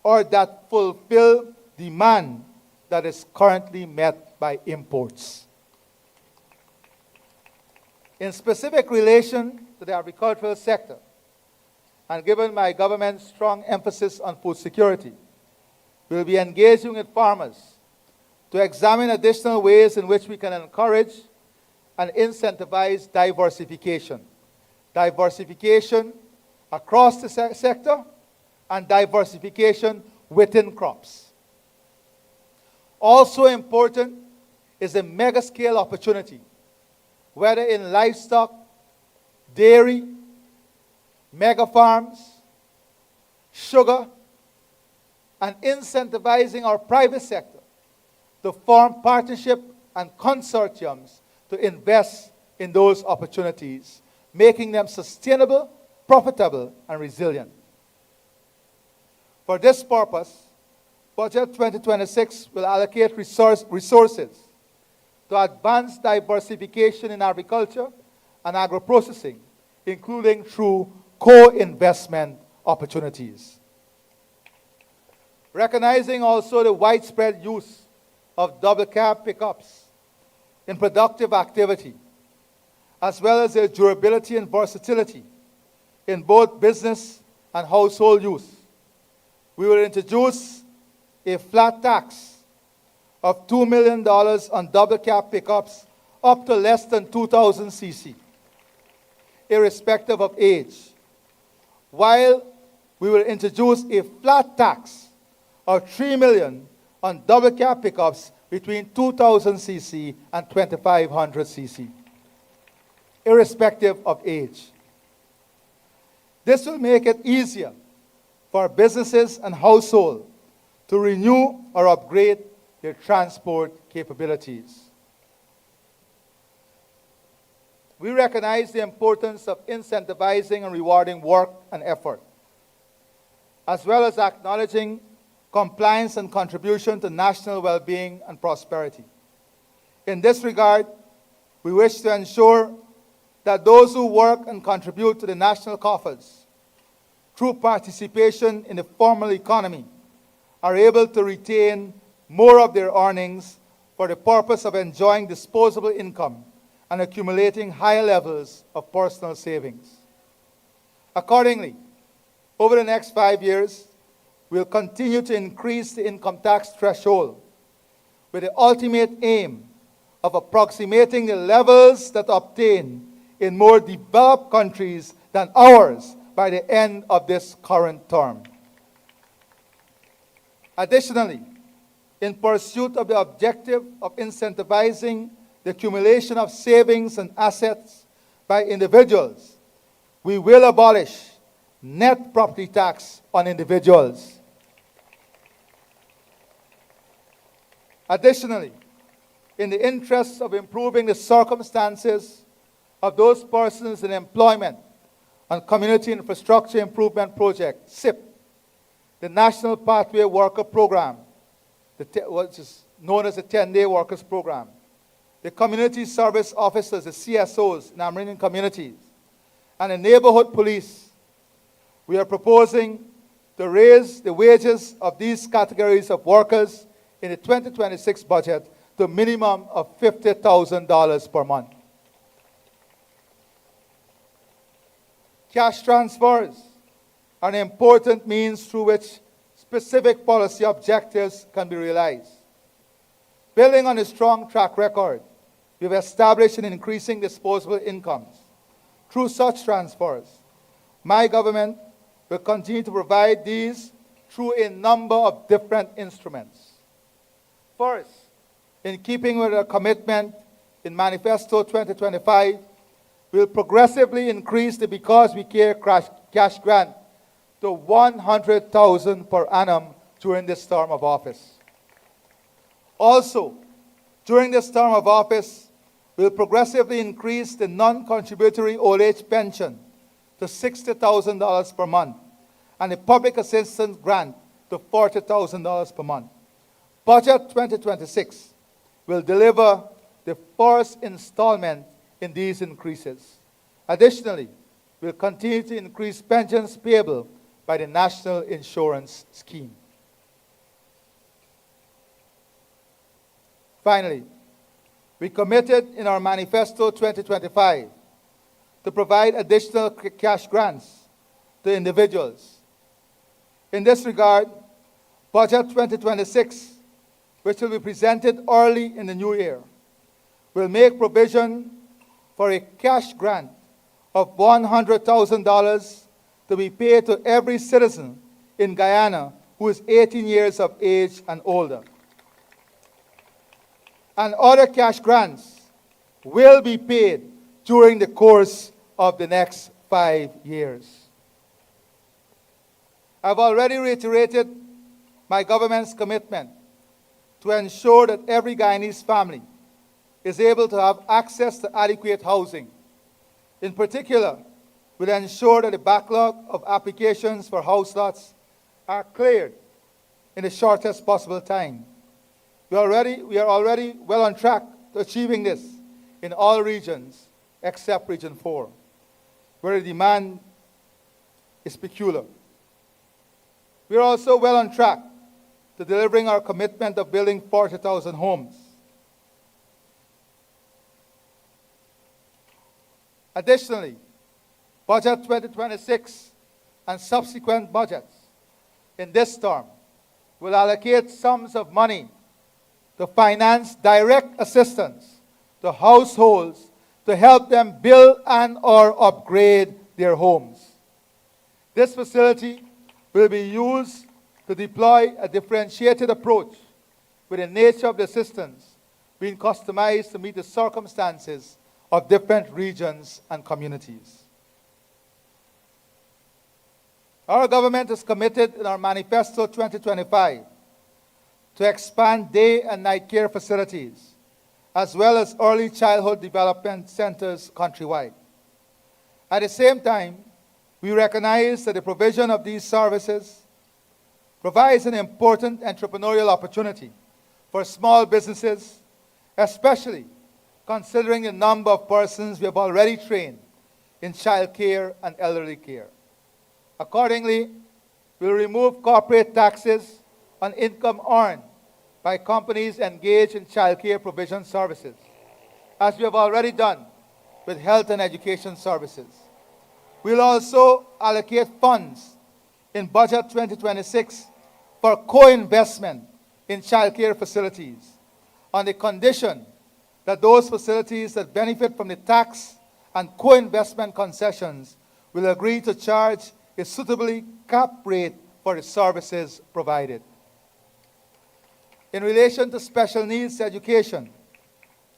or that fulfill demand that is currently met by imports. In specific relation to the agricultural sector, and given my government's strong emphasis on food security, we will be engaging with farmers to examine additional ways in which we can encourage and incentivize diversification. Diversification across the sector and diversification within crops. Also important is the mega-scale opportunity, whether in livestock, dairy, mega farms, sugar, and incentivizing our private sector to form partnership and consortiums to invest in those opportunities, making them sustainable, profitable, and resilient. For this purpose, Budget 2026 will allocate resources to advance diversification in agriculture and agro-processing, including through co-investment opportunities. Recognizing also the widespread use of double cab pickups in productive activity, as well as their durability and versatility in both business and household use, we will introduce a flat tax of $2 million on double cab pickups up to less than 2,000 cc, irrespective of age, while we will introduce a flat tax of $3 million on double cab pickups between 2,000 cc and 2,500 cc, irrespective of age. This will make it easier for businesses and households to renew or upgrade their transport capabilities. We recognize the importance of incentivizing and rewarding work and effort, as well as acknowledging compliance and contribution to national well-being and prosperity. In this regard, we wish to ensure that those who work and contribute to the national coffers through participation in the formal economy are able to retain more of their earnings for the purpose of enjoying disposable income and accumulating higher levels of personal savings. Accordingly, over the next 5 years, we'll continue to increase the income tax threshold with the ultimate aim of approximating the levels that obtain in more developed countries than ours by the end of this current term. Additionally, in pursuit of the objective of incentivizing the accumulation of savings and assets by individuals, we will abolish net property tax on individuals. Additionally, in the interest of improving the circumstances of those persons in employment on Community Infrastructure Improvement Project, SIP, the National Pathway Worker Program, which is known as the 10-Day Workers Program, the Community Service Officers, the CSOs in our Amerindian communities, and the Neighborhood Police, we are proposing to raise the wages of these categories of workers in the 2026 budget to a minimum of $50,000 per month. Cash transfers are an important means through which specific policy objectives can be realized. Building on a strong track record, we've established an increasing disposable incomes. Through such transfers, my government will continue to provide these through a number of different instruments. First, in keeping with our commitment in Manifesto 2025, we'll progressively increase the Because We Care cash grant to $100,000 per annum during this term of office. Also, during this term of office, we'll progressively increase the non-contributory old age pension to $60,000 per month and the public assistance grant to $40,000 per month. Budget 2026 will deliver the first installment in these increases. Additionally, we'll continue to increase pensions payable by the National Insurance Scheme. Finally, we committed in our Manifesto 2025 to provide additional cash grants to individuals. In this regard, Budget 2026, which will be presented early in the new year, will make provision for a cash grant of $100,000 to be paid to every citizen in Guyana who is 18 years of age and older. And other cash grants will be paid during the course of the next 5 years. I've already reiterated my government's commitment to ensure that every Guyanese family is able to have access to adequate housing. In particular, we'll ensure that the backlog of applications for house lots are cleared in the shortest possible time. We are already well on track to achieving this in all regions except Region 4, where the demand is peculiar. We are also well on track to delivering our commitment of building 40,000 homes. Additionally, Budget 2026 and subsequent budgets in this term will allocate sums of money to finance direct assistance to households to help them build and/or upgrade their homes. This facility will be used to deploy a differentiated approach with the nature of the assistance being customized to meet the circumstances of different regions and communities. Our government is committed in our Manifesto 2025 to expand day and night care facilities, as well as early childhood development centers countrywide. At the same time, we recognize that the provision of these services provides an important entrepreneurial opportunity for small businesses, especially considering the number of persons we have already trained in child care and elderly care. Accordingly, we'll remove corporate taxes on income earned by companies engaged in child care provision services, as we have already done with health and education services. We'll also allocate funds in Budget 2026 for co-investment in child care facilities on the condition that those facilities that benefit from the tax and co-investment concessions will agree to charge a suitably capped rate for the services provided. In relation to special needs education,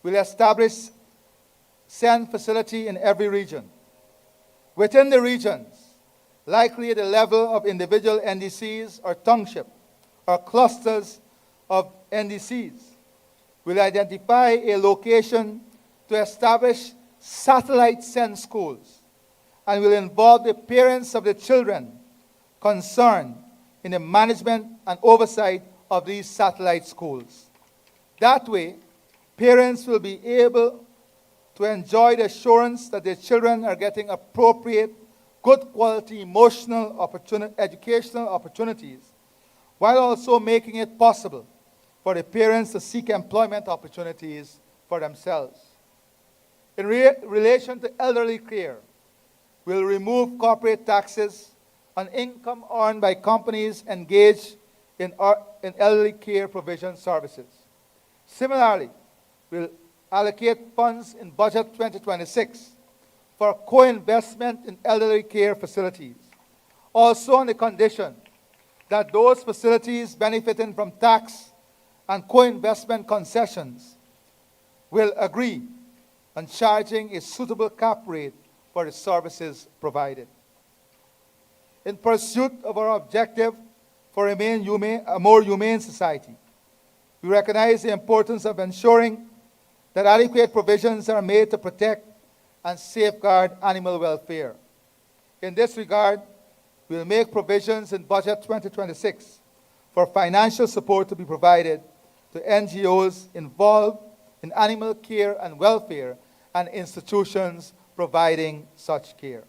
we'll establish SEN facility in every region. Within the regions, likely at the level of individual NDCs or township or clusters of NDCs, we'll identify a location to establish satellite SEN schools and will involve the parents of the children concerned in the management and oversight of these satellite schools. That way, parents will be able to enjoy the assurance that their children are getting appropriate, good quality educational opportunities, while also making it possible for the parents to seek employment opportunities for themselves. In relation to elderly care, we'll remove corporate taxes on income earned by companies engaged in elderly care provision services. Similarly, we'll allocate funds in Budget 2026 for co-investment in elderly care facilities, also on the condition that those facilities benefiting from tax and co-investment concessions will agree on charging a suitable cap rate for the services provided. In pursuit of our objective for a more humane society, we recognize the importance of ensuring that adequate provisions are made to protect and safeguard animal welfare. In this regard, we will make provisions in Budget 2026 for financial support to be provided to NGOs involved in animal care and welfare and institutions providing such care.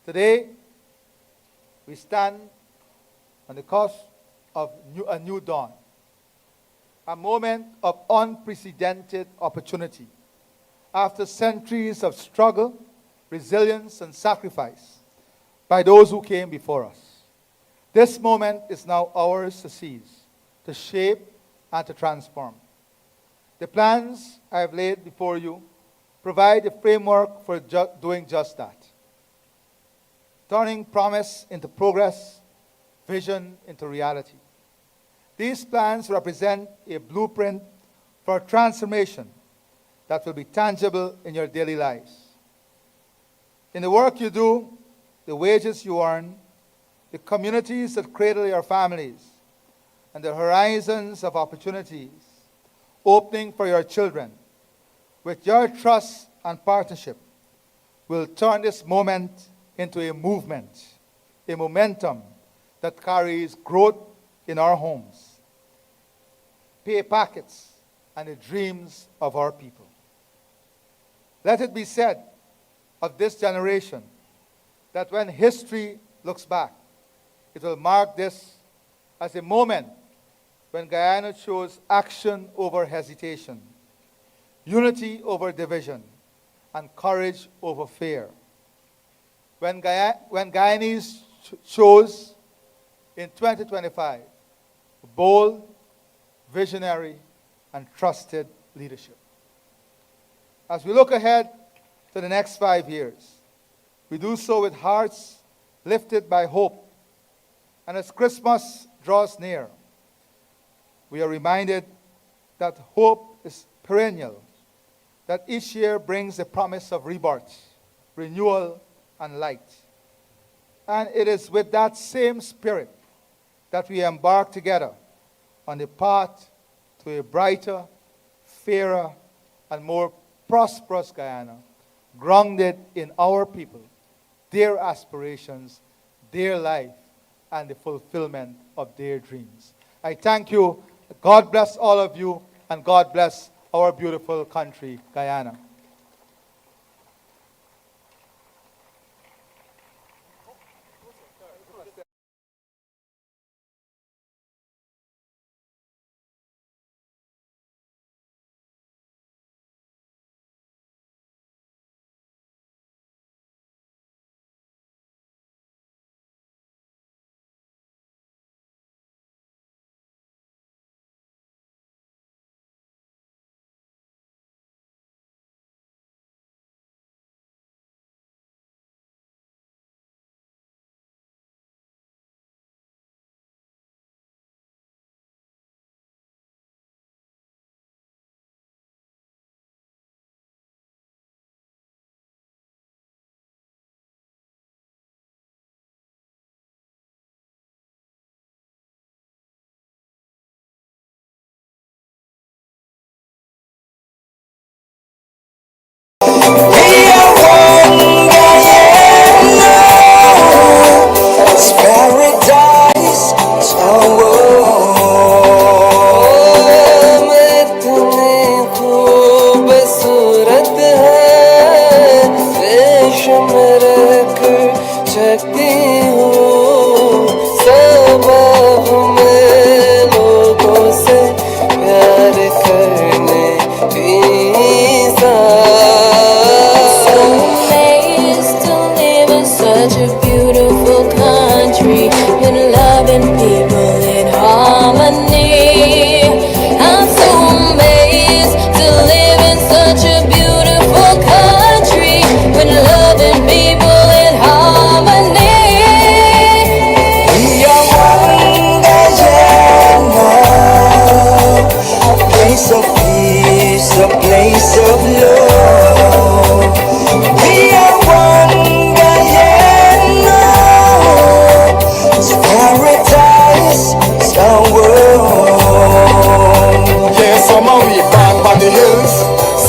Today, we stand on the cusp of a new dawn, a moment of unprecedented opportunity. After centuries of struggle, resilience, and sacrifice by those who came before us, this moment is now ours to seize, to shape, and to transform. The plans I have laid before you provide the framework for doing just that, turning promise into progress, vision into reality. These plans represent a blueprint for transformation that will be tangible in your daily lives. In the work you do, the wages you earn, the communities that cradle your families, and the horizons of opportunities opening for your children, with your trust and partnership, will turn this moment into a movement, a momentum that carries growth in our homes, pay packets, and the dreams of our people. Let it be said of this generation that when history looks back, it will mark this as a moment when Guyana chose action over hesitation, unity over division, and courage over fear. When Guyanese chose in 2025 bold, visionary, and trusted leadership. As we look ahead to the next 5 years, we do so with hearts lifted by hope. And as Christmas draws near, we are reminded that hope is perennial, that each year brings the promise of rebirth, renewal, and light. And it is with that same spirit that we embark together on the path to a brighter, fairer, and more prosperous Guyana, grounded in our people, their aspirations, their life, and the fulfillment of their dreams. I thank you. God bless all of you, and God bless our beautiful country, Guyana.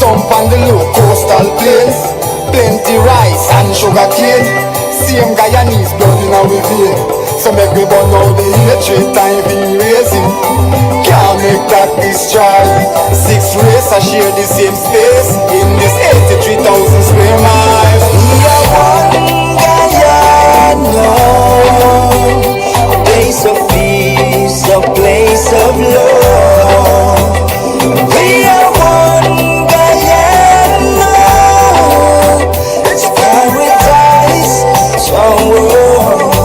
jump on the low coastal plains. Plenty rice and sugar cane. Same Guyanese blood in our vein. So make we burn out the hatred time being raising. Can't make that destroy. 6 race I share the same space in this 83,000 square miles. We are one Guyana, a place of peace, a place of love. We are one Guyana, it's paradise somewhere.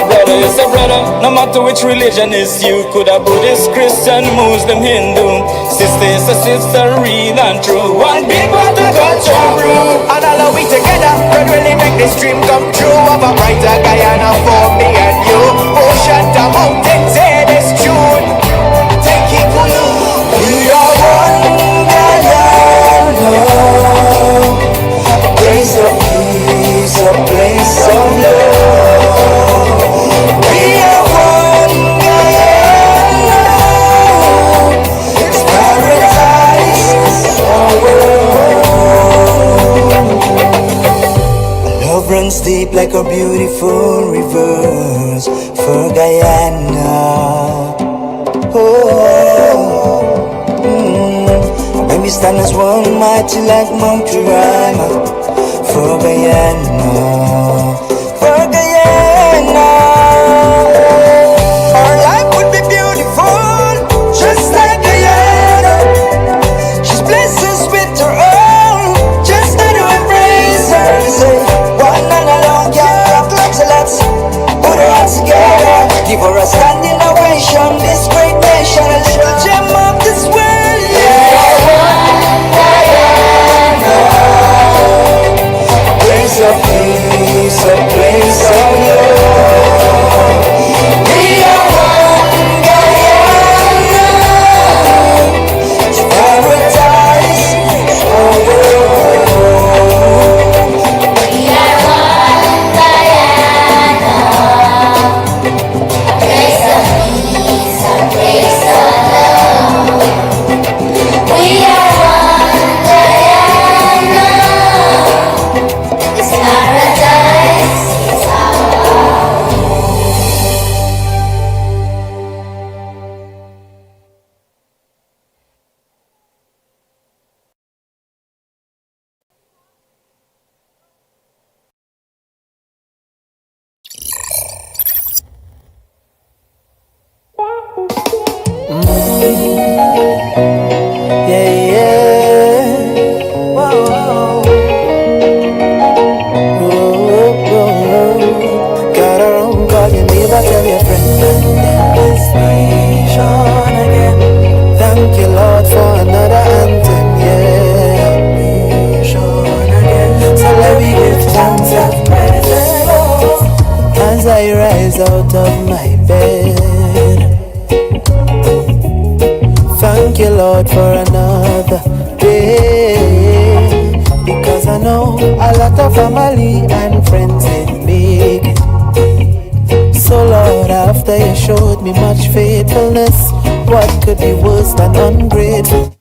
Brother is a brother, no matter which religion is you. Could a Buddhist, Christian, Muslim, Hindu. Sister is a sister, real and true. One big water culture brew. And all of we together could really make this dream come true. Of a brighter Guyana for me and you. Ocean to mountains, say this tune. Take it to you. We are one Guyana, a place of peace, a place of love. We are one Guyana, it's paradise somewhere. Love runs deep like a beautiful river for Guyana. When we stand as one mighty like Mount Kirima for Guyana, for Guyana. Our life would be beautiful, just like Guyana. She's blessed us with her own, just how to embrace her. Say, one and alone can't rock like so let's put her hands together. Give her a standing ovation, this great nation, a little gem of this world. Yeah, one Guyana, a place of peace, a place of love. We are one Guyana, it's paradise somewhere. We are one Guyana, a place of peace, a place of love. We are one Guyana, it's paradise, it's our yeah, yeah. Whoa. Got her own God, you never tell your friend. This nation again. Thank you, Lord, for another anthem, yeah. Nation again. So let me give thanks and praise as I rise out of my bed. Thank you, Lord, for another day, because I know a lot of family and friends didn't make it. So Lord, after you showed me much faithfulness, what could be worse than ungrateful?